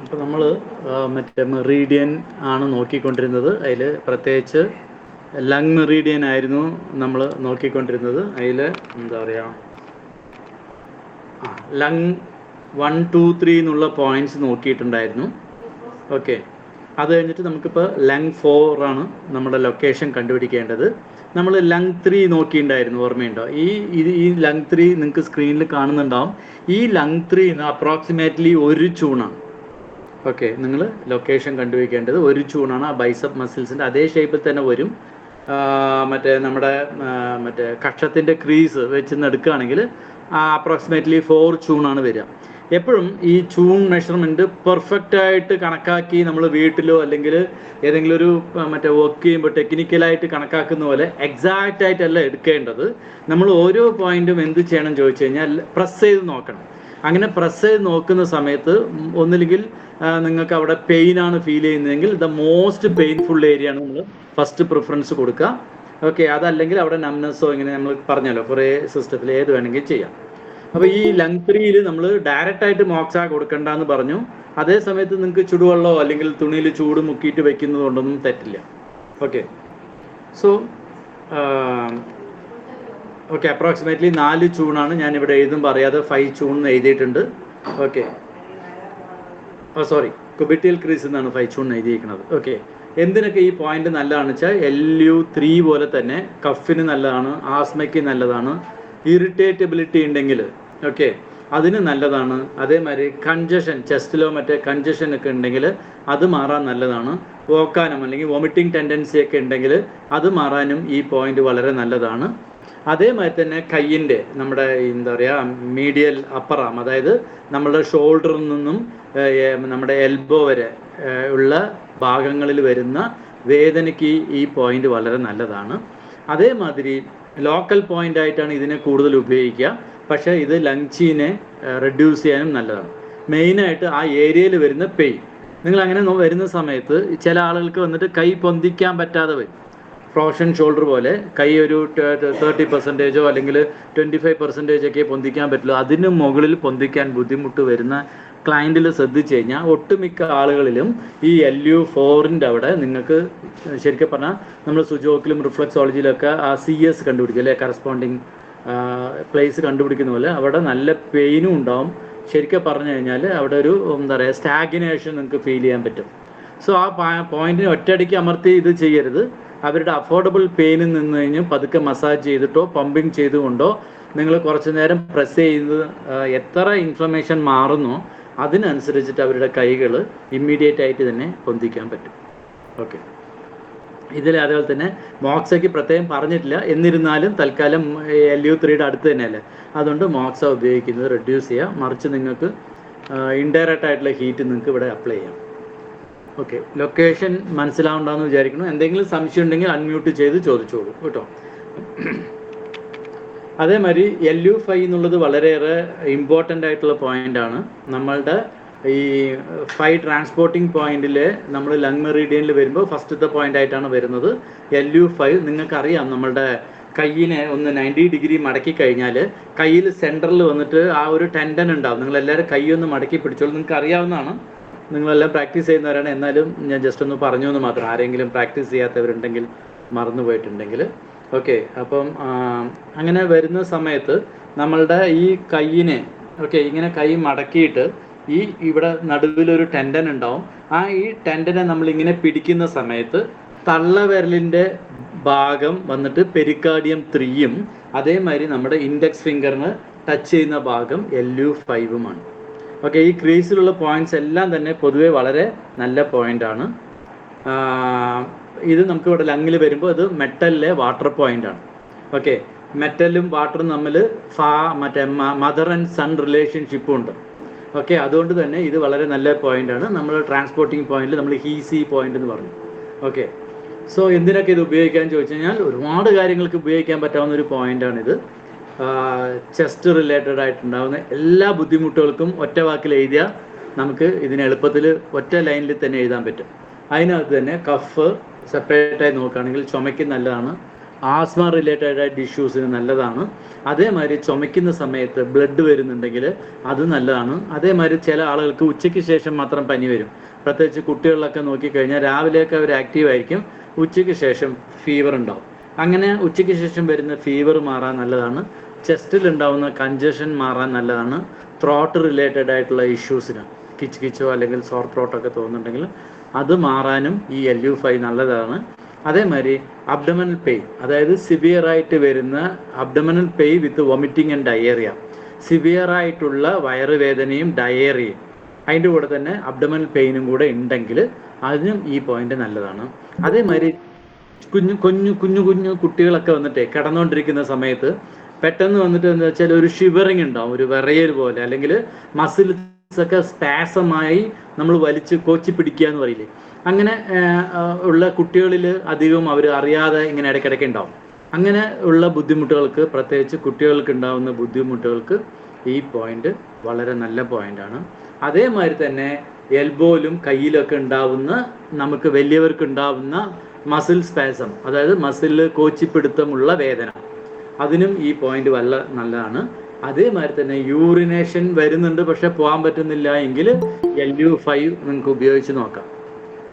അപ്പോൾ നമ്മൾ മറ്റേ മെറീഡിയൻ ആണ് നോക്കിക്കൊണ്ടിരുന്നത്. അതിൽ പ്രത്യേകിച്ച് ലങ് മെറീഡിയൻ ആയിരുന്നു നമ്മൾ നോക്കിക്കൊണ്ടിരുന്നത്. അതിൽ എന്താ പറയുക, ലങ് 1, 2, 3 എന്നുള്ള പോയിന്റ്സ് നോക്കിയിട്ടുണ്ടായിരുന്നു. ഓക്കെ, അത് കഴിഞ്ഞിട്ട് നമുക്കിപ്പോൾ ലങ് 4 ആണ് നമ്മുടെ ലൊക്കേഷൻ കണ്ടുപിടിക്കേണ്ടത്. നമ്മൾ ലങ് 3 നോക്കിയിട്ടുണ്ടായിരുന്നു, ഓർമ്മയുണ്ടോ? ഈ ലങ് 3 നിങ്ങൾക്ക് സ്ക്രീനിൽ കാണുന്നുണ്ടാവും. ഈ ലങ് 3 അപ്രോക്സിമേറ്റ്ലി 1 ചൂണാണ്. ഓക്കെ, നിങ്ങൾ ലൊക്കേഷൻ കണ്ടുപിടിക്കേണ്ടത് 1 ചൂണാണ്. ആ ബൈസപ്പ് മസിൽസിൻ്റെ അതേ ഷേപ്പിൽ തന്നെ വരും. മറ്റേ നമ്മുടെ മറ്റേ കക്ഷത്തിൻ്റെ ക്രീസ് വെച്ച് എടുക്കുകയാണെങ്കിൽ അപ്രോക്സിമേറ്റ്ലി 4 ചൂണാണ് വരിക. എപ്പോഴും ഈ ചൂൺ മെഷർമെൻറ്റ് പെർഫെക്റ്റായിട്ട് കണക്കാക്കി നമ്മൾ വീട്ടിലോ അല്ലെങ്കിൽ ഏതെങ്കിലും ഒരു മറ്റേ വർക്ക് ചെയ്യുമ്പോൾ ടെക്നിക്കലായിട്ട് കണക്കാക്കുന്ന പോലെ എക്സാക്റ്റ് ആയിട്ടല്ല എടുക്കേണ്ടത്. നമ്മൾ ഓരോ പോയിന്റും എന്ത് ചെയ്യണം ചോദിച്ചു കഴിഞ്ഞാൽ പ്രസ് ചെയ്ത് നോക്കണം. അങ്ങനെ പ്രസ് ചെയ്ത് നോക്കുന്ന സമയത്ത് ഒന്നില്ലെങ്കിൽ നിങ്ങൾക്ക് അവിടെ പെയിനാണ് ഫീൽ ചെയ്യുന്നതെങ്കിൽ ദ മോസ്റ്റ് പെയിൻഫുൾ ഏരിയ ആണ് നമ്മൾ ഫസ്റ്റ് പ്രിഫറൻസ് കൊടുക്കുക. ഓക്കെ, അതല്ലെങ്കിൽ അവിടെ നംനെസ്സോ ഇങ്ങനെ നമ്മൾ പറഞ്ഞല്ലോ കുറേ സിസ്റ്റത്തിൽ ഏത് വേണമെങ്കിൽ ചെയ്യാം. അപ്പോൾ ഈ ലങ് 3യിൽ നമ്മൾ ഡയറക്റ്റ് ആയിട്ട് മോക്സ കൊടുക്കണ്ടെന്ന് പറഞ്ഞു. അതേ സമയത്ത് നിങ്ങൾക്ക് ചുടുവെള്ളമോ അല്ലെങ്കിൽ തുണിയിൽ ചൂട് മുക്കിയിട്ട് വെക്കുന്നത് കൊണ്ടൊന്നും തെറ്റില്ല. Okay, so okay, approximately 4 ചൂണാണ്. ഞാൻ ഇവിടെ എഴുതുമ്പോൾ അറിയാതെ 5 ചൂൺ എഴുതിയിട്ടുണ്ട്. ഓക്കെ, സോറി, കുബിറ്റിയൽ ക്രീസ് എന്നാണ് 5 ചൂൺ എഴുതിയിരിക്കുന്നത്. ഓക്കെ, എന്തിനൊക്കെ ഈ പോയിന്റ് നല്ലതാണെന്ന് വെച്ചാൽ LU3 പോലെ തന്നെ കഫിന് നല്ലതാണ്, ആസ്മയ്ക്ക് നല്ലതാണ്, ഇറിറ്റേറ്റബിലിറ്റി ഉണ്ടെങ്കിൽ ഓക്കെ അതിന് നല്ലതാണ്. അതേമാതിരി കൺജഷൻ, ചെസ്റ്റിലോ മറ്റേ കൺജഷൻ ഒക്കെ ഉണ്ടെങ്കിൽ അത് മാറാൻ നല്ലതാണ്. ഓക്കാനം അല്ലെങ്കിൽ വോമിറ്റിംഗ് ടെൻഡൻസി ഒക്കെ ഉണ്ടെങ്കിൽ അത് മാറാനും ഈ പോയിന്റ് വളരെ നല്ലതാണ്. അതേമാതിരി തന്നെ കയ്യിൻ്റെ നമ്മുടെ എന്താ പറയുക മീഡിയൽ അപ്പർ ആം, അതായത് നമ്മുടെ ഷോൾഡറിൽ നിന്നും നമ്മുടെ എൽബോ വരെ ഉള്ള ഭാഗങ്ങളിൽ വരുന്ന വേദനയ്ക്ക് ഈ പോയിന്റ് വളരെ നല്ലതാണ്. അതേമാതിരി ലോക്കൽ പോയിന്റ് ആയിട്ടാണ് ഇതിനെ കൂടുതൽ ഉപയോഗിക്കുക. പക്ഷേ ഇത് ലങ്ചീനെ റെഡ്യൂസ് ചെയ്യാനും നല്ലതാണ്. മെയിനായിട്ട് ആ ഏരിയയിൽ വരുന്ന പെയിൻ, നിങ്ങൾ അങ്ങനെ വരുന്ന സമയത്ത് ചില ആളുകൾക്ക് വന്നിട്ട് കൈ പൊന്തിക്കാൻ പറ്റാതെ വരും. ഫ്രോഷൻ ഷോൾഡർ പോലെ കൈ ഒരു 30% അല്ലെങ്കിൽ 25% ഒക്കെ പൊന്തിക്കാൻ പറ്റുള്ളൂ. അതിന് മുകളിൽ പൊന്തിക്കാൻ ബുദ്ധിമുട്ട് വരുന്ന ക്ലയൻറ്റിൽ ശ്രദ്ധിച്ചു കഴിഞ്ഞാൽ ഒട്ടുമിക്ക ആളുകളിലും ഈ LU4ൻ്റെ അവിടെ നിങ്ങൾക്ക് ശരിക്കും പറഞ്ഞാൽ നമ്മൾ സുജോക്കിലും റിഫ്ലക്സോളജിയിലൊക്കെ ആ CS കണ്ടുപിടിക്കും അല്ലേ, കറസ്പോണ്ടിങ് പ്ലേസ് കണ്ടുപിടിക്കുന്ന പോലെ അവിടെ നല്ല പെയിനും ഉണ്ടാവും. ശരിക്കും പറഞ്ഞു കഴിഞ്ഞാൽ അവിടെ ഒരു എന്താ പറയുക സ്റ്റാഗ്നേഷൻ നിങ്ങൾക്ക് ഫീൽ ചെയ്യാൻ പറ്റും. സോ ആ പോയിന്റിന് ഒറ്റയടിക്ക് അമർത്തി ഇത് ചെയ്യരുത്. അവരുടെ അഫോർഡബിൾ പെയിനിൽ നിന്ന് കഴിഞ്ഞ് പതുക്കെ മസാജ് ചെയ്തിട്ടോ പമ്പിങ് ചെയ്തുകൊണ്ടോ നിങ്ങൾ കുറച്ച് നേരം പ്രസ് ചെയ്ത് എത്ര ഇൻഫ്ലമേഷൻ മാറുന്നോ അതിനനുസരിച്ചിട്ട് അവരുടെ കൈകൾ ഇമ്മീഡിയറ്റ് ആയിട്ട് തന്നെ പൊന്തിക്കാൻ പറ്റും. ഓക്കെ, ഇതിൽ അതേപോലെ തന്നെ മോക്സയ്ക്ക് പ്രത്യേകം പറഞ്ഞിട്ടില്ല. എന്നിരുന്നാലും തൽക്കാലം LU3യുടെ അടുത്ത് തന്നെയല്ലേ, അതുകൊണ്ട് മോക്സ ഉപയോഗിക്കുന്നത് റെഡ്യൂസ് ചെയ്യുക. മറിച്ച് നിങ്ങൾക്ക് ഇൻഡയറക്റ്റ് ആയിട്ടുള്ള ഹീറ്റ് നിങ്ങൾക്ക് ഇവിടെ അപ്ലൈ ചെയ്യാം. ഓക്കെ, ലൊക്കേഷൻ മനസ്സിലാവുണ്ടാന്ന് വിചാരിക്കുന്നു. എന്തെങ്കിലും സംശയം ഉണ്ടെങ്കിൽ അൺമ്യൂട്ട് ചെയ്ത് ചോദിച്ചോളൂ കേട്ടോ. അതേമാതിരി LU5 എന്നുള്ളത് വളരെയേറെ ഇമ്പോർട്ടൻ്റ് ആയിട്ടുള്ള പോയിൻ്റാണ്. നമ്മളുടെ ഈ 5 ട്രാൻസ്പോർട്ടിംഗ് പോയിന്റിൽ നമ്മൾ ലങ് മെറീഡിയനിൽ വരുമ്പോൾ ഫസ്റ്റത്തെ പോയിന്റ് ആയിട്ടാണ് വരുന്നത് LU5. നിങ്ങൾക്കറിയാം നമ്മളുടെ കയ്യിനെ ഒന്ന് 90 ഡിഗ്രി മടക്കി കഴിഞ്ഞാൽ കയ്യിൽ സെൻറ്ററിൽ വന്നിട്ട് ആ ഒരു ടെൻഡൻ ഉണ്ടാവും. നിങ്ങളെല്ലാവരും കൈ ഒന്ന് മടക്കി പിടിച്ചോളൂ. നിങ്ങൾക്ക് അറിയാവുന്നതാണ്, നിങ്ങളെല്ലാം പ്രാക്ടീസ് ചെയ്യുന്നവരാണ്. എന്നാലും ഞാൻ ജസ്റ്റ് ഒന്ന് പറഞ്ഞു എന്ന് മാത്രം, ആരെങ്കിലും പ്രാക്ടീസ് ചെയ്യാത്തവരുണ്ടെങ്കിൽ മറന്നു പോയിട്ടുണ്ടെങ്കിൽ. ഓക്കെ, അപ്പം അങ്ങനെ വരുന്ന സമയത്ത് നമ്മളുടെ ഈ കയ്യിനെ ഇങ്ങനെ കൈ മടക്കിയിട്ട് ഇവിടെ നടുവിലൊരു ടെൻഡൻ ഉണ്ടാവും. ഈ ടെൻഡനെ നമ്മളിങ്ങനെ പിടിക്കുന്ന സമയത്ത് തള്ളവിരലിൻ്റെ ഭാഗം വന്നിട്ട് പെരിക്കാർഡിയം 3ഉം അതേമാതിരി നമ്മുടെ ഇൻഡെക്സ് ഫിംഗറിന് ടച്ച് ചെയ്യുന്ന ഭാഗം LU5ഉമാണ്. ഓക്കെ, ഈ ക്രീസിലുള്ള പോയിന്റ്സ് എല്ലാം തന്നെ പൊതുവെ വളരെ നല്ല പോയിൻ്റാണ്. ഇത് നമുക്ക് ഇവിടെ ലങ്ങിൽ വരുമ്പോൾ ഇത് മെറ്റലിലെ വാട്ടർ പോയിൻ്റാണ്. ഓക്കെ, മെറ്റലും വാട്ടറും തമ്മിൽ മറ്റേ മദർ ആൻഡ് സൺ റിലേഷൻഷിപ്പും ഉണ്ട്. ഓക്കെ, അതുകൊണ്ട് തന്നെ ഇത് വളരെ നല്ല പോയിൻ്റാണ്. നമ്മൾ ട്രാൻസ്പോർട്ടിങ് പോയിന്റിൽ നമ്മൾ ഹീസി പോയിന്റ് എന്ന് പറഞ്ഞു. ഓക്കെ, സോ എന്തിനൊക്കെ ഇത് ഉപയോഗിക്കാൻ ചോദിച്ചു കഴിഞ്ഞാൽ ഒരുപാട് കാര്യങ്ങൾക്ക് ഉപയോഗിക്കാൻ പറ്റാവുന്ന ഒരു പോയിൻ്റാണിത്. ചെസ്റ്റ് റിലേറ്റഡ് ആയിട്ടുണ്ടാകുന്ന എല്ലാ ബുദ്ധിമുട്ടുകൾക്കും ഒറ്റ വാക്കിൽ എഴുതിയാൽ നമുക്ക് ഇതിന് എളുപ്പത്തിൽ ഒറ്റ ലൈനിൽ തന്നെ എഴുതാൻ പറ്റും. അതിനകത്ത് തന്നെ കഫ് സെപ്പറേറ്റായി നോക്കുകയാണെങ്കിൽ ചുമയ്ക്ക് നല്ലതാണ്, ആസ്മ റിലേറ്റഡ് ആയിട്ട് ഇഷ്യൂസിന് നല്ലതാണ്. അതേമാതിരി ചുമയ്ക്കുന്ന സമയത്ത് ബ്ലഡ് വരുന്നുണ്ടെങ്കിൽ അത് നല്ലതാണ്. അതേമാതിരി ചില ആളുകൾക്ക് ഉച്ചയ്ക്ക് ശേഷം മാത്രം പനി വരും. പ്രത്യേകിച്ച് കുട്ടികളിലൊക്കെ നോക്കിക്കഴിഞ്ഞാൽ രാവിലെയൊക്കെ അവർ ആക്റ്റീവ് ആയിരിക്കും, ഉച്ചയ്ക്ക് ശേഷം ഫീവർ ഉണ്ടാവും. അങ്ങനെ ഉച്ചയ്ക്ക് ശേഷം വരുന്ന ഫീവർ മാറാൻ നല്ലതാണ്. ചെസ്റ്റിൽ ഉണ്ടാവുന്ന കൺജഷൻ മാറാൻ നല്ലതാണ്. ത്രോട്ട് റിലേറ്റഡ് ആയിട്ടുള്ള ഇഷ്യൂസിന് കിച്ച് കിച്ചോ അല്ലെങ്കിൽ സോർ ത്രോട്ടൊക്കെ തോന്നുന്നുണ്ടെങ്കിൽ അത് മാറാനും ഈ LU5 നല്ലതാണ്. അതേമാതിരി അബ്ഡമനൽ പെയിൻ, അതായത് സിവിയറായിട്ട് വരുന്ന abdominal pain with vomiting and diarrhoea, സിവിയറായിട്ടുള്ള വയറുവേദനയും ഡയേറിയയും അതിൻ്റെ കൂടെ തന്നെ അബ്ഡമനൽ പെയിനും കൂടെ ഉണ്ടെങ്കിൽ അതിനും ഈ പോയിന്റ് നല്ലതാണ്. അതേമാതിരി കുഞ്ഞു കുട്ടികളൊക്കെ വന്നിട്ട് കിടന്നുകൊണ്ടിരിക്കുന്ന സമയത്ത് പെട്ടെന്ന് വന്നിട്ട് എന്താ വെച്ചാൽ ഒരു ഷിവറിങ് ഉണ്ടാവും, ഒരു വിറയൽ പോലെ, അല്ലെങ്കിൽ മസിൽസ് ഒക്കെ സ്പാസമായി നമ്മൾ വലിച്ച് കോച്ചി പിടിക്കുക എന്ന് പറയില്ലേ, അങ്ങനെ ഉള്ള കുട്ടികളിൽ അധികം അവർ അറിയാതെ ഇങ്ങനെ ഇടയ്ക്കിടയ്ക്ക് ഉണ്ടാവും. അങ്ങനെ ഉള്ള ബുദ്ധിമുട്ടുകൾക്ക്, പ്രത്യേകിച്ച് കുട്ടികൾക്ക് ഉണ്ടാകുന്ന ബുദ്ധിമുട്ടുകൾക്ക് ഈ പോയിന്റ് വളരെ നല്ല പോയിന്റാണ്. അതേമാതിരി തന്നെ എൽബോയിലും കയ്യിലൊക്കെ ഉണ്ടാവുന്ന, നമുക്ക് വലിയവർക്ക് ഉണ്ടാവുന്ന മസിൽ സ്പാസം, അതായത് മസിൽ കോച്ചിപ്പിടുത്തമുള്ള വേദന, അതിനും ഈ പോയിന്റ് നല്ലതാണ്. അതേമാതിരി തന്നെ യൂറിനേഷൻ വരുന്നുണ്ട് പക്ഷെ പോകാൻ പറ്റുന്നില്ല എങ്കിൽ LU5 നിങ്ങൾക്ക് ഉപയോഗിച്ച് നോക്കാം.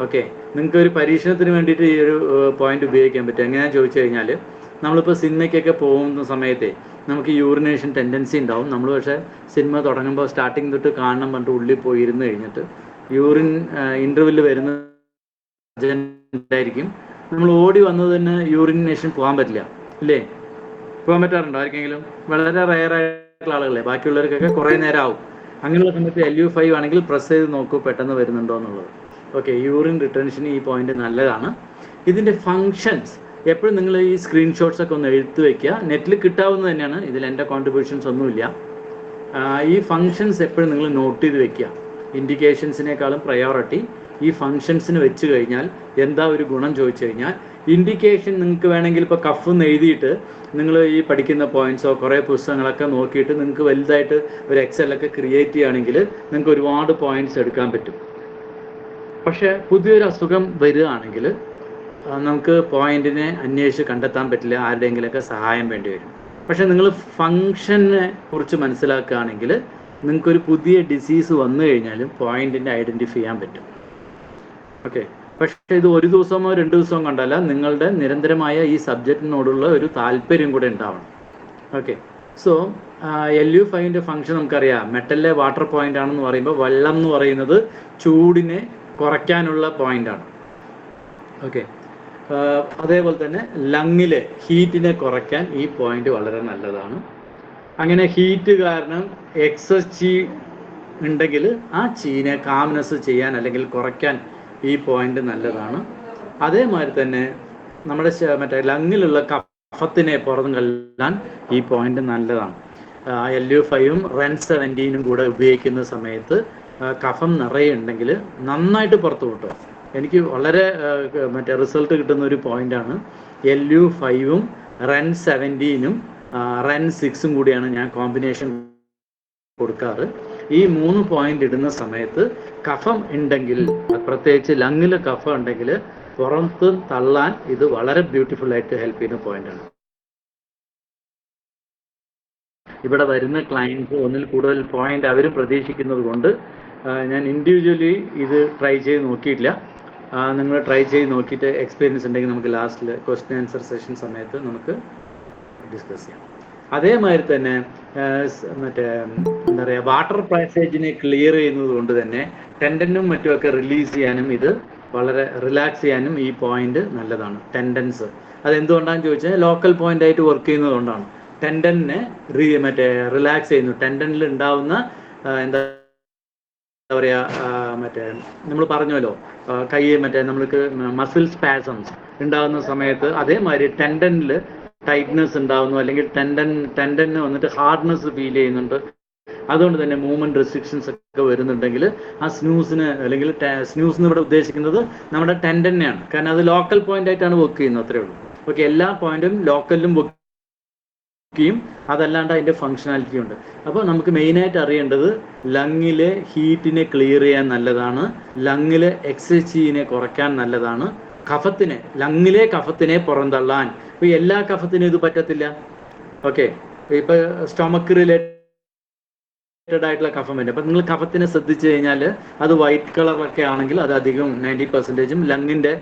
ഓക്കെ, നിങ്ങൾക്ക് ഒരു പരീക്ഷണത്തിന് വേണ്ടിയിട്ട് ഈ ഒരു പോയിന്റ് ഉപയോഗിക്കാൻ പറ്റും. എങ്ങനെയാണെന്ന് ചോദിച്ചു കഴിഞ്ഞാൽ, നമ്മളിപ്പോൾ സിനിമയ്ക്കൊക്കെ പോകുന്ന സമയത്തെ നമുക്ക് യൂറിനേഷൻ ടെൻഡൻസി ഉണ്ടാവും. നമ്മൾ പക്ഷേ സിനിമ തുടങ്ങുമ്പോൾ സ്റ്റാർട്ടിങ് തൊട്ട് കാണണം പറഞ്ഞിട്ട് ഉള്ളിൽ പോയി ഇരുന്ന് കഴിഞ്ഞിട്ട് യൂറിൻ ഇൻ്റർവെല്ലിൽ വരുന്ന ആയിരിക്കും, നമ്മൾ ഓടി വന്നത് തന്നെ യൂറിനേഷൻ പോകാൻ പറ്റില്ല, ഇല്ലേ? പോകാൻ പറ്റാറുണ്ടോ ആർക്കെങ്കിലും? വളരെ റയറായിട്ടുള്ള ആളുകളെ, ബാക്കിയുള്ളവർക്കൊക്കെ കുറേ നേരം ആവും. അങ്ങനെയുള്ള സമയത്ത് LU5 ആണെങ്കിൽ പ്രസ് ചെയ്ത് നോക്കൂ പെട്ടെന്ന് വരുന്നുണ്ടോ എന്നുള്ളത്. ഓക്കെ, യൂറിൻ റിട്ടൻഷന് ഈ പോയിന്റ് നല്ലതാണ്. ഇതിൻ്റെ ഫങ്ഷൻസ് എപ്പോഴും നിങ്ങൾ ഈ സ്ക്രീൻഷോട്ട്സ് ഒക്കെ ഒന്ന് എടുത്തു വയ്ക്കുക. നെറ്റിൽ കിട്ടാവുന്നത് തന്നെയാണ്, ഇതിൽ എൻ്റെ കോൺട്രിബ്യൂഷൻസ് ഒന്നുമില്ല. ഈ ഫങ്ഷൻസ് എപ്പോഴും നിങ്ങൾ നോട്ട് ചെയ്ത് വെക്കുക. ഇൻഡിക്കേഷൻസിനേക്കാളും പ്രയോറിറ്റി ഈ ഫങ്ഷൻസിന് വെച്ച് കഴിഞ്ഞാൽ എന്താ ഒരു ഗുണം ചോദിച്ചു കഴിഞ്ഞാൽ, ഇൻഡിക്കേഷൻ നിങ്ങൾക്ക് വേണമെങ്കിൽ ഇപ്പോൾ കഫ് എന്ന് എഴുതിയിട്ട് നിങ്ങൾ ഈ പഠിക്കുന്ന പോയിന്റ്സോ കുറേ പുസ്തകങ്ങളൊക്കെ നോക്കിയിട്ട് നിങ്ങൾക്ക് വലുതായിട്ട് ഒരു എക്സലൊക്കെ ക്രിയേറ്റ് ചെയ്യുകയാണെങ്കിൽ നിങ്ങൾക്ക് ഒരുപാട് പോയിന്റ്സ് എടുക്കാൻ പറ്റും. പക്ഷേ പുതിയൊരു അസുഖം വരികയാണെങ്കിൽ നമുക്ക് പോയിന്റിനെ അന്വേഷിച്ച് കണ്ടെത്താൻ പറ്റില്ല, ആരുടെയെങ്കിലൊക്കെ സഹായം വേണ്ടി വരും. പക്ഷേ നിങ്ങൾ ഫങ്ഷനെ കുറിച്ച് മനസ്സിലാക്കുകയാണെങ്കിൽ നിങ്ങൾക്കൊരു പുതിയ ഡിസീസ് വന്നു കഴിഞ്ഞാലും പോയിന്റിനെ ഐഡൻറ്റിഫൈ ചെയ്യാൻ പറ്റും. ഓക്കെ, പക്ഷേ ഇത് ഒരു ദിവസമോ 2 ദിവസമോ കണ്ടല്ല, നിങ്ങളുടെ നിരന്തരമായ ഈ സബ്ജക്റ്റിനോടുള്ള ഒരു താല്പര്യം കൂടെ ഉണ്ടാവണം. ഓക്കെ, സോ LU5ൻ്റെ ഫങ്ഷൻ നമുക്കറിയാം. മെറ്റലിലെ വാട്ടർ പോയിന്റ് ആണെന്ന് പറയുമ്പോൾ വെള്ളം എന്ന് പറയുന്നത് ചൂടിനെ കുറയ്ക്കാനുള്ള പോയിന്റാണ്. ഓക്കെ, അതേപോലെ തന്നെ ലങ്ങിലെ ഹീറ്റിനെ കുറയ്ക്കാൻ ഈ പോയിന്റ് വളരെ നല്ലതാണ്. അങ്ങനെ ഹീറ്റ് കാരണം എക്സസ് ചീ ഉണ്ടെങ്കിൽ ആ ചീനെ കാംനെസ് ചെയ്യാൻ അല്ലെങ്കിൽ കുറയ്ക്കാൻ ഈ പോയിന്റ് നല്ലതാണ്. അതേമാതിരി തന്നെ നമ്മുടെ മറ്റേ ലങ്ങിലുള്ള കഫത്തിനെ പുറന്തള്ളാൻ ഈ പോയിന്റ് നല്ലതാണ്. LU5ഉം REN17 കൂടെ ഉപയോഗിക്കുന്ന സമയത്ത് കഫം നിറയെ ഉണ്ടെങ്കിൽ നന്നായിട്ട് പുറത്തു കിട്ടും. എനിക്ക് വളരെ റിസൾട്ട് കിട്ടുന്ന ഒരു പോയിന്റാണ്. LU5ഉം REN17ഉം REN6ഉം കൂടിയാണ് ഞാൻ കോമ്പിനേഷൻ കൊടുക്കാറ്. ഈ 3 പോയിന്റ് ഇടുന്ന സമയത്ത് കഫം ഉണ്ടെങ്കിൽ, പ്രത്യേകിച്ച് ലങ്ങിൽ കഫം ഉണ്ടെങ്കിൽ പുറത്ത് തള്ളാൻ ഇത് വളരെ ബ്യൂട്ടിഫുൾ ആയിട്ട് ഹെൽപ്പ് ചെയ്യുന്ന പോയിന്റാണ്. ഇവിടെ വരുന്ന ക്ലയൻസ് ഒന്നിൽ കൂടുതൽ പോയിന്റ് അവരും പ്രതീക്ഷിക്കുന്നത് കൊണ്ട് ഞാൻ ഇൻഡിവിജ്വലി ഇത് ട്രൈ ചെയ്ത് നോക്കിയിട്ടില്ല. നിങ്ങൾ ട്രൈ ചെയ്ത് നോക്കിയിട്ട് എക്സ്പീരിയൻസ് ഉണ്ടെങ്കിൽ നമുക്ക് ലാസ്റ്റിൽ ക്വസ്റ്റ്യൻ ആൻസർ സെഷൻ സമയത്ത് നമുക്ക് ഡിസ്കസ് ചെയ്യാം. അതേമാതിരി തന്നെ എന്താ പറയുക, വാട്ടർ പാസേജിനെ ക്ലിയർ ചെയ്യുന്നത് കൊണ്ട് തന്നെ ടെൻഡനും മറ്റുമൊക്കെ റിലീസ് ചെയ്യാനും ഇത് വളരെ റിലാക്സ് ചെയ്യാനും ഈ പോയിന്റ് നല്ലതാണ്. ടെൻഡൻസ് അതെന്തുകൊണ്ടാണെന്ന് ചോദിച്ചാൽ ലോക്കൽ പോയിന്റ് ആയിട്ട് വർക്ക് ചെയ്യുന്നത് കൊണ്ടാണ്. ടെൻഡനെ റിലാക്സ് ചെയ്യുന്നു. ടെൻഡനിൽ ഉണ്ടാവുന്ന എന്താ പറയുക, നമ്മൾ പറഞ്ഞല്ലോ കൈ നമ്മൾക്ക് മസിൽ സ്പാസംസ് ഉണ്ടാകുന്ന സമയത്ത് അതേമാതിരി ടെൻഡനിൽ ടൈറ്റ്നെസ് ഉണ്ടാവുന്നു, അല്ലെങ്കിൽ ടെൻഡന് വന്നിട്ട് ഹാർഡ്നെസ് ഫീൽ ചെയ്യുന്നുണ്ട്. അതുകൊണ്ട് തന്നെ മൂവ്മെന്റ് റെസ്ട്രിക്ഷൻസ് ഒക്കെ വരുന്നുണ്ടെങ്കിൽ ആ സ്നൂസിന്, അല്ലെങ്കിൽ സ്നൂസ് എന്ന് ഇവിടെ ഉദ്ദേശിക്കുന്നത് നമ്മുടെ ടെൻഡനെയാണ്. കാരണം അത് ലോക്കൽ പോയിന്റ് ആയിട്ടാണ് വർക്ക് ചെയ്യുന്നത്, അത്രേ ഉള്ളൂ. ഓക്കെ, എല്ലാ പോയിന്റും ലോക്കലിലും വർക്ക് ചെയ്യും, അതല്ലാണ്ട് അതിൻ്റെ ഫങ്ഷനാലിറ്റി ഉണ്ട്. അപ്പോൾ നമുക്ക് മെയിനായിട്ട് അറിയേണ്ടത് ലങ്ങിലെ ഹീറ്റിനെ ക്ലിയർ ചെയ്യാൻ നല്ലതാണ്, ലങ്ങിലെ എക്സസീനെ കുറയ്ക്കാൻ നല്ലതാണ്, ലങ്ങിലെ കഫത്തിനെ പുറന്തള്ളാൻ ഇപ്പോൾ എല്ലാ കഫത്തിനും ഇത് പറ്റത്തില്ല. ഓക്കെ, ഇപ്പോൾ സ്റ്റൊമക്ക് റിലേറ്റഡ് ആയിട്ടുള്ള കഫം വരും. അപ്പം നിങ്ങൾ കഫത്തിനെ ശ്രദ്ധിച്ചു കഴിഞ്ഞാൽ അത് വൈറ്റ് കളറൊക്കെ ആണെങ്കിൽ അത് അധികം 90% ലങ്ങിൻ്റെ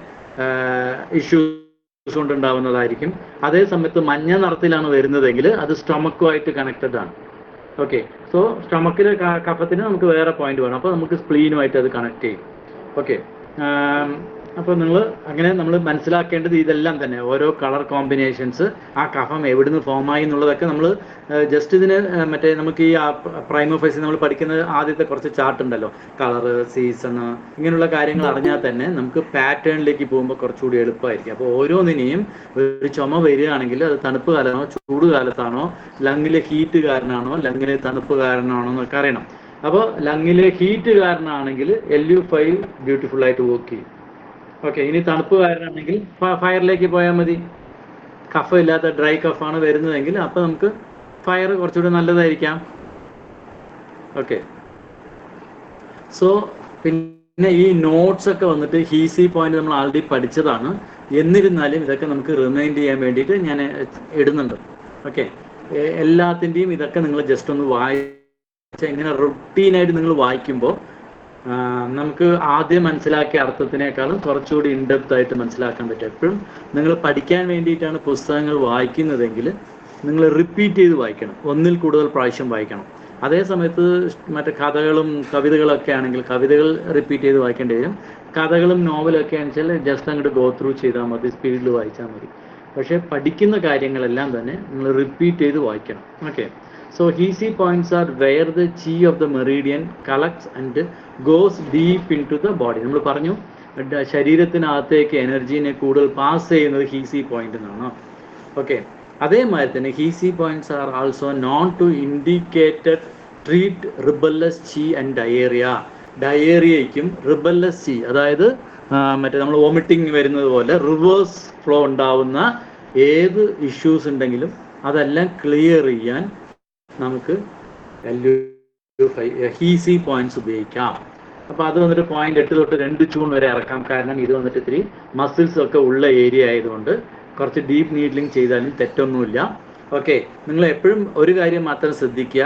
ഇഷ്യൂസ് കൊണ്ടുണ്ടാവുന്നതായിരിക്കും. അതേ സമയത്ത് മഞ്ഞ നിറത്തിലാണ് വരുന്നതെങ്കിൽ അത് സ്റ്റൊമക്കുമായിട്ട് കണക്റ്റഡ് ആണ്. ഓക്കെ, സോ സ്റ്റൊമക്കിലെ കഫത്തിന് നമുക്ക് വേറെ പോയിന്റ് വേണം, അപ്പോൾ നമുക്ക് സ്പ്ലീനുമായിട്ട് അത് കണക്ട് ചെയ്യും. ഓക്കെ, അപ്പോൾ അങ്ങനെ നമ്മൾ മനസ്സിലാക്കേണ്ടത് ഇതെല്ലാം തന്നെ, ഓരോ കളർ കോമ്പിനേഷൻസ്, ആ കഫം എവിടുന്ന് ഫോമായി എന്നുള്ളതൊക്കെ നമ്മൾ ജസ്റ്റ് ഇതിന് മറ്റേ നമുക്ക് ഈ പ്രൈമോ ഫേസ് നമ്മൾ പഠിക്കുന്ന ആദ്യത്തെ കുറച്ച് ചാർട്ട് ഉണ്ടല്ലോ, കളറ്, സീസണ്, ഇങ്ങനെയുള്ള കാര്യങ്ങൾ അറിഞ്ഞാൽ തന്നെ നമുക്ക് പാറ്റേണിലേക്ക് പോകുമ്പോൾ കുറച്ചുകൂടി എളുപ്പമായിരിക്കും. അപ്പോൾ ഓരോന്നിനെയും ഒരു ചുമ വരികയാണെങ്കിൽ അത് തണുപ്പ് കാലമാണോ ചൂട് കാലത്താണോ, ലങ്ങിലെ ഹീറ്റ് കാരണമാണോ ലങ്ങിലെ തണുപ്പ് കാരണമാണോ എന്നൊക്കെ അറിയണം. അപ്പോൾ ലങ്ങിലെ ഹീറ്റ് കാരണമാണെങ്കിൽ LU5 ബ്യൂട്ടിഫുൾ ആയിട്ട് വർക്ക് ചെയ്യും. ഓക്കെ, ഇനി തണുപ്പ് കാരണമാണെങ്കിൽ ഫയറിലേക്ക് പോയാൽ മതി. കഫം ഇല്ലാത്ത ഡ്രൈ കഫാണ് വരുന്നതെങ്കിൽ അപ്പോൾ നമുക്ക് ഫയർ കുറച്ചുകൂടി നല്ലതായിരിക്കാം. ഓക്കെ, സോ പിന്നെ ഈ നോട്ട്സ് ഒക്കെ വന്നിട്ട് ഹീസി പോയിന്റ് നമ്മൾ ആൾറെഡി പഠിച്ചതാണ്. എന്നിരുന്നാലും ഇതൊക്കെ നമുക്ക് റിമൈൻഡ് ചെയ്യാൻ വേണ്ടിയിട്ട് ഞാൻ ഇടുന്നുണ്ട്. ഓക്കെ, എല്ലാത്തിൻ്റെയും ഇതൊക്കെ നിങ്ങൾ ജസ്റ്റ് ഒന്ന് ഇങ്ങനെ റുട്ടീനായിട്ട് നിങ്ങൾ വായിക്കുമ്പോൾ നമുക്ക് ആദ്യം മനസ്സിലാക്കിയ അർത്ഥത്തിനേക്കാളും കുറച്ചുകൂടി ഇൻഡെപ്ത് ആയിട്ട് മനസ്സിലാക്കാൻ പറ്റും. എപ്പോഴും നിങ്ങൾ പഠിക്കാൻ വേണ്ടിയിട്ടാണ് പുസ്തകങ്ങൾ വായിക്കുന്നതെങ്കിൽ നിങ്ങൾ റിപ്പീറ്റ് ചെയ്ത് വായിക്കണം, ഒന്നിൽ കൂടുതൽ പ്രാവശ്യം വായിക്കണം. അതേ സമയത്ത് മറ്റേ കഥകളും കവിതകളൊക്കെ ആണെങ്കിൽ കവിതകൾ റിപ്പീറ്റ് ചെയ്ത് വായിക്കേണ്ടി വരും. കഥകളും നോവലൊക്കെ ആണെന്ന് വെച്ചാൽ ജസ്റ്റ് അങ്ങോട്ട് ഗോ ത്രൂ ചെയ്താൽ മതി, സ്പീഡിൽ വായിച്ചാൽ മതി. പക്ഷേ പഠിക്കുന്ന കാര്യങ്ങളെല്ലാം തന്നെ നിങ്ങൾ റിപ്പീറ്റ് ചെയ്ത് വായിക്കണം. Okay, so HEC points are where the chi of the meridian collects and goes deep into the body. നമ്മൾ പറഞ്ഞു ശരീരത്തിനകത്തേക്ക് എനർജീനെ കൂടുതൽ പാസ് ചെയ്യുന്നത് HEC പോയിന്റ് എന്നാണ്. ഓക്കെ, അതേമാതിരി തന്നെ HEC points are also known to indicate treat rebellious chi and diarrhea. ഡയേറിയയ്ക്കും റിബല്ലസ് chi, അതായത് മറ്റേ നമ്മൾ വോമിറ്റിംഗ് വരുന്നത് പോലെ റിവേഴ്സ് ഫ്ലോ ഉണ്ടാവുന്ന ഏത് ഇഷ്യൂസ് ഉണ്ടെങ്കിലും അതെല്ലാം ക്ലിയർ ചെയ്യാൻ നമുക്ക് HEC പോയിന്റ്സ് ഉപയോഗിക്കാം. അപ്പോൾ അത് വന്നിട്ട് 0.8 തൊട്ട് 2 ചൂൺ വരെ ഇറക്കാം. കാരണം ഇത് വന്നിട്ട് ഇത്തിരി മസിൽസ് ഒക്കെ ഉള്ള ഏരിയ ആയതുകൊണ്ട് കുറച്ച് ഡീപ്പ് നീഡ്ലിംഗ് ചെയ്താലും തെറ്റൊന്നുമില്ല. ഓക്കെ, നിങ്ങൾ എപ്പോഴും ഒരു കാര്യം മാത്രം ശ്രദ്ധിക്കുക,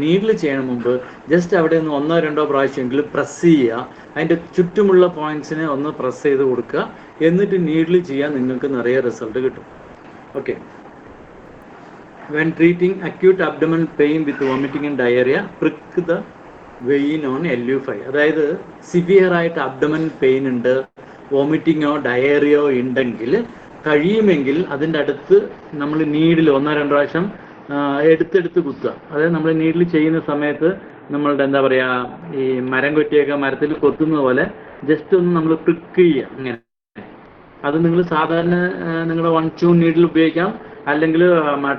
നീഡിൽ ചെയ്യണ മുമ്പ് ജസ്റ്റ് അവിടെ നിന്ന് 1-2 പ്രാവശ്യമെങ്കിലും പ്രസ് ചെയ്യുക. അതിൻ്റെ ചുറ്റുമുള്ള പോയിന്റ്സിനെ ഒന്ന് പ്രസ് ചെയ്ത് കൊടുക്കുക. എന്നിട്ട് നീഡിൽ ചെയ്യാൻ നിങ്ങൾക്ക് നിറയെ റിസൾട്ട് കിട്ടും. Okay, when treating acute abdominal pain with vomiting and diarrhea, prick the vein on LU5. അതായത് സിവിയർ ആയിട്ട് അബ്ഡമൻ പെയിൻ ഉണ്ട്, വോമിറ്റിങ്ങോ ഡയറിയോ ഉണ്ടെങ്കിൽ കഴിയുമെങ്കിൽ അതിൻ്റെ അടുത്ത് നമ്മൾ നീഡിൽ 1-2 പ്രാവശ്യം എടുത്തെടുത്ത് കുത്തുക. അതായത് നമ്മൾ നീഡിൽ ചെയ്യുന്ന സമയത്ത് നമ്മളുടെ എന്താ പറയുക, ഈ മരം കൊറ്റിയൊക്കെ മരത്തിൽ കൊത്തുന്ന പോലെ ജസ്റ്റ് ഒന്ന് നമ്മൾ പ്രിക്ക് ചെയ്യുക. അങ്ങനെ അത് നിങ്ങൾ സാധാരണ നിങ്ങളുടെ 1 ചൂൺ നീഡിൽ ഉപയോഗിക്കാം, അല്ലെങ്കിൽ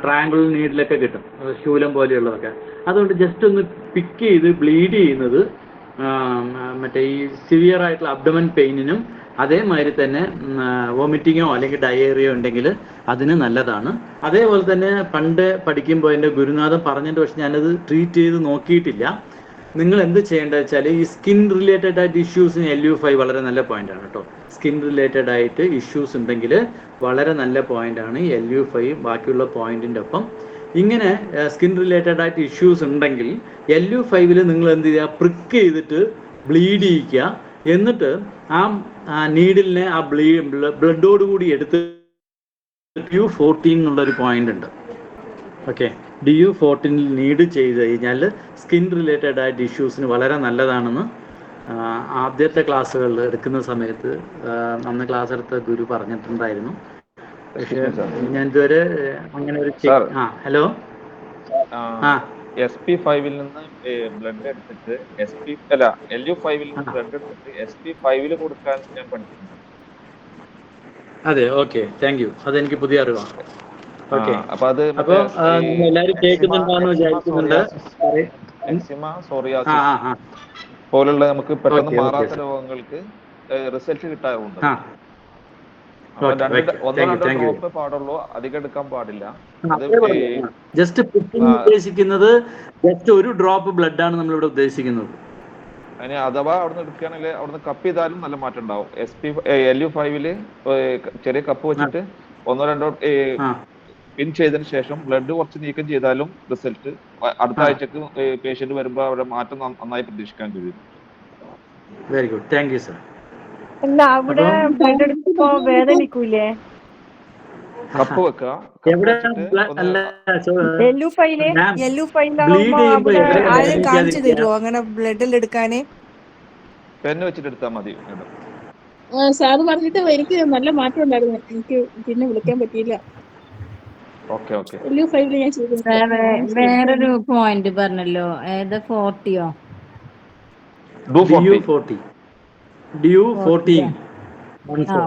ട്രയാങ്കിൾ നീഡിലൊക്കെ കിട്ടും, ശൂലം പോലെയുള്ളതൊക്കെ. അതുകൊണ്ട് ജസ്റ്റ് ഒന്ന് പിക്ക് ചെയ്ത് ബ്ലീഡ് ചെയ്യുന്നത് മറ്റേ ഈ സിവിയർ ആയിട്ടുള്ള അബ്ഡമൻ പെയിനിനും അതേമാതിരി തന്നെ വോമിറ്റിങ്ങോ അല്ലെങ്കിൽ ഡയേറിയോ ഉണ്ടെങ്കിൽ അതിന് നല്ലതാണ്. അതേപോലെ തന്നെ പണ്ട് പഠിക്കുമ്പോൾ എൻ്റെ ഗുരുനാഥൻ പറഞ്ഞിട്ട്, പക്ഷെ ഞാനത് ട്രീറ്റ് ചെയ്ത് നോക്കിയിട്ടില്ല. നിങ്ങൾ എന്ത് ചെയ്യേണ്ടത് വെച്ചാൽ ഈ സ്കിൻ റിലേറ്റഡ് ആയിട്ട് ഇഷ്യൂസിന് LU5 വളരെ നല്ല പോയിന്റാണ് കേട്ടോ. സ്കിൻ റിലേറ്റഡ് ആയിട്ട് ഇഷ്യൂസ് ഉണ്ടെങ്കിൽ വളരെ നല്ല പോയിന്റാണ് LU5 ബാക്കിയുള്ള പോയിന്റിൻ്റെ ഒപ്പം. ഇങ്ങനെ സ്കിൻ റിലേറ്റഡ് ആയിട്ട് ഇഷ്യൂസ് ഉണ്ടെങ്കിൽ LU5 നിങ്ങൾ എന്ത് ചെയ്യുക, പ്രിക്ക് ചെയ്തിട്ട് ബ്ലീഡ് ചെയ്യിക്കുക. എന്നിട്ട് ആ നീഡിലിനെ ആ ബ്ലഡോട് കൂടി എടുത്ത് DU14 എന്നുള്ളൊരു പോയിന്റ് ഉണ്ട്. ഓക്കെ, DU14 നീഡ് ചെയ്ത് കഴിഞ്ഞാൽ സ്കിൻ റിലേറ്റഡ് ആയിട്ട് ഇഷ്യൂസിന് വളരെ നല്ലതാണെന്ന് ആദ്യത്തെ ക്ലാസ്സുകളിൽ എടുക്കുന്ന സമയത്ത് അന്ന് ക്ലാസ് എടുത്ത ഗുരു പറഞ്ഞിട്ടുണ്ടായിരുന്നു. പക്ഷേ ഞാൻ ഇതുവരെ അങ്ങനെ ഒരു ഹലോ SP5-ൽ നിന്ന് ബ്ലഡ് എടുത്തിട്ട് LU5-ൽ നിന്ന് ബ്ലഡ് എടുത്തിട്ട് SP5-ൽ കൊടുക്കാൻ ഞാൻ പഠിച്ചിട്ടുണ്ട്. അതെ, ഓക്കെ, താങ്ക് യു. അതെനിക്ക് പുതിയ അറിവാണ്. ഓക്കെ, അപ്പൊ എല്ലാവരും കേൾക്കുന്നുണ്ടാന്ന് വിചാരിക്കുന്നുണ്ട്. പോലുള്ള നമുക്ക് പെട്ടെന്ന് മാറാത്ത രോഗങ്ങൾക്ക് റിസൾട്ട് കിട്ടാറുണ്ട്. 1-2 ഡ്രോപ്പ് പാടുള്ളൂ, അധികം എടുക്കാൻ പാടില്ല. ജസ്റ്റ് ഉദ്ദേശിക്കുന്നത് ജസ്റ്റ് ഒരു ഡ്രോപ്പ് ബ്ലഡ് ആണ് നമ്മളിവിടെ ഉദ്ദേശിക്കുന്നത്. അതിന് അഥവാ അവിടുന്ന് എടുക്കുകയാണെങ്കിൽ അവിടുന്ന് കപ്പ് ചെയ്താലും നല്ല മാറ്റം ഉണ്ടാവും. LU5-ല് ചെറിയ കപ്പ് വെച്ചിട്ട് ഒന്നോ രണ്ടോ ആ പിൻ ചെയ്തതിന് ശേഷം ബ്ലഡ് കുറച്ച് നീക്കം ചെയ്താലും റിസൾട്ട് അടുത്ത ആ ആഴ്ചക്ക് പേഷ്യന്റ് വരുമ്പോൾ അവരുടെ മാറ്റം നന്നായി പ്രതീക്ഷിക്കാൻ കഴിയും. Very good, thank you sir. അല്ല അവിടെ അപ്പം ബ്ലഡ് എടുക്കുമ്പോ വേദനിക്കൂലേ? കപ്പ് വെക്കുക, കപ്പ് എവിടെ വെച്ചിട്ട് ഒന്ന് അല്ല യെല്ലു ഫൈല് ബ്ലീഡ് ഫൈലാവുമ്പോ ചെയ്യുമ്പോ അവിടെ എവിടെ ആരും കാണിച്ചു വേദനിക്കാതിരിക്കുക? തരുമോ അങ്ങനെ ബ്ലഡിൽ എടുക്കാന്? പെന്ന് വെച്ചിട്ട് എടുത്താൽ മതി മേഡം. സാറ് പറഞ്ഞിട്ട് എനിക്ക് നല്ല മാറ്റം ഉണ്ടായിരുന്നു. എനിക്ക് പിന്നെ വിളിക്കാൻ പറ്റിയില്ല. Okay okay. LU5 ഞാൻ ചെയ്തിട്ടുണ്ട്. വേറൊരു പോയിന്റ് പറഞ്ഞല്ലോ, ഏത് 40യോ? DU40 DU14 ആ ഓക്കെ.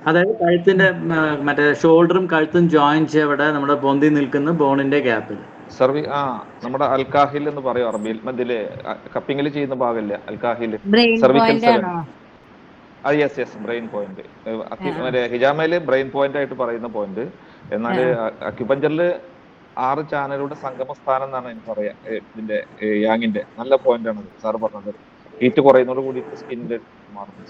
അതായത് കഴുത്തിന്റെ മറ്റേ ഷോൾഡറും കഴുത്തും ജോയിന്റ് എവിടെ നമ്മുടെ പൊന്തി നിൽക്കുന്ന ബോണിന്റെ ഗ്യാപ്പിൽ. നമ്മുടെ അൽക്കാഹിൽ എന്ന് പറയും അറബിയിൽ. ഇതില് കപ്പിങ്ങിൽ ചെയ്യുന്ന ഭാഗമില്ല അൽക്കാഹിൽ, ബ്രെയിൻ സെർവിക്കൽ പോയിന്റ് ആണോ? Yes brain point. ഹിജാമയില് ബ്രെയിൻ പോയിന്റ് ആയിട്ട് പറയുന്ന പോയിന്റ്. എന്നാൽ അക്യുപഞ്ചറിൽ 6 ചാനലുകളുടെ സംഗമ സ്ഥാനം എന്നാണ് എനിക്ക് പറയാ. ഇതിന്റെ യാങ്ങിന്റെ നല്ല പോയിന്റ് ആണ് സാർ പറഞ്ഞത്. ഹീറ്റ് കുറയുന്നതോട് കൂടിയിട്ട് സ്കിന്നിന്റെ മാറുന്നു.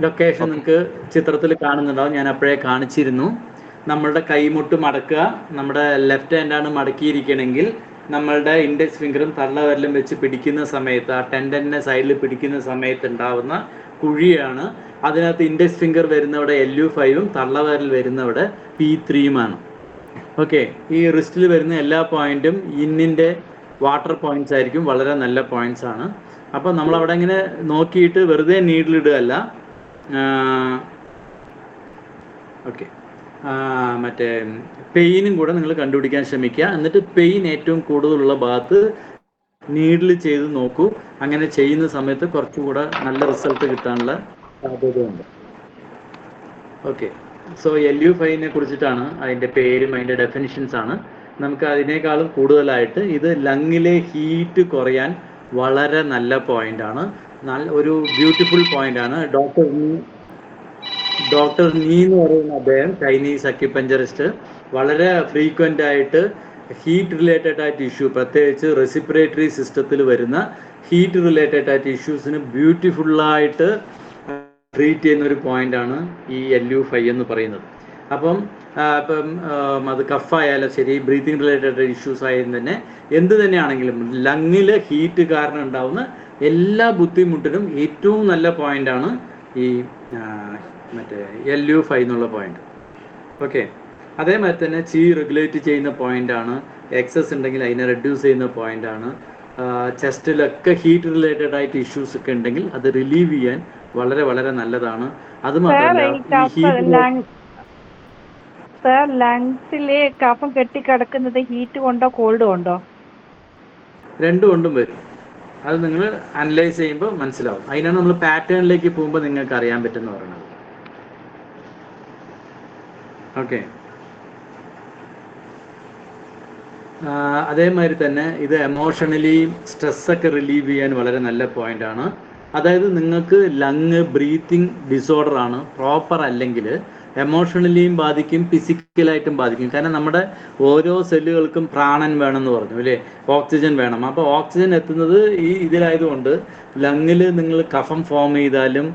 ലൊക്കേഷൻ നിങ്ങൾക്ക് ചിത്രത്തിൽ കാണുന്നുണ്ടാവും, ഞാൻ അപ്പോഴേ കാണിച്ചിരുന്നു. നമ്മളുടെ കൈമുട്ട് മടക്കുക, നമ്മുടെ ലെഫ്റ്റ് ഹാൻഡാണ് മടക്കിയിരിക്കണമെങ്കിൽ നമ്മളുടെ ഇൻഡെക്സ് ഫിംഗറും തള്ളവിരലും വെച്ച് പിടിക്കുന്ന സമയത്ത് ആ ടെൻഡൻ്റെ സൈഡിൽ പിടിക്കുന്ന സമയത്ത് ഉണ്ടാവുന്ന കുഴിയാണ്. അതിനകത്ത് ഇൻഡെക്സ് ഫിംഗർ വരുന്നവിടെ LU5ഉം തള്ളവിരൽ വരുന്നവിടെ P3യുമാണ്. ഓക്കെ, ഈ റിസ്റ്റിൽ വരുന്ന എല്ലാ പോയിന്റും ഇന്നിൻ്റെ വാട്ടർ പോയിന്റ്സ് ആയിരിക്കും, വളരെ നല്ല പോയിന്റ്സ് ആണ്. അപ്പോൾ നമ്മളവിടെ ഇങ്ങനെ നോക്കിയിട്ട് വെറുതെ നീഡിലിടുകയല്ല. ഓക്കെ, മറ്റേ പെയിനും കൂടെ നിങ്ങൾ കണ്ടുപിടിക്കാൻ ശ്രമിക്കുക. എന്നിട്ട് പെയിൻ ഏറ്റവും കൂടുതലുള്ള ഭാഗത്ത് നീഡിൽ ചെയ്ത് നോക്കൂ. അങ്ങനെ ചെയ്യുന്ന സമയത്ത് കുറച്ചുകൂടെ നല്ല റിസൾട്ട് കിട്ടാനുള്ള സാധ്യതയുണ്ട്. ഓക്കെ, സോ LU5നെ കുറിച്ചിട്ടാണ് അതിൻ്റെ പേരും അതിൻ്റെ ഡെഫിനിഷൻസ് ആണ്. നമുക്ക് അതിനേക്കാളും കൂടുതലായിട്ട് ഇത് ലങ്ങിലെ ഹീറ്റ് കുറയാൻ വളരെ നല്ല പോയിൻ്റാണ്, ഒരു ബ്യൂട്ടിഫുൾ പോയിൻ്റാണ്. ഡോക്ടർ നീ എന്ന് പറയുന്ന അദ്ദേഹം ചൈനീസ് അക്യുപഞ്ചറിസ്റ്റ് വളരെ ഫ്രീക്വൻ്റ് ആയിട്ട് ഹീറ്റ് റിലേറ്റഡ് ആയിട്ട് ഇഷ്യൂ, പ്രത്യേകിച്ച് റെസിപ്പിറേറ്ററി സിസ്റ്റത്തിൽ വരുന്ന ഹീറ്റ് റിലേറ്റഡ് ആയിട്ട് ഇഷ്യൂസിന് ബ്യൂട്ടിഫുള്ളായിട്ട് ട്രീറ്റ് ചെയ്യുന്ന ഒരു പോയിൻ്റാണ് ഈ LU5 എന്ന് പറയുന്നത്. അപ്പം അത് കഫായാലും ശരി, ബ്രീത്തിങ് റിലേറ്റഡ് ഇഷ്യൂസ് ആയാലും തന്നെ എന്ത് തന്നെയാണെങ്കിലും ലങ്ങിൽ ഹീറ്റ് കാരണം ഉണ്ടാവുന്ന എല്ലാ ബുദ്ധിമുട്ടിനും ഏറ്റവും നല്ല പോയിൻ്റാണ് ഈ മറ്റേ LU5 എന്നുള്ള പോയിന്റ്. ഓക്കെ, അതേമാതിരി തന്നെ ചീ റെഗുലേറ്റ് ചെയ്യുന്ന പോയിൻ്റാണ്. എക്സസ് ഉണ്ടെങ്കിൽ അതിനെ റെഡ്യൂസ് ചെയ്യുന്ന പോയിൻ്റാണ്. ചെസ്റ്റിലൊക്കെ ഹീറ്റ് റിലേറ്റഡ് ആയിട്ട് ഇഷ്യൂസ് ഒക്കെ ഉണ്ടെങ്കിൽ അത് റിലീവ് ചെയ്യാൻ വളരെ വളരെ നല്ലതാണ്. അത് മാത്രമല്ല, ലങ്സിലെ കഫം കെട്ടിക്കിടക്കുന്നത് ഹീറ്റ് കൊണ്ടോ കോൾഡ് കൊണ്ടോ? രണ്ടും കൊണ്ടും വരും. അത് നിങ്ങൾ അനലൈസ് ചെയ്യുമ്പോൾ മനസ്സിലാവും. അതിനാണ് നമ്മൾ പാറ്റേണിലേക്ക് പോകുമ്പോൾ നിങ്ങൾക്ക് അറിയാൻ പറ്റുമെന്ന് പറയുന്നത്. ഓക്കെ, അതേമാതിരി തന്നെ ഇത് എമോഷണലി സ്ട്രെസ്സൊക്കെ റിലീവ് ചെയ്യാൻ വളരെ നല്ല പോയിൻ്റാണ്. അതായത് നിങ്ങൾക്ക് ലങ് ബ്രീത്തിങ് ഡിസോർഡർ ആണ്, പ്രോപ്പർ അല്ലെങ്കിൽ എമോഷണലിയും ബാധിക്കും, ഫിസിക്കലായിട്ടും ബാധിക്കും. കാരണം നമ്മുടെ ഓരോ സെല്ലുകൾക്കും പ്രാണൻ വേണമെന്ന് പറഞ്ഞു അല്ലേ, ഓക്സിജൻ വേണം. അപ്പോൾ ഓക്സിജൻ എത്തുന്നത് ഈ ഇതിലായതുകൊണ്ട് ലങ്ങിൽ നിങ്ങൾ കഫം ഫോം ചെയ്താലും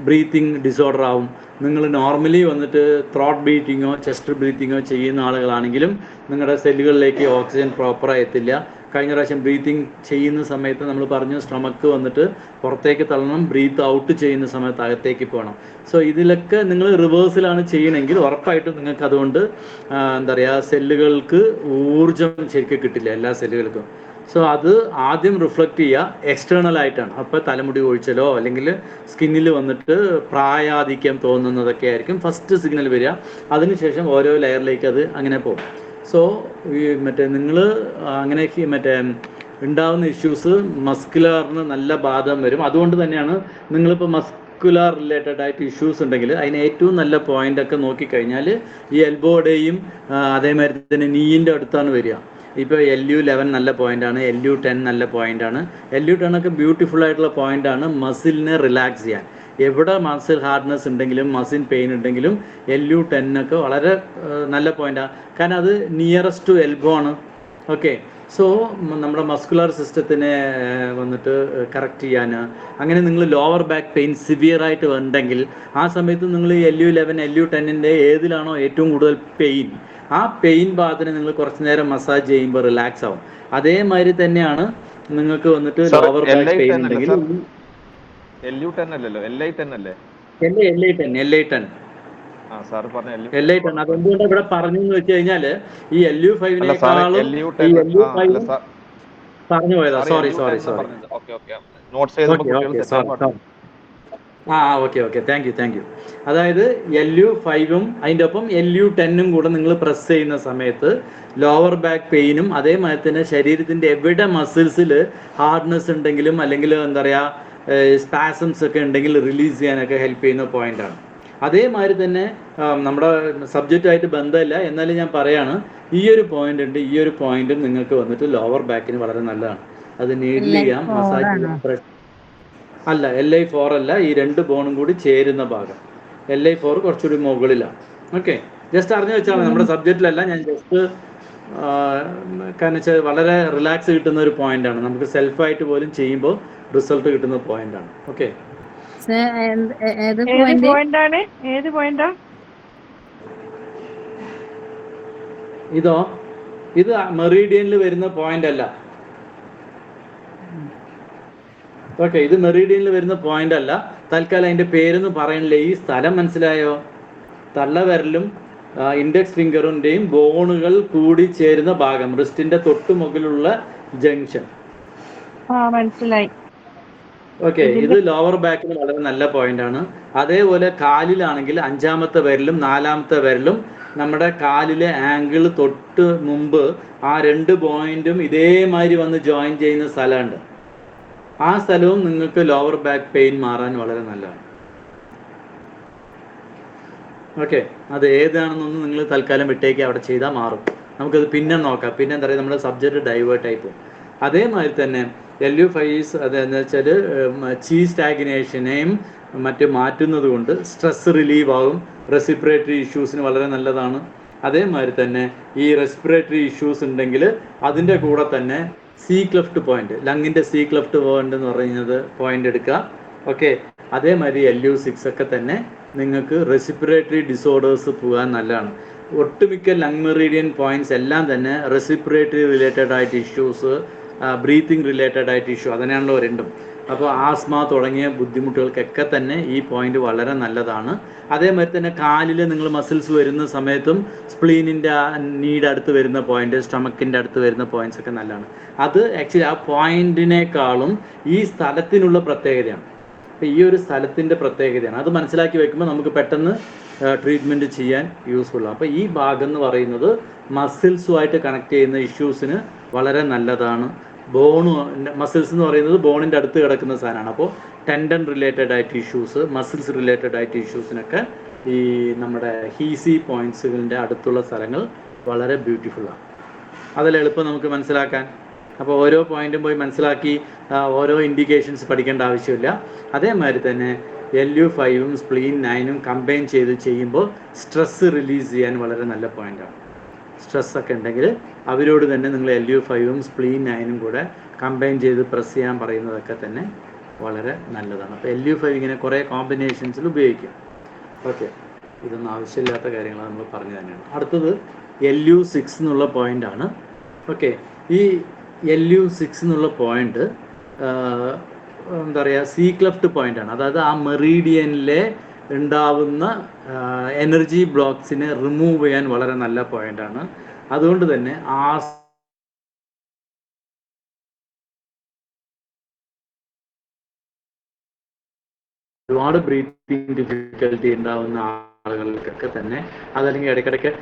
ബ്രീത്തിങ് ഡിസോർഡർ ആവും. നിങ്ങൾ നോർമലി വന്നിട്ട് ത്രോട്ട് ബ്രീത്തിങ്ങോ ചെസ്റ്റ് ബ്രീത്തിങ്ങോ ചെയ്യുന്ന ആളുകളാണെങ്കിലും നിങ്ങളുടെ സെല്ലുകളിലേക്ക് ഓക്സിജൻ പ്രോപ്പറായി എത്തില്ല. കഴിഞ്ഞ പ്രാവശ്യം ബ്രീത്തിങ് ചെയ്യുന്ന സമയത്ത് നമ്മൾ പറഞ്ഞു സ്tomach വന്നിട്ട് പുറത്തേക്ക് തള്ളണം, ബ്രീത്ത് ഔട്ട് ചെയ്യുന്ന സമയത്ത് അകത്തേക്ക് പോകണം. സോ ഇതിലൊക്കെ നിങ്ങൾ റിവേഴ്സിലാണ് ചെയ്യണമെങ്കിൽ ഉറപ്പായിട്ടും നിങ്ങൾക്ക് അതുകൊണ്ട് എന്താ പറയുക, സെല്ലുകൾക്ക് ഊർജം ശരിക്കും കിട്ടില്ല, എല്ലാ സെല്ലുകൾക്കും. സോ അത് ആദ്യം റിഫ്ലക്റ്റ് ചെയ്യുക എക്സ്റ്റേണൽ ആയിട്ടാണ്. അപ്പോൾ തലമുടി ഒഴിച്ചലോ അല്ലെങ്കിൽ സ്കിന്നിൽ വന്നിട്ട് പ്രായാധിക്യം തോന്നുന്നതൊക്കെ ആയിരിക്കും ഫസ്റ്റ് സിഗ്നൽ വരിക. അതിനുശേഷം ഓരോ ലെയറിലേക്ക് അത് അങ്ങനെ പോകും. സോ ഈ മറ്റേ നിങ്ങൾ അങ്ങനെ മറ്റേ ഉണ്ടാകുന്ന ഇഷ്യൂസ് മസ്കുലാറിന് നല്ല ബാധം വരും. അതുകൊണ്ട് തന്നെയാണ് നിങ്ങളിപ്പോൾ മസ്കുലാർ റിലേറ്റഡ് ആയിട്ട് ഇഷ്യൂസ് ഉണ്ടെങ്കിൽ അതിന് ഏറ്റവും നല്ല പോയിൻ്റൊക്കെ നോക്കിക്കഴിഞ്ഞാൽ ഈ എൽബോയുടെയും അതേമാതിരി തന്നെ നീയിൻ്റെ അടുത്താണ് വരിക. ഇപ്പോൾ LU11 നല്ല പോയിൻ്റാണ്, LU10 നല്ല പോയിൻ്റാണ്. LU10 ഒക്കെ ബ്യൂട്ടിഫുൾ ആയിട്ടുള്ള പോയിൻ്റാണ് മസിലിനെ റിലാക്സ് ചെയ്യാൻ. എവിടെ മസിൽ ഹാർഡ്നെസ് ഉണ്ടെങ്കിലും മസിൽ പെയിൻ ഉണ്ടെങ്കിലും LU10 ഒക്കെ വളരെ നല്ല പോയിൻ്റാണ്. കാരണം അത് നിയറസ്റ്റ് ടു എൽബോ ആണ്. ഓക്കെ, സോ നമ്മുടെ മസ്കുലർ സിസ്റ്റത്തിനെ വന്നിട്ട് കറക്റ്റ് ചെയ്യാൻ, അങ്ങനെ നിങ്ങൾ ലോവർ ബാക്ക് പെയിൻ സിവിയർ ആയിട്ട് ഉണ്ടെങ്കിൽ ആ സമയത്ത് നിങ്ങൾ LU11 LU10 ഏതിലാണോ ഏറ്റവും കൂടുതൽ പെയിൻ, ആ പെയിൻ ഭാഗത്തിന് നിങ്ങൾ കുറച്ച് നേരം മസാജ് ചെയ്യുമ്പോൾ റിലാക്സ് ആവും. അതേമാതിരി തന്നെയാണ് നിങ്ങൾക്ക് വന്നിട്ട് ലോവർ ബാക്ക് പെയിൻ ഉണ്ടെങ്കിൽ LU10 അല്ലല്ലോ, LI10 അല്ലേ? LI10 സാർ പറഞ്ഞ LI10. അതെന്തുകൊണ്ട് ഇവിടെ പറഞ്ഞു എന്ന് വെച്ച് കഴിഞ്ഞാല് ഈ LU5-നേക്കാളും ഈ LU5 പറഞ്ഞു പോയതാ. സോറി. Okay thank you. അതായത് LU5-ഉം അതിൻ്റെ ഒപ്പം LU10-ഉം കൂടെ നിങ്ങൾ പ്രസ് ചെയ്യുന്ന സമയത്ത് ലോവർ ബാക്ക് പെയിനും അതേമാതിരി തന്നെ ശരീരത്തിൻ്റെ എവിടെ മസിൽസിൽ ഹാർഡ്നെസ് ഉണ്ടെങ്കിലും അല്ലെങ്കിൽ എന്താ പറയുക സ്പാസംസ് ഒക്കെ ഉണ്ടെങ്കിൽ റിലീസ് ചെയ്യാനൊക്കെ ഹെൽപ്പ് ചെയ്യുന്ന പോയിന്റാണ്. അതേമാതിരി തന്നെ നമ്മുടെ സബ്ജക്റ്റായിട്ട് ബന്ധമില്ല, എന്നാലും ഞാൻ പറയാണ്, ഈ ഒരു പോയിന്റും നിങ്ങൾക്ക് വന്നിട്ട് ലോവർ ബാക്കിന് വളരെ നല്ലതാണ്. അത് നീഡിൽ ചെയ്യാം, മസാജ് ചെയ്യാം. അല്ല, LI4 അല്ല, ഈ 2 ബോണും കൂടി ചേരുന്ന ഭാഗം. LI4 കുറച്ചുകൂടി മുകളിലാണ്. ഓക്കെ, ജസ്റ്റ് അറിഞ്ഞു വെച്ചാൽ നമ്മുടെ സബ്ജക്റ്റിലല്ല, ഞാൻ ജസ്റ്റ് കാരണം വെച്ചാൽ വളരെ റിലാക്സ് കിട്ടുന്ന ഒരു പോയിന്റാണ്. നമുക്ക് സെൽഫായിട്ട് പോലും ചെയ്യുമ്പോൾ റിസൾട്ട് കിട്ടുന്ന പോയിന്റാണ്. ഓക്കെ, ഏത് പോയിന്റാ? ഇത് മെറീഡിയനിൽ വരുന്ന പോയിന്റ് അല്ല. ഓക്കെ, ഇത് മെറീഡിയനിൽ വരുന്ന പോയിന്റ് അല്ല. തൽക്കാലം അതിന്റെ പേരൊന്നും പറയണില്ല. ഈ സ്ഥലം മനസ്സിലായോ? തള്ളവിരലും ഇൻഡെക്സ് ഫിംഗറിന്റെയും ബോണുകൾ കൂടി ചേരുന്ന ഭാഗം, റിസ്റ്റിന്റെ തൊട്ട് മുകളിലുള്ള ജംഗ്ഷൻ. മനസ്സിലായി. ഓക്കെ, ഇത് ലോവർ ബാക്കിന് വളരെ നല്ല പോയിന്റ് ആണ്. അതേപോലെ കാലിലാണെങ്കിൽ 5-ാമത്തെ വിരലും 4-ാമത്തെ വിരലും നമ്മുടെ കാലിലെ ആംഗിൾ തൊട്ട് മുമ്പ് ആ 2 പോയിന്റും ഇതേമാതിരി വന്ന് ജോയിൻ ചെയ്യുന്ന സ്ഥലമുണ്ട്. ആ സ്ഥലവും നിങ്ങൾക്ക് ലോവർ ബാക്ക് പെയിൻ മാറാൻ വളരെ നല്ലതാണ്. ഓക്കെ, അത് ഏതാണെന്നൊന്നും നിങ്ങൾ തൽക്കാലം വിട്ടേക്ക്, അവിടെ ചെയ്താൽ മാറും. നമുക്കത് പിന്നെ നോക്കാം. പിന്നെ എന്താ പറയുക, നമ്മുടെ സബ്ജക്റ്റ് ഡൈവേർട്ട് ആയി പോകും. അതേമാതിരി തന്നെ LU5 അതെന്ന് വെച്ചാൽ ചീ സ്റ്റാഗ്നേഷനെയും മാറ്റുന്നത് കൊണ്ട് സ്ട്രെസ് റിലീവ് ആകും. റെസിപ്പിറേറ്ററി ഇഷ്യൂസിന് വളരെ നല്ലതാണ്. അതേമാതിരി തന്നെ ഈ റെസ്പിറേറ്ററി ഇഷ്യൂസ് ഉണ്ടെങ്കിൽ അതിൻ്റെ കൂടെ തന്നെ C-cleft പോയിന്റ്, ലങ്ങിൻ്റെ C-cleft പോയിന്റ് എന്ന് പറയുന്നത് പോയിന്റ് എടുക്കുക. ഓക്കെ, അതേമാതിരി LU6 ഒക്കെ തന്നെ നിങ്ങൾക്ക് റെസിപ്പിറേറ്ററി ഡിസോർഡേഴ്സ് പോകാൻ നല്ലതാണ്. ഒട്ടുമിക്ക ലങ് മെറീഡിയൻ പോയിന്റ്സ് എല്ലാം തന്നെ റെസിപ്പിറേറ്ററി റിലേറ്റഡ് ആയിട്ട് ഇഷ്യൂസ്, ബ്രീത്തിങ് റിലേറ്റഡ് ആയിട്ട് ഇഷ്യൂ, അതിനാണല്ലോ രണ്ടും. അപ്പോൾ ആസ്മ തുടങ്ങിയ ബുദ്ധിമുട്ടുകൾക്കൊക്കെ തന്നെ ഈ പോയിന്റ് വളരെ നല്ലതാണ്. അതേമാതിരി തന്നെ കാലിൽ നിങ്ങൾ മസിൽസ് വരുന്ന സമയത്തും സ്പ്ലീനിൻ്റെ നീഡ് അടുത്ത് വരുന്ന പോയിന്റ്, സ്റ്റൊമക്കിൻ്റെ അടുത്ത് വരുന്ന പോയിന്റ്സ് ഒക്കെ നല്ലതാണ്. അത് ആക്ച്വലി ആ പോയിന്റിനേക്കാളും ഈ സ്ഥലത്തിനുള്ള പ്രത്യേകതയാണ്. അപ്പോൾ ഈ ഒരു സ്ഥലത്തിൻ്റെ പ്രത്യേകതയാണ്. അത് മനസ്സിലാക്കി വെക്കുമ്പോൾ നമുക്ക് പെട്ടെന്ന് ട്രീറ്റ്മെൻറ്റ് ചെയ്യാൻ യൂസ്ഫുള്ളാണ്. അപ്പോൾ ഈ ഭാഗം എന്ന് പറയുന്നത് മസിൽസുമായിട്ട് കണക്ട് ചെയ്യുന്ന ഇഷ്യൂസിന് വളരെ നല്ലതാണ്. മസിൽസ് എന്ന് പറയുന്നത് ബോണിൻ്റെ അടുത്ത് കിടക്കുന്ന സാധനമാണ്. അപ്പോൾ ടെൻഡൻ റിലേറ്റഡ് ആയിട്ട് ഇഷ്യൂസ്, മസിൽസ് റിലേറ്റഡ് ആയിട്ട് ഇഷ്യൂസിനൊക്കെ ഈ നമ്മുടെ ഹീസി പോയിന്റ്സുകളുടെ അടുത്തുള്ള സ്ഥലങ്ങൾ വളരെ ബ്യൂട്ടിഫുള്ളാണ്. അതിൽ എളുപ്പം നമുക്ക് മനസ്സിലാക്കാൻ. അപ്പോൾ ഓരോ പോയിന്റും പോയി മനസ്സിലാക്കി ഓരോ ഇൻഡിക്കേഷൻസ് പഠിക്കേണ്ട ആവശ്യമില്ല. അതേമാതിരി തന്നെ LU5-ഉം സ്പ്ലീൻ 9-ഉം കമ്പൈൻ ചെയ്യുമ്പോൾ സ്ട്രെസ് റിലീസ് ചെയ്യാൻ വളരെ നല്ല പോയിന്റാണ്. സ്ട്രെസ്സൊക്കെ ഉണ്ടെങ്കിൽ അവരോട് തന്നെ നിങ്ങൾ LU5-ഉം സ്പ്ലീൻ 9-ഉം കൂടെ കമ്പൈൻ ചെയ്ത് പ്രസ് ചെയ്യാൻ പറയുന്നതൊക്കെ തന്നെ വളരെ നല്ലതാണ്. അപ്പോൾ LU5 ഇങ്ങനെ കുറേ കോമ്പിനേഷൻസിൽ ഉപയോഗിക്കും. ഓക്കെ, ഇതൊന്നും ആവശ്യമില്ലാത്ത കാര്യങ്ങൾ നമ്മൾ പറഞ്ഞു തന്നെയാണ്. അടുത്തത് LU6 എന്നുള്ള പോയിൻ്റാണ്. ഓക്കെ, ഈ LU6 എന്നുള്ള പോയിന്റ് എന്താ പറയുക, C-cleft പോയിൻ്റാണ്. അതായത് ആ മെറീഡിയനിലെ ഉണ്ടാവുന്ന എനർജി ബ്ലോക്സിനെ റിമൂവ് ചെയ്യാൻ വളരെ നല്ല പോയിന്റാണ്. അതുകൊണ്ട് തന്നെ ഒരുപാട് ബ്രീത്തിങ് ഡിഫിക്കൽറ്റി ഉണ്ടാവുന്ന ആളുകൾക്കൊക്കെ തന്നെ, അതല്ലെങ്കിൽ ഇടയ്ക്കിടയ്ക്ക്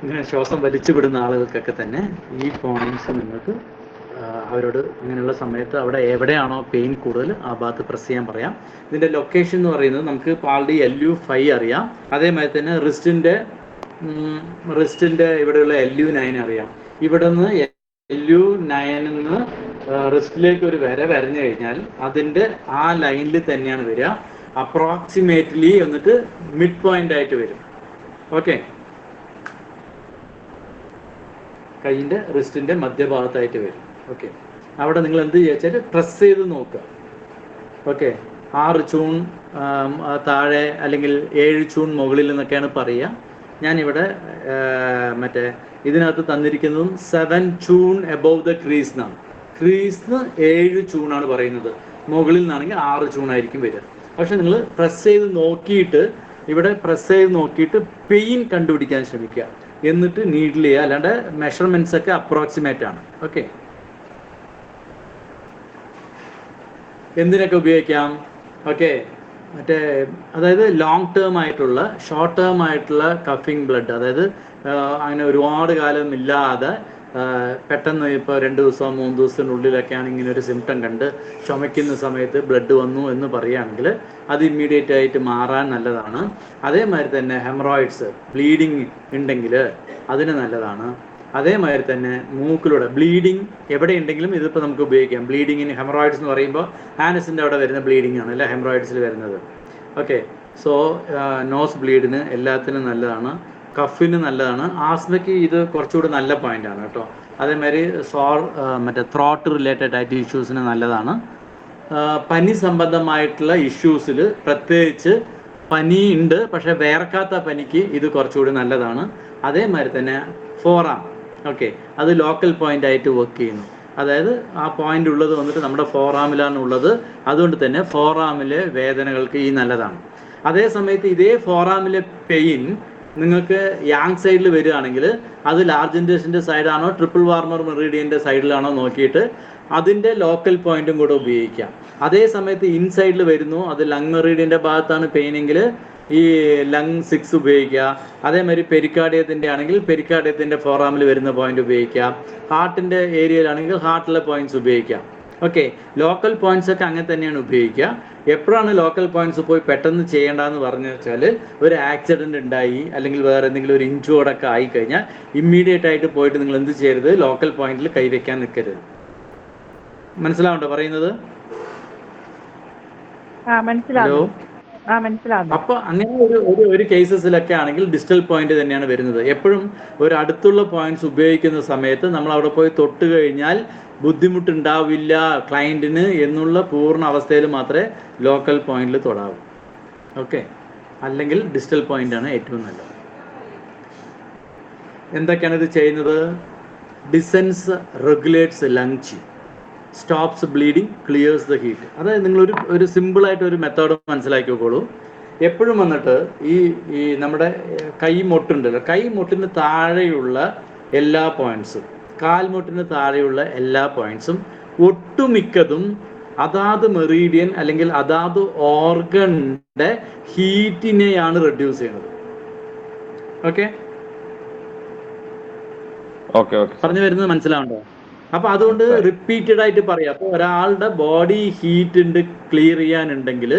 ഇങ്ങനെ ശ്വാസം വലിച്ചു വിടുന്ന ആളുകൾക്കൊക്കെ തന്നെ ഈ പോയിന്റ്സ് നിങ്ങൾക്ക് അവരോട് ഇങ്ങനെയുള്ള സമയത്ത് അവിടെ എവിടെയാണോ പെയിൻ കൂടുതൽ ആ ഭാഗത്ത് പ്രസ് ചെയ്യാൻ പറയാം. ഇതിൻ്റെ ലൊക്കേഷൻ എന്ന് പറയുന്നത് നമുക്ക് ഇപ്പോൾ ആൾറെഡി LU5 അറിയാം. അതേമാതിരി തന്നെ റിസ്റ്റിൻ്റെ ഇവിടെയുള്ള LU9 അറിയാം. ഇവിടെ നിന്ന് LU9 നിന്ന് റിസ്റ്റിലേക്ക് ഒരു വരഞ്ഞു കഴിഞ്ഞാൽ അതിൻ്റെ ആ ലൈനിൽ തന്നെയാണ് വരിക. അപ്രോക്സിമേറ്റ്ലി എന്നിട്ട് മിഡ് പോയിന്റ് ആയിട്ട് വരും. ഓക്കെ, കൈയിൻ്റെ റിസ്റ്റിൻ്റെ മധ്യഭാഗത്തായിട്ട് വരും. ഓക്കെ, അവിടെ നിങ്ങൾ എന്ത് ചെയ്യുക, പ്രസ് ചെയ്ത് നോക്കുക. ഓക്കെ, 6 ചൂൺ താഴെ അല്ലെങ്കിൽ 7 ചൂൺ മുകളിൽ എന്നൊക്കെയാണ് പറയുക. ഞാനിവിടെ മറ്റേ ഇതിനകത്ത് തന്നിരിക്കുന്നതും 7 ചൂൺ എബവ് ദ ക്രീസ് എന്നാണ്. ക്രീസിന് 7 ചൂണാണ് പറയുന്നത്, മുകളിൽ നിന്നാണെങ്കിൽ 6 ചൂണായിരിക്കും വരിക. പക്ഷെ നിങ്ങൾ പ്രസ് ചെയ്ത് നോക്കിയിട്ട് ഇവിടെ പ്രസ് ചെയ്ത് നോക്കിയിട്ട് പെയിൻ കണ്ടുപിടിക്കാൻ ശ്രമിക്കുക, എന്നിട്ട് നീഡിൽ ചെയ്യുക. അല്ലാണ്ട് മെഷർമെൻറ്റ്സ് ഒക്കെ അപ്രോക്സിമേറ്റ് ആണ്. ഓക്കെ, എന്തിനൊക്കെ ഉപയോഗിക്കാം? ഓക്കെ, മറ്റേ അതായത് ലോങ് ടേം ആയിട്ടുള്ള ഷോർട്ട് ടേം ആയിട്ടുള്ള കഫിങ് ബ്ലഡ്, അതായത് അങ്ങനെ ഒരുപാട് കാലം ഇല്ലാതെ പെട്ടെന്ന് ഇപ്പോൾ 2 ദിവസമോ 3 ദിവസത്തിനുള്ളിലൊക്കെയാണ് ഇങ്ങനെ ഒരു സിംറ്റം കണ്ട് ചുമയ്ക്കുന്ന സമയത്ത് ബ്ലഡ് വന്നു എന്ന് പറയുകയാണെങ്കിൽ അത് ഇമ്മീഡിയറ്റ് ആയിട്ട് മാറാൻ നല്ലതാണ്. അതേമാതിരി തന്നെ ഹെമറോയിഡ്സ് ബ്ലീഡിങ് ഉണ്ടെങ്കിൽ അതിന് നല്ലതാണ്. അതേമാതിരി തന്നെ മൂക്കിലൂടെ ബ്ലീഡിങ് എവിടെ ഉണ്ടെങ്കിലും ഇതിപ്പോൾ നമുക്ക് ഉപയോഗിക്കാം. ബ്ലീഡിങ്ങിന് ഹെമറോയിഡ്സ് എന്ന് പറയുമ്പോൾ ആനസിൻ്റെ അവിടെ വരുന്ന ബ്ലീഡിങ് ആണ് അല്ല ഹെമറോയിഡ്സിൽ വരുന്നത്. ഓക്കെ, സോ നോസ് ബ്ലീഡിന് എല്ലാത്തിനും നല്ലതാണ്, കഫിന് നല്ലതാണ്. ആസ്മയ്ക്ക് ഇത് കുറച്ചുകൂടി നല്ല പോയിൻ്റാണ് കേട്ടോ. അതേമാതിരി മറ്റേ ത്രോട്ട് റിലേറ്റഡ് ആയിട്ട് ഇഷ്യൂസിന് നല്ലതാണ്. പനി സംബന്ധമായിട്ടുള്ള ഇഷ്യൂസിൽ പ്രത്യേകിച്ച് പനി ഉണ്ട് പക്ഷേ വേർക്കാത്ത പനിക്ക് ഇത് കുറച്ചുകൂടി നല്ലതാണ്. അതേമാതിരി തന്നെ ഫോറാം, ഓക്കെ, അത് ലോക്കൽ പോയിൻ്റ് ആയിട്ട് വർക്ക് ചെയ്യുന്നു. അതായത് ആ പോയിൻ്റ് ഉള്ളത് വന്നിട്ട് നമ്മുടെ ഫോറാമിലാണ് ഉള്ളത്. അതുകൊണ്ട് തന്നെ ഫോറാമിലെ വേദനകൾക്ക് ഈ നല്ലതാണ്. അതേ സമയത്ത് ഇതേ ഫോറാമിലെ പെയിൻ നിങ്ങൾക്ക് യാങ് സൈഡിൽ വരികയാണെങ്കിൽ അത് ലാർജ് ഇൻഡസ്ട്രിൻ്റെ സൈഡാണോ ട്രിപ്പിൾ വാർമർ മെറീഡിയൻ്റെ സൈഡിലാണോ നോക്കിയിട്ട് അതിൻ്റെ ലോക്കൽ പോയിന്റും കൂടെ ഉപയോഗിക്കാം. അതേ സമയത്ത് ഇൻസൈഡിൽ വരുന്നു, അത് ലങ് മെറീഡിയൻ്റെ ഭാഗത്താണ് പെയിനെങ്കിൽ ഈ ലങ് 6 ഉപയോഗിക്കുക. അതേമാതിരി പെരിക്കാർഡിയത്തിൻ്റെ ആണെങ്കിൽ പെരിക്കാർഡിയത്തിൻ്റെ ഫോറാമിൽ വരുന്ന പോയിന്റ് ഉപയോഗിക്കാം. ഹാർട്ടിൻ്റെ ഏരിയയിലാണെങ്കിൽ ഹാർട്ടിലെ പോയിന്റ്സ് ഉപയോഗിക്കാം. ഓക്കെ, ലോക്കൽ പോയിന്റ്സ് ഒക്കെ അങ്ങനെ തന്നെയാണ് ഉപയോഗിക്കുക. എപ്പോഴാണ് ലോക്കൽ പോയിന്റ്സ് പോയി പെട്ടെന്ന് ചെയ്യേണ്ടതെന്ന് പറഞ്ഞു വെച്ചാൽ ഒരു ആക്സിഡൻറ്റ് ഉണ്ടായി അല്ലെങ്കിൽ വേറെ എന്തെങ്കിലും ഒരു ഇഞ്ചുറോടൊക്കെ ആയിക്കഴിഞ്ഞാൽ ഇമ്മീഡിയറ്റ് ആയിട്ട് പോയിട്ട് നിങ്ങൾ എന്ത് ചെയ്യരുത്, ലോക്കൽ പോയിന്റിൽ കൈവയ്ക്കാൻ നിൽക്കരുത്. മനസ്സിലാവുണ്ടോ പറയുന്നത്? ഹലോ, അപ്പൊ അങ്ങനെ ഒരു കേസസിലൊക്കെ ആണെങ്കിൽ ഡിസ്റ്റൽ പോയിന്റ് തന്നെയാണ് വരുന്നത്. എപ്പോഴും ഒരു അടുത്തുള്ള പോയിന്റ്സ് ഉപയോഗിക്കുന്ന സമയത്ത് നമ്മൾ അവിടെ പോയി തൊട്ട് കഴിഞ്ഞാൽ ബുദ്ധിമുട്ടുണ്ടാവില്ല ക്ലയൻറ്റിന് എന്നുള്ള പൂർണ്ണ അവസ്ഥയിൽ മാത്രമേ ലോക്കൽ പോയിന്റിൽ തൊടാവൂ. ഓക്കെ, അല്ലെങ്കിൽ ഡിസ്റ്റൽ പോയിന്റ് ആണ് ഏറ്റവും നല്ലത്. എന്തൊക്കെയാണ് ഇത് ചെയ്യുന്നത്? Descends regulates lung chi, stops bleeding, clears the heat. അതായത് നിങ്ങളൊരു സിമ്പിളായിട്ട് ഒരു മെത്തേഡ് മനസ്സിലാക്കി നോക്കോളൂ. എപ്പോഴും വന്നിട്ട് ഈ നമ്മുടെ കൈമുട്ടുണ്ടല്ലോ, കൈമുട്ടിന് താഴെയുള്ള എല്ലാ പോയിന്റ്സും കാൽമുട്ടിന് താഴെയുള്ള എല്ലാ പോയിന്റ്സും ഒട്ടുമിക്കതും അതാത് മെറീഡിയൻ അല്ലെങ്കിൽ അതാത് ഓർഗണിന്റെ ഹീറ്റിനെയാണ് റെഡ്യൂസ് ചെയ്യുന്നത്. ഓക്കെ, പറഞ്ഞു വരുന്നത് മനസ്സിലാവുണ്ടോ? അപ്പൊ അതുകൊണ്ട് റിപ്പീറ്റഡ് ആയിട്ട് പറയാം. അപ്പോൾ ഒരാളുടെ ബോഡി ഹീറ്റ് ക്ലിയർ ചെയ്യാനുണ്ടെങ്കിൽ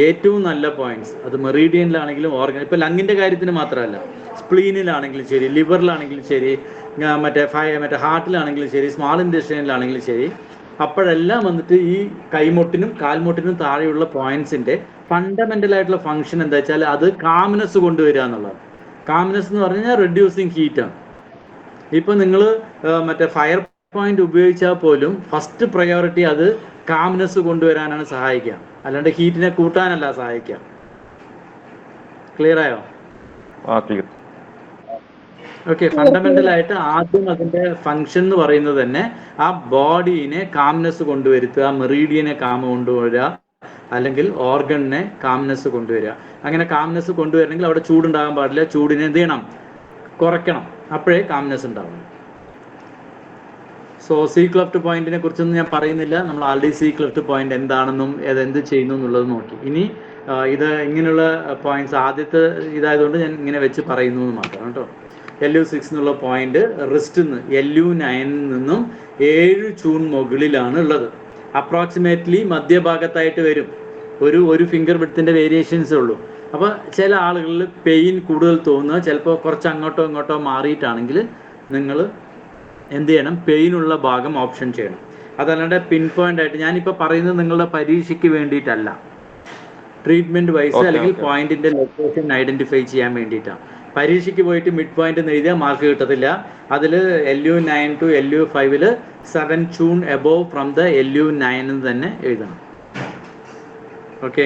ഏറ്റവും നല്ല പോയിന്റ്സ് അത് മെറീഡിയനിലാണെങ്കിലും ഓർഗൻ, ഇപ്പൊ ലങ്ങിന്റെ കാര്യത്തിന് മാത്രമല്ല, സ്പ്ലീനിലാണെങ്കിലും ശരി, ലിവറിലാണെങ്കിലും ശരി, മറ്റേ ഹാർട്ടിലാണെങ്കിലും ശരി, സ്മാൾ ഇൻറ്റെസ്റ്റൈനിലാണെങ്കിലും ശരി, അപ്പോഴെല്ലാം വന്നിട്ട് ഈ കൈമുട്ടിനും കാൽമുട്ടിനും താഴെയുള്ള പോയിന്റ്സിന്റെ ഫണ്ടമെന്റൽ ആയിട്ടുള്ള ഫംഗ്ഷൻ എന്താ വെച്ചാൽ അത് കാംനെസ് കൊണ്ടുവരിക എന്നുള്ളതാണ്. കാംനെസ് എന്ന് പറഞ്ഞു കഴിഞ്ഞാൽ റെഡ്യൂസിങ് ഹീറ്റാണ്. ഇപ്പൊ നിങ്ങൾ മറ്റേ ഫയർ പോയിന്റ് ഉപയോഗിച്ചാൽ പോലും ഫസ്റ്റ് പ്രയോറിറ്റി അത് കാംനെസ് കൊണ്ടുവരാനാണ് സഹായിക്കുക, അല്ലാണ്ട് ഹീറ്റിനെ കൂട്ടാനല്ല സഹായിക്കുക. ക്ലിയർ ആയോ? ഓക്കെ, ഫണ്ടമെന്റൽ ആയിട്ട് ആദ്യം അതിന്റെ ഫംഗ്ഷൻ എന്ന് പറയുന്നത് തന്നെ ആ ബോഡീനെ കാംനെസ് കൊണ്ടുവരുത്തുക, മെറീഡിയനെ കാം കൊണ്ടുവരിക, അല്ലെങ്കിൽ ഓർഗണിനെ കാംനെസ് കൊണ്ടുവരിക. അങ്ങനെ കാംനെസ് കൊണ്ടുവരണമെങ്കിൽ അവിടെ ചൂടുണ്ടാകാൻ പാടില്ല, ചൂടിനെ എന്ത് ചെയ്യണം, കുറയ്ക്കണം, അപ്പോഴേ കാംനെസ് ഉണ്ടാവും. സോ സി ക്ലെഫ്റ്റ് പോയിന്റിനെ കുറിച്ചൊന്നും ഞാൻ പറയുന്നില്ല, നമ്മൾ ആൾറെഡി സി ക്ലെഫ്റ്റ് പോയിന്റ് എന്താണെന്നും അതെന്ത് ചെയ്യുന്നു എന്നുള്ളത് നോക്കി. ഇനി ഇത് ഇങ്ങനെയുള്ള പോയിന്റ്സ് ആദ്യത്തെ ഇതായതുകൊണ്ട് ഞാൻ ഇങ്ങനെ വെച്ച് പറയുന്നു എന്ന് മാത്രം കേട്ടോ. LU6 എന്നുള്ള പോയിന്റ് റിസ്റ്റിൽ LU9 നിന്നും 7 ചൂൺ മുകളിലാണ് ഉള്ളത്. അപ്രോക്സിമേറ്റ്ലി മധ്യഭാഗത്തായിട്ട് വരും. ഒരു ഫിംഗർ വിഡ്ത്തിന്റെ വേരിയേഷൻസേ ഉള്ളൂ. അപ്പോൾ ചില ആളുകളിൽ പെയിൻ കൂടുതൽ തോന്നുക ചിലപ്പോൾ കുറച്ച് അങ്ങോട്ടോ ഇങ്ങോട്ടോ മാറിയിട്ടാണെങ്കിൽ നിങ്ങൾ എന്ത് ചെയ്യണം, പെയിനുള്ള ഭാഗം ഓപ്ഷൻ ചെയ്യണം. അതല്ലാണ്ട് പിൻ പോയിന്റ് ആയിട്ട് ഞാനിപ്പോൾ പറയുന്നത് നിങ്ങളുടെ പരീക്ഷയ്ക്ക് വേണ്ടിയിട്ടല്ല, ട്രീറ്റ്മെന്റ് വൈസ് അല്ലെങ്കിൽ പോയിന്റിന്റെ ലൊക്കേഷൻ ഐഡന്റിഫൈ ചെയ്യാൻ വേണ്ടിയിട്ടാണ്. പരീക്ഷയ്ക്ക് പോയിട്ട് മിഡ് പോയിന്റ് എന്ന് എഴുതിയാൽ മാർക്ക് കിട്ടത്തില്ല. അതിൽ LU9 to LU5 7 tune above from the LU9 എന്ന് തന്നെ എഴുതണം. ഓക്കെ.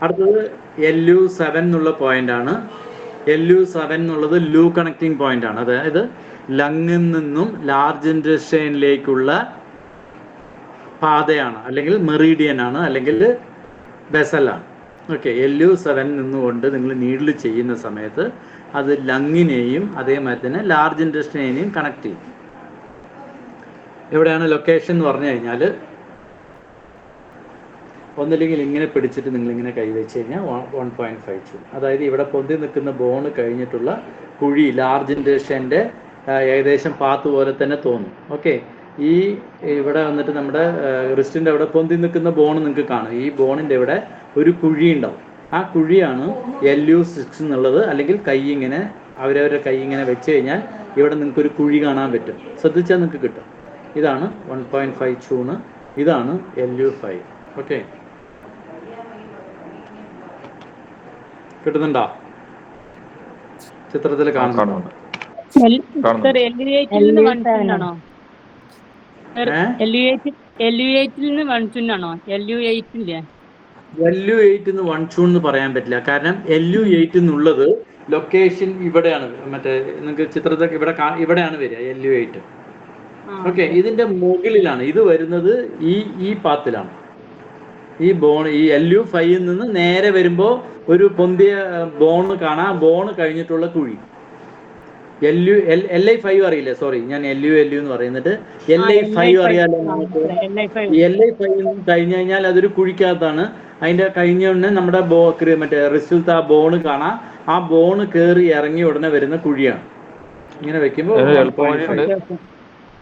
അടുത്തത് LU7 എന്നുള്ള പോയിന്റ് ആണ്. LU7 എന്നുള്ളത് ലൂ കണക്റ്റിംഗ് പോയിന്റ് ആണ്. അതായത് ലങ്ങിൽ നിന്നും ലാർജ് ഇൻറ്റസ്റ്റൈനിലേക്കുള്ള പാതയാണ്, അല്ലെങ്കിൽ മെറീഡിയൻ ആണ്, അല്ലെങ്കിൽ വെസലാണ്. ഓക്കെ. LU7 നിന്നുകൊണ്ട് നിങ്ങൾ നീഡിൽ ചെയ്യുന്ന സമയത്ത് അത് ലങ്ങിനെയും അതേമാതിരി തന്നെ ലാർജ് ഇൻറ്റസ്റ്റൈനെയും കണക്ട് ചെയ്യും. എവിടെയാണ് ലൊക്കേഷൻ എന്ന് പറഞ്ഞു കഴിഞ്ഞാൽ, ഒന്നില്ലെങ്കിൽ ഇങ്ങനെ പിടിച്ചിട്ട് നിങ്ങളിങ്ങനെ കൈവച്ച് കഴിഞ്ഞാൽ 1.52, അതായത് ഇവിടെ പൊന്തി നിൽക്കുന്ന ബോണ് കഴിഞ്ഞിട്ടുള്ള കുഴി ലാർജ് ഇൻറ്റസ്റ്റൈൻ്റെ ഏകദേശം പാത്ത് പോലെ തന്നെ തോന്നും. ഓക്കെ. ഈ ഇവിടെ വന്നിട്ട് നമ്മുടെ റിസ്റ്റിൻ്റെ അവിടെ പൊന്തി നിൽക്കുന്ന ബോൺ നിങ്ങൾക്ക് കാണും. ഈ ബോണിൻ്റെ ഇവിടെ ഒരു കുഴി ഉണ്ടാവും. ആ കുഴിയാണ് LU6 എന്നുള്ളത്. അല്ലെങ്കിൽ കൈ ഇങ്ങനെ അവരവരുടെ കൈ ഇങ്ങനെ വെച്ച് കഴിഞ്ഞാൽ ഇവിടെ നിങ്ങൾക്കൊരു കുഴി കാണാൻ പറ്റും. ശ്രദ്ധിച്ചാൽ നിങ്ങൾക്ക് കിട്ടും. ഇതാണ് 1.5 ചൂണ്, ഇതാണ് LU5. ഓക്കെ. കിട്ടുന്നുണ്ടോ? ചിത്രത്തിൽ കാണുന്നുണ്ടോ? LU8 നിന്ന് 1 tune ആണോ? LU8 നിന്ന് 1 tune ആണോ? LU8 ഇല്ലേ? LU8 എന്ന് 1 tune എന്ന് പറയാൻ പറ്റില്ല. കാരണം LU8 എന്നുള്ളത് ലൊക്കേഷൻ ഇവിടെയാണ്. മറ്റേ നിങ്ങൾക്ക് ചിത്രത്തിൽ ഇവിടെയാണ് വരിക LU8. ഓക്കെ. ഇതിന്റെ മുകളിലാണ് ഇത് വരുന്നത്. ഈ പാത്തിലാണ്. ഈ ബോൺ ഈ LU5 നിന്ന് നേരെ വരുമ്പോൾ ഒരു പൊന്തിയ ബോണ് കാണാം. ബോണ് കഴിഞ്ഞിട്ടുള്ള കുഴി LI5 അറിയില്ലേ? സോറി, ഞാൻ LU എന്ന് പറയുന്നത് LI5 അറിയാലോ നമുക്ക്. LI5 കഴിഞ്ഞു കഴിഞ്ഞാൽ അതൊരു കുഴിക്കകത്താണ്. അതിന്റെ കഴിഞ്ഞ ഉടനെ നമ്മുടെ മറ്റേ റിസൾട്ട് ആ ബോണ് കാണാം. ആ ബോണ് കയറി ഇറങ്ങി ഉടനെ വരുന്ന കുഴിയാണ്. ഇങ്ങനെ വെക്കുമ്പോൾ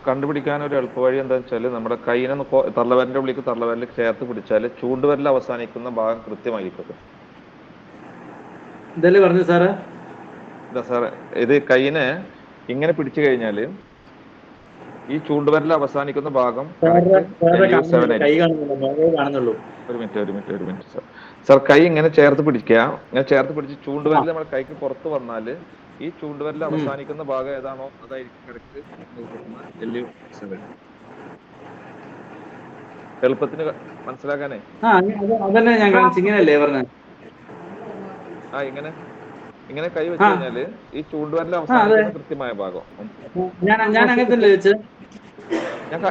കണ്ടുപിടിക്കാൻ ഒരു എളുപ്പവഴി എന്താ വെച്ചാൽ, നമ്മുടെ കൈയിനെ തള്ളവരന്റെ ഉള്ളിലേക്ക് തള്ളവരൽ ചേർത്ത് പിടിച്ചാൽ ചൂണ്ടുവരൽ അവസാനിക്കുന്ന ഭാഗം കൃത്യമായി കിട്ടും. ഇതല്ലേ പറഞ്ഞു സാറ്? സാറേ, ഇത് കൈയിനെ ഇങ്ങനെ പിടിച്ചു കഴിഞ്ഞാല് ഈ ചൂണ്ടുവരൽ അവസാനിക്കുന്ന ഭാഗം ഒരു മിനിറ്റ് സാർ കൈ ഇങ്ങനെ ചേർത്ത് പിടിക്കുക. ഇങ്ങനെ ചേർത്ത് പിടിച്ച് ചൂണ്ടുവരൽ നമ്മുടെ കൈക്ക് പുറത്ത് വന്നാല് ഈ ചൂണ്ടുവരൽ അവസാനിക്കുന്ന ഭാഗം ഏതാണോ അതായിരിക്കും കറക്റ്റ് LU7. എളുപ്പത്തിന് മനസ്സിലാക്കാനേ ഇങ്ങനെ കൈ വെച്ച് കഴിഞ്ഞാല് ഈ ചൂണ്ടുവരൽ അവസാനിക്കുന്ന കൃത്യമായ ഭാഗം. ഞാൻ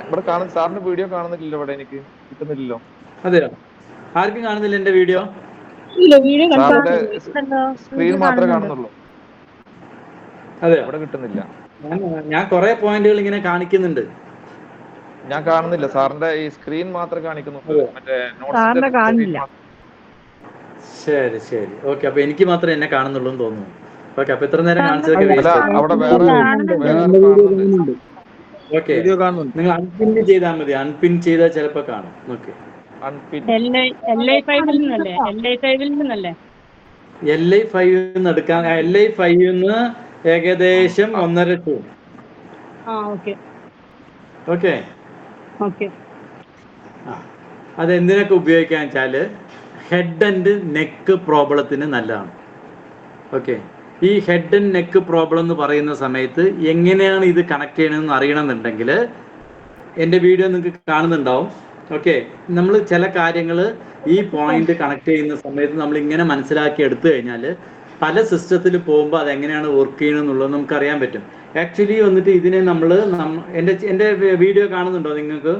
ഇവിടെ കാണുന്ന സാറിന്റെ വീഡിയോ കാണുന്നില്ലല്ലോ, ഇവിടെ എനിക്ക് കിട്ടുന്നില്ലല്ലോ. അതെയോ? ആർക്കും കാണുന്നില്ല എന്റെ വീഡിയോ? സാറിന്റെ സ്ക്രീൻ മാത്രമേ കാണുന്നുള്ളൂ. അതെ, ഇവിടെ കിട്ടുന്നില്ല. ഞാൻ കുറെ പോയിന്റുകൾ ഇങ്ങനെ കാണിക്കുന്നുണ്ട്. ഞാൻ കാണുന്നില്ല. സാറിന്റെ ഈ സ്ക്രീൻ മാത്രമേ കാണിക്കുന്നുള്ളൂ. മറ്റേ ശരി ശരി, ഓക്കെ. അപ്പൊ എനിക്ക് മാത്രമേ എന്നെ കാണുന്നുള്ളൂ എന്ന് തോന്നുന്നു. ഓക്കെ, അപ്പൊ ഇത്ര നേരം കാണിച്ചതൊക്കെ അവിടെ ഓക്കെ. നിങ്ങൾ അൺപിൻ ചെയ്താൽ മതി. അൺപിൻ ചെയ്താൽ ചിലപ്പോ കാണും. ഓക്കെ. LI5 എടുക്കാൻ LI5 ഏകദേശം 1.5 ടൂൺ. ഓക്കെ. അതെന്തിനൊക്കെ ഉപയോഗിക്കാൻ വെച്ചാല് ഹെഡ് ആൻഡ് നെക്ക് പ്രോബ്ലത്തിന് നല്ലതാണ്. ഓക്കെ. ഈ ഹെഡ് ആൻഡ് നെക്ക് പ്രോബ്ലം എന്ന് പറയുന്ന സമയത്ത് എങ്ങനെയാണ് ഇത് കണക്ട് ചെയ്യണമെന്ന് അറിയണമെന്നുണ്ടെങ്കിൽ എൻ്റെ വീഡിയോ നിങ്ങൾക്ക് കാണുന്നുണ്ടാവും. ഓക്കെ. നമ്മൾ ചില കാര്യങ്ങൾ ഈ പോയിന്റ് കണക്ട് ചെയ്യുന്ന സമയത്ത് നമ്മൾ ഇങ്ങനെ മനസ്സിലാക്കി എടുത്തു കഴിഞ്ഞാൽ പല സിസ്റ്റത്തിൽ പോകുമ്പോൾ അതെങ്ങനെയാണ് വർക്ക് ചെയ്യണമെന്നുള്ളത് നമുക്ക് അറിയാൻ പറ്റും. ആക്ച്വലി വന്നിട്ട് ഇതിനെ നമ്മൾ എൻ്റെ വീഡിയോ കാണുന്നുണ്ടോ നിങ്ങൾക്ക്?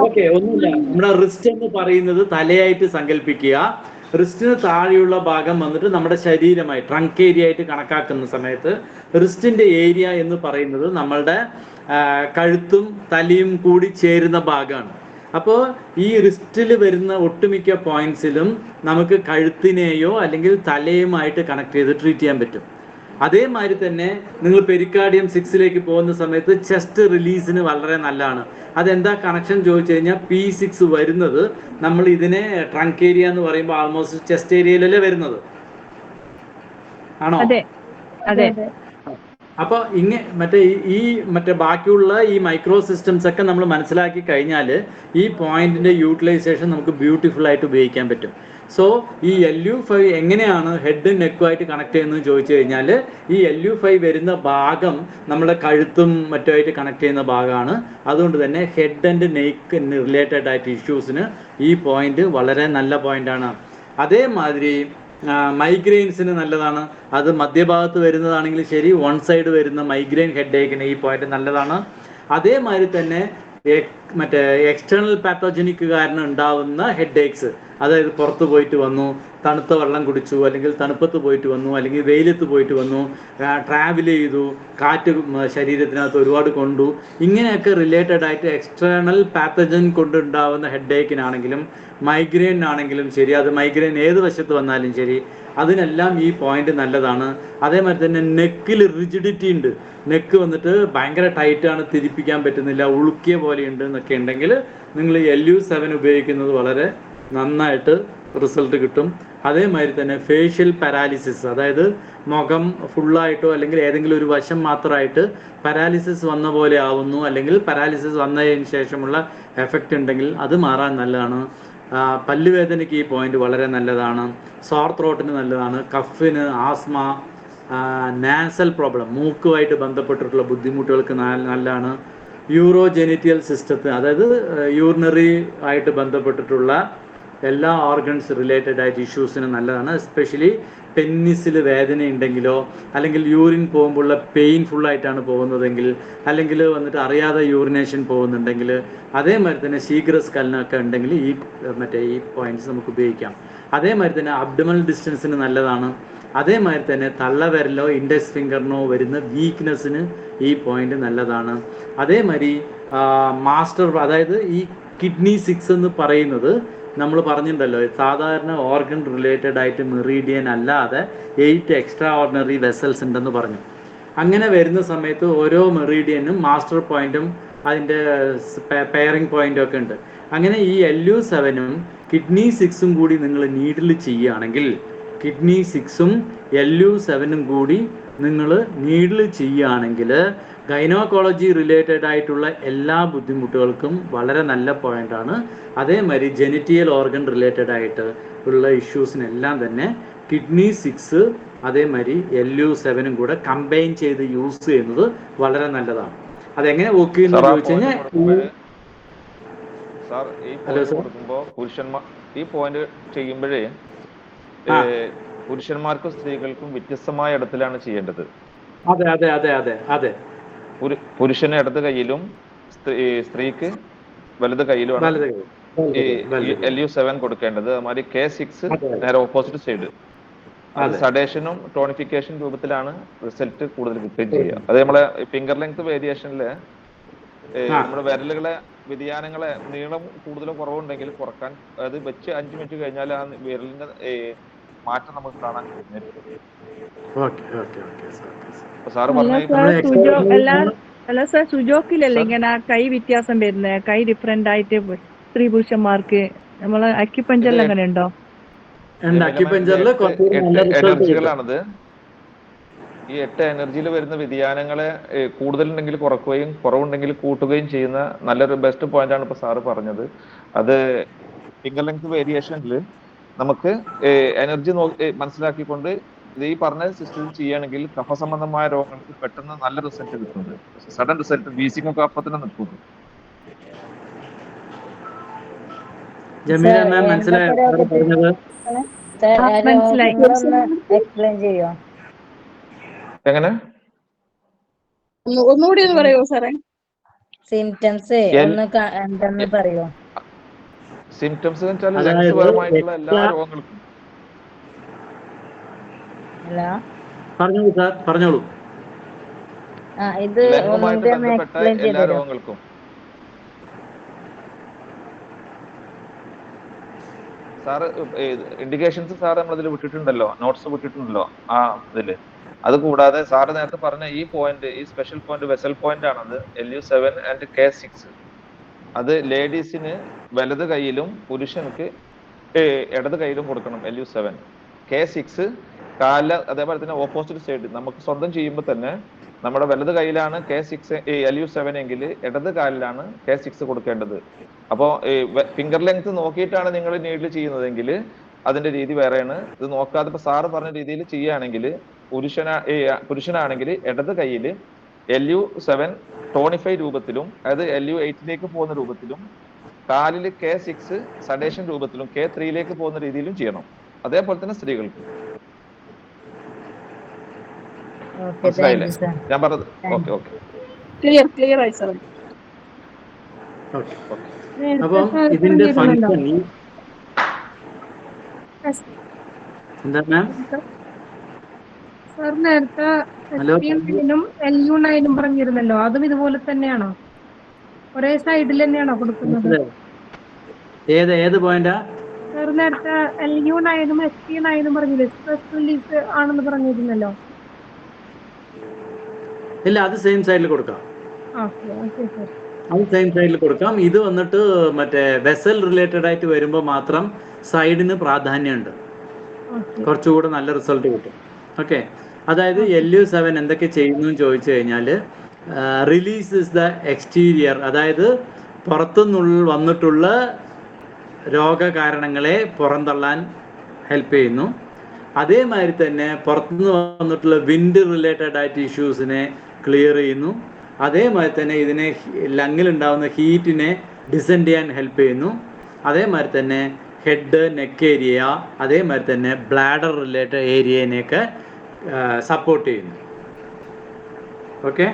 ഓക്കെ, ഒന്നുമില്ല. നമ്മുടെ റിസ്റ്റ് എന്ന് പറയുന്നത് തലയായിട്ട് സങ്കല്പിക്കുക. റിസ്റ്റിന് താഴെയുള്ള ഭാഗം വന്നിട്ട് നമ്മുടെ ശരീരമായി ട്രങ്ക് ഏരിയ ആയിട്ട് കണക്കാക്കുന്ന സമയത്ത് റിസ്റ്റിന്റെ ഏരിയ എന്ന് പറയുന്നത് നമ്മളുടെ കഴുത്തും തലയും കൂടി ചേരുന്ന ഭാഗമാണ്. അപ്പോൾ ഈ റിസ്റ്റിൽ വരുന്ന ഒട്ടുമിക്ക പോയിന്റ്സിലും നമുക്ക് കഴുത്തിനെയോ അല്ലെങ്കിൽ തലയുമായിട്ട് കണക്ട് ചെയ്ത് ട്രീറ്റ് ചെയ്യാൻ പറ്റും. അതേമാതിരി തന്നെ നിങ്ങൾ പെരിക്കാർഡിയം 6 പോകുന്ന സമയത്ത് ചെസ്റ്റ് റിലീസിന് വളരെ നല്ലതാണ്. അതെന്താ കണക്ഷൻ ചോദിച്ചു കഴിഞ്ഞാൽ P6 വരുന്നത് നമ്മൾ ഇതിനെ ട്രങ്ക് ഏരിയ എന്ന് പറയുമ്പോൾ ആൾമോസ്റ്റ് ചെസ്റ്റ് ഏരിയയിലല്ലേ വരുന്നത്, ആണോ? അപ്പോൾ മറ്റേ ബാക്കിയുള്ള ഈ മൈക്രോ സിസ്റ്റംസ് ഒക്കെ നമ്മൾ മനസ്സിലാക്കി കഴിഞ്ഞാൽ ഈ പോയിന്റിന്റെ യൂട്ടിലൈസേഷൻ നമുക്ക് ബ്യൂട്ടിഫുൾ ആയിട്ട് ഉപയോഗിക്കാൻ പറ്റും. സോ ഈ LU5 എങ്ങനെയാണ് ഹെഡ് നെക്കുമായിട്ട് കണക്ട് ചെയ്യുന്നത് ചോദിച്ചു കഴിഞ്ഞാൽ ഈ LU5 വരുന്ന ഭാഗം നമ്മുടെ കഴുത്തും മറ്റുമായിട്ട് കണക്ട് ചെയ്യുന്ന ഭാഗമാണ്. അതുകൊണ്ട് തന്നെ ഹെഡ് ആൻഡ് നെക്ക് റിലേറ്റഡ് ആയിട്ട് ഇഷ്യൂസിന് ഈ പോയിന്റ് വളരെ നല്ല പോയിന്റാണ്. അതേമാതിരി മൈഗ്രെയിൻസിന് നല്ലതാണ്. അത് മധ്യഭാഗത്ത് വരുന്നതാണെങ്കിൽ ശരി, വൺ സൈഡ് വരുന്ന മൈഗ്രെയിൻ ഹെഡ് ഏക്കിന് ഈ പോയിന്റ് നല്ലതാണ്. അതേമാതിരി തന്നെ മറ്റേ എക്സ്റ്റേണൽ പാത്തോജനിക് കാരണം ഉണ്ടാവുന്ന ഹെഡ് ഏക്സ്, അതായത് പുറത്ത് പോയിട്ട് വന്നു, തണുത്ത വെള്ളം കുടിച്ചു, അല്ലെങ്കിൽ തണുപ്പത്ത് പോയിട്ട് വന്നു, അല്ലെങ്കിൽ വെയിലത്ത് പോയിട്ട് വന്നു, ട്രാവൽ ചെയ്തു, കാറ്റ് ശരീരത്തിനകത്ത് ഒരുപാട് കൊണ്ടു, ഇങ്ങനെയൊക്കെ റിലേറ്റഡ് ആയിട്ട് എക്സ്റ്റേണൽ പാത്തജൻ കൊണ്ടുണ്ടാവുന്ന ഹെഡ് ഏക്കിനാണെങ്കിലും മൈഗ്രെയിനാണെങ്കിലും ശരി, അത് മൈഗ്രെയിൻ ഏത് വശത്ത് വന്നാലും ശരി, അതിനെല്ലാം ഈ പോയിന്റ് നല്ലതാണ്. അതേമാതിരി തന്നെ നെക്കിൽ റിജിഡിറ്റി ഉണ്ട്, നെക്ക് വന്നിട്ട് ഭയങ്കര ടൈറ്റാണ്, തിരിപ്പിക്കാൻ പറ്റുന്നില്ല, ഉളുക്കിയ പോലെയുണ്ട് എന്നൊക്കെ ഉണ്ടെങ്കിൽ നിങ്ങൾ LU7 ഉപയോഗിക്കുന്നത് വളരെ നന്നായിട്ട് റിസൾട്ട് കിട്ടും. അതേമാതിരി തന്നെ ഫേഷ്യൽ പാരാലിസിസ്, അതായത് മുഖം ഫുള്ളായിട്ടോ അല്ലെങ്കിൽ ഏതെങ്കിലും ഒരു വശം മാത്രമായിട്ട് പാരാലിസിസ് വന്ന പോലെ ആവുന്നു, അല്ലെങ്കിൽ പാരാലിസിസ് വന്നതിന് ശേഷമുള്ള എഫക്റ്റ് ഉണ്ടെങ്കിൽ അത് മാറാൻ നല്ലതാണ്. പല്ലുവേദനയ്ക്ക് ഈ പോയിന്റ് വളരെ നല്ലതാണ്. സോർ ത്രോട്ടിന് നല്ലതാണ്. കഫിന്, ആസ്മ, നാസൽ പ്രോബ്ലം, മൂക്കുമായിട്ട് ബന്ധപ്പെട്ടിട്ടുള്ള ബുദ്ധിമുട്ടുകൾക്ക് നല്ലതാണ്. യൂറോജെനിറ്റിയൽ സിസ്റ്റത്തിന്, അതായത് യൂറിനറി ആയിട്ട് ബന്ധപ്പെട്ടിട്ടുള്ള എല്ലാ ഓർഗൻസ് റിലേറ്റഡ് ആയിട്ട് ഇഷ്യൂസിന് നല്ലതാണ്. എസ്പെഷ്യലി പെന്നിസിൽ വേദന ഉണ്ടെങ്കിലോ, അല്ലെങ്കിൽ യൂറിൻ പോകുമ്പോഴുള്ള പെയിൻഫുള്ളായിട്ടാണ് പോകുന്നതെങ്കിൽ, അല്ലെങ്കിൽ വന്നിട്ട് അറിയാതെ യൂറിനേഷൻ പോകുന്നുണ്ടെങ്കിൽ, അതേമാതിരി തന്നെ ശീഘ്രസ്ഖലനമൊക്കെ ഉണ്ടെങ്കിൽ ഈ പോയിന്റ്സ് നമുക്ക് ഉപയോഗിക്കാം. അതേമാതിരി തന്നെ അബ്ഡമൽ ഡിസ്റ്റൻസിന് നല്ലതാണ്. അതേമാതിരി തന്നെ തള്ളവിരലോ ഇൻഡെക്സ് ഫിംഗറിനോ വരുന്ന വീക്ക്നെസ്സിന് ഈ പോയിന്റ് നല്ലതാണ്. അതേമാതിരി അതായത് ഈ കിഡ്നി 6 എന്ന് പറയുന്നത് നമ്മൾ പറഞ്ഞിട്ടുണ്ടല്ലോ, സാധാരണ ഓർഗൻ റിലേറ്റഡ് ആയിട്ട് മെറീഡിയൻ അല്ലാതെ 8 എക്സ്ട്രാ ഓർഡിനറി വെസൽസ് ഉണ്ടെന്ന് പറഞ്ഞു. അങ്ങനെ വരുന്ന സമയത്ത് ഓരോ മെറീഡിയനും മാസ്റ്റർ പോയിന്റും അതിൻ്റെ പെയറിംഗ് പോയിന്റും ഒക്കെ ഉണ്ട്. അങ്ങനെ ഈ LU7ഉം കിഡ്നി 6ഉം കൂടി നിങ്ങൾ നീഡിൽ ചെയ്യുകയാണെങ്കിൽ, കിഡ്നി 6ഉം LU7ഉം കൂടി നിങ്ങൾ നീഡിൽ ചെയ്യുകയാണെങ്കിൽ ഗൈനോക്കോളജി റിലേറ്റഡ് ആയിട്ടുള്ള എല്ലാ ബുദ്ധിമുട്ടുകൾക്കും വളരെ നല്ല പോയിന്റാണ്. അതേമാതിരി ജെനിറ്റിയൽ ഓർഗൻ റിലേറ്റഡ് ആയിട്ട് ഉള്ള ഇഷ്യൂസിനെല്ലാം തന്നെ കിഡ്നി 6 അതേമാതിരി LU7ഉം കൂടെ കമ്പൈൻ ചെയ്ത് യൂസ് ചെയ്യുന്നത് വളരെ നല്ലതാണ്. അതെങ്ങനെ വർക്ക് ചെയ്യുന്നത് ചോദിച്ചു കഴിഞ്ഞാൽ, പുരുഷന്മാർ ഈ പോയിന്റ് ചെയ്യുമ്പോഴേ പുരുഷന്മാർക്കും സ്ത്രീകൾക്കും വ്യത്യസ്തമായ ഇടത്തിലാണ് ചെയ്യേണ്ടത്. അതെ അതെ അതെ അതെ അതെ പുരുഷന് ഇടത് കൈയിലും സ്ത്രീക്ക് വലത് കൈയിലുമാണ് ഈ LU7 കൊടുക്കേണ്ടത്. അതുമാതിരി K6 നേരെ ഓപ്പോസിറ്റ് സൈഡ്. അത് സഡേഷനും ടോണിഫിക്കേഷൻ രൂപത്തിലാണ് റിസൾട്ട് കൂടുതൽ കിട്ടുകയും ചെയ്യുക. അത് നമ്മളെ ഫിംഗർ ലെങ്ത് വേരിയേഷനില് നമ്മുടെ വിരലുകളെ വ്യതിയാനങ്ങളെ നീളം കൂടുതലോ കുറവുണ്ടെങ്കിൽ കുറക്കാൻ, അത് വെച്ച് 5 മിനിറ്റ് കഴിഞ്ഞാൽ ആ വിരലിന്റെ മാറ്റം നമുക്ക് കാണാൻ കഴിയും. സാറ് അല്ല സാർ, സുജോക്കിലല്ലേ ഇങ്ങനെ കൈ വ്യത്യാസം വരുന്നത്, കൈ ഡിഫറെന്റ് ആയിട്ട് സ്ത്രീ പുരുഷന്മാർക്ക്? നമ്മള് അക്യുപഞ്ചറിൽ അങ്ങനെ ഉണ്ടോ? എനർജികളാണത്. ഈ 8 എനർജിയിൽ വരുന്ന വ്യതിയാനങ്ങളെ കൂടുതലുണ്ടെങ്കിൽ കുറക്കുകയും കുറവുണ്ടെങ്കിൽ കൂട്ടുകയും ചെയ്യുന്ന നല്ലൊരു ബെസ്റ്റ് പോയിന്റ് ആണ് ഇപ്പൊ സാറ് പറഞ്ഞത്. അത് ഫിംഗർ ലെങ്ത് വേരിയേഷനിൽ നമുക്ക് എനർജി മനസ്സിലാക്കിക്കൊണ്ട് ഈ പറഞ്ഞ സിസ്റ്റം ചെയ്യുകയാണെങ്കിൽ കഫസംബന്ധമായ രോഗങ്ങൾക്ക് പെട്ടെന്ന് നല്ല റിസൾട്ട് കിട്ടുന്നത്. സഡൻ റിസൾട്ട്, വീസിംഗ് ഒക്കെ അപ്പൊ തന്നെ നിൽക്കുന്നു. എങ്ങനെ ഒന്നുകൂടി ഒന്ന് പറയുമോ സാറേ? സിംറ്റംസ് എന്തെന്ന് പറയോ? സിംറ്റംസ് വെച്ചാൽ ലങ്സ് പരമായിട്ടുള്ള എല്ലാ രോഗങ്ങൾക്കും. പറഞ്ഞോളൂ. ഇത് ലങ്സുമായിട്ട് ബന്ധപ്പെട്ട എല്ലാ രോഗങ്ങൾക്കും. സാറ് ഇൻഡിക്കേഷൻസ് സാറ് നമ്മളതിൽ വിട്ടിട്ടുണ്ടല്ലോ, നോട്ട്സ് വിട്ടിട്ടുണ്ടല്ലോ ആ ഇതില്. അത് കൂടാതെ സാറ് നേരത്തെ പറഞ്ഞ ഈ പോയിന്റ്, ഈ സ്പെഷ്യൽ പോയിന്റ് വെസൽ പോയിന്റ് ആണത് LU7 ആൻഡ് K6. അത് ലേഡീസിന് വലത് കൈയിലും പുരുഷനുക്ക് ഇടത് കൈയിലും കൊടുക്കണം LU7. K6 കാല അതേപോലെ തന്നെ ഓപ്പോസിറ്റ് സൈഡ് നമുക്ക് സ്വന്തം ചെയ്യുമ്പോൾ തന്നെ നമ്മുടെ വലത് കൈയിലാണ് K6 LU7 എങ്കിൽ ഇടത് കാലിലാണ് K6 കൊടുക്കേണ്ടത്. അപ്പോൾ ഫിംഗർ ലെങ്ത് നോക്കിയിട്ടാണ് നിങ്ങൾ നീഡിൽ ചെയ്യുന്നതെങ്കിൽ അതിന്റെ രീതി വേറെയാണ്. ഇത് നോക്കാതെ ഇപ്പൊ സാറ് പറഞ്ഞ രീതിയിൽ ചെയ്യുകയാണെങ്കിൽ പുരുഷനാണെങ്കിൽ ഇടത് കൈയിൽ LU7 ടോണിഫൈ രൂപത്തിലും അതായത് LU8ലേക്ക് പോകുന്ന രൂപത്തിലും കാലിൽ K6 സഡേഷൻ രൂപത്തിലും K3യിലേക്ക് പോകുന്ന രീതിയിലും ചെയ്യണം. അതേപോലെ തന്നെ സ്ത്രീകൾക്ക്. മനസ്സിലായില്ലേ ഞാൻ പറഞ്ഞത്? ഓക്കെ ഓക്കെ ക്ലിയർ ആയി സാർ. ഓക്കെ. അപ്പം ഇതിന്റെ ഫംഗ്ഷൻ എന്താണ്? സാർ നേരത്തെ ഹലോ, LU9 പറഞ്ഞിരുന്നല്ലോ, അതും ഇതുപോലെ തന്നെയാണോ? ഒരേ സൈഡിൽ തന്നെയാണോ കൊടുക്കുന്നത്? ഏത് പോയിന്റാ? സാർ നേരത്തെ LU9 ST9 പറഞ്ഞില്ലേ, സ്ട്രെസ് റിലീസ് ആണെന്ന് പറഞ്ഞിരുന്നല്ലോ. ഇല്ല, അത് സെയിം സൈഡിൽ കൊടുക്കാം. Okay sir. അത് സെയിം സൈഡിൽ കൊടുക്കാം. ഇത് വന്നിട്ട് മറ്റേ വെസൽ റിലേറ്റഡ് ആയിട്ട് വരുമ്പോൾ മാത്രം സൈഡിന് പ്രാധാന്യമുണ്ട്, കുറച്ചുകൂടെ നല്ല റിസൾട്ട് കിട്ടും. ഓക്കെ, അതായത് LU7 എന്തൊക്കെ ചെയ്യുന്നു എന്ന് ചോദിച്ചു കഴിഞ്ഞാൽ, റിലീസ് ഇസ് ദ എക്സ്റ്റീരിയർ, അതായത് പുറത്തുനിന്നുള്ള വന്നിട്ടുള്ള രോഗകാരണങ്ങളെ പുറന്തള്ളാൻ ഹെൽപ്പ് ചെയ്യുന്നു. അതേമാതിരി തന്നെ പുറത്തുനിന്ന് വന്നിട്ടുള്ള വിൻഡ് റിലേറ്റഡ് ആയിട്ട് ഇഷ്യൂസിനെ ക്ലിയർ ചെയ്യുന്നു. അതേമാതിരി തന്നെ ഇതിനെ ലങ്ങിലുണ്ടാകുന്ന ഹീറ്റിനെ ഡിസെൻഡ് ചെയ്യാൻ ഹെൽപ്പ് ചെയ്യുന്നു. അതേമാതിരി തന്നെ ഹെഡ്, നെക്ക് ഏരിയ, അതേമാതിരി തന്നെ ബ്ലാഡർ റിലേറ്റഡ് ഏരിയനെയൊക്കെ സപ്പോർട്ട് ചെയ്യുന്നു. ഓക്കെ,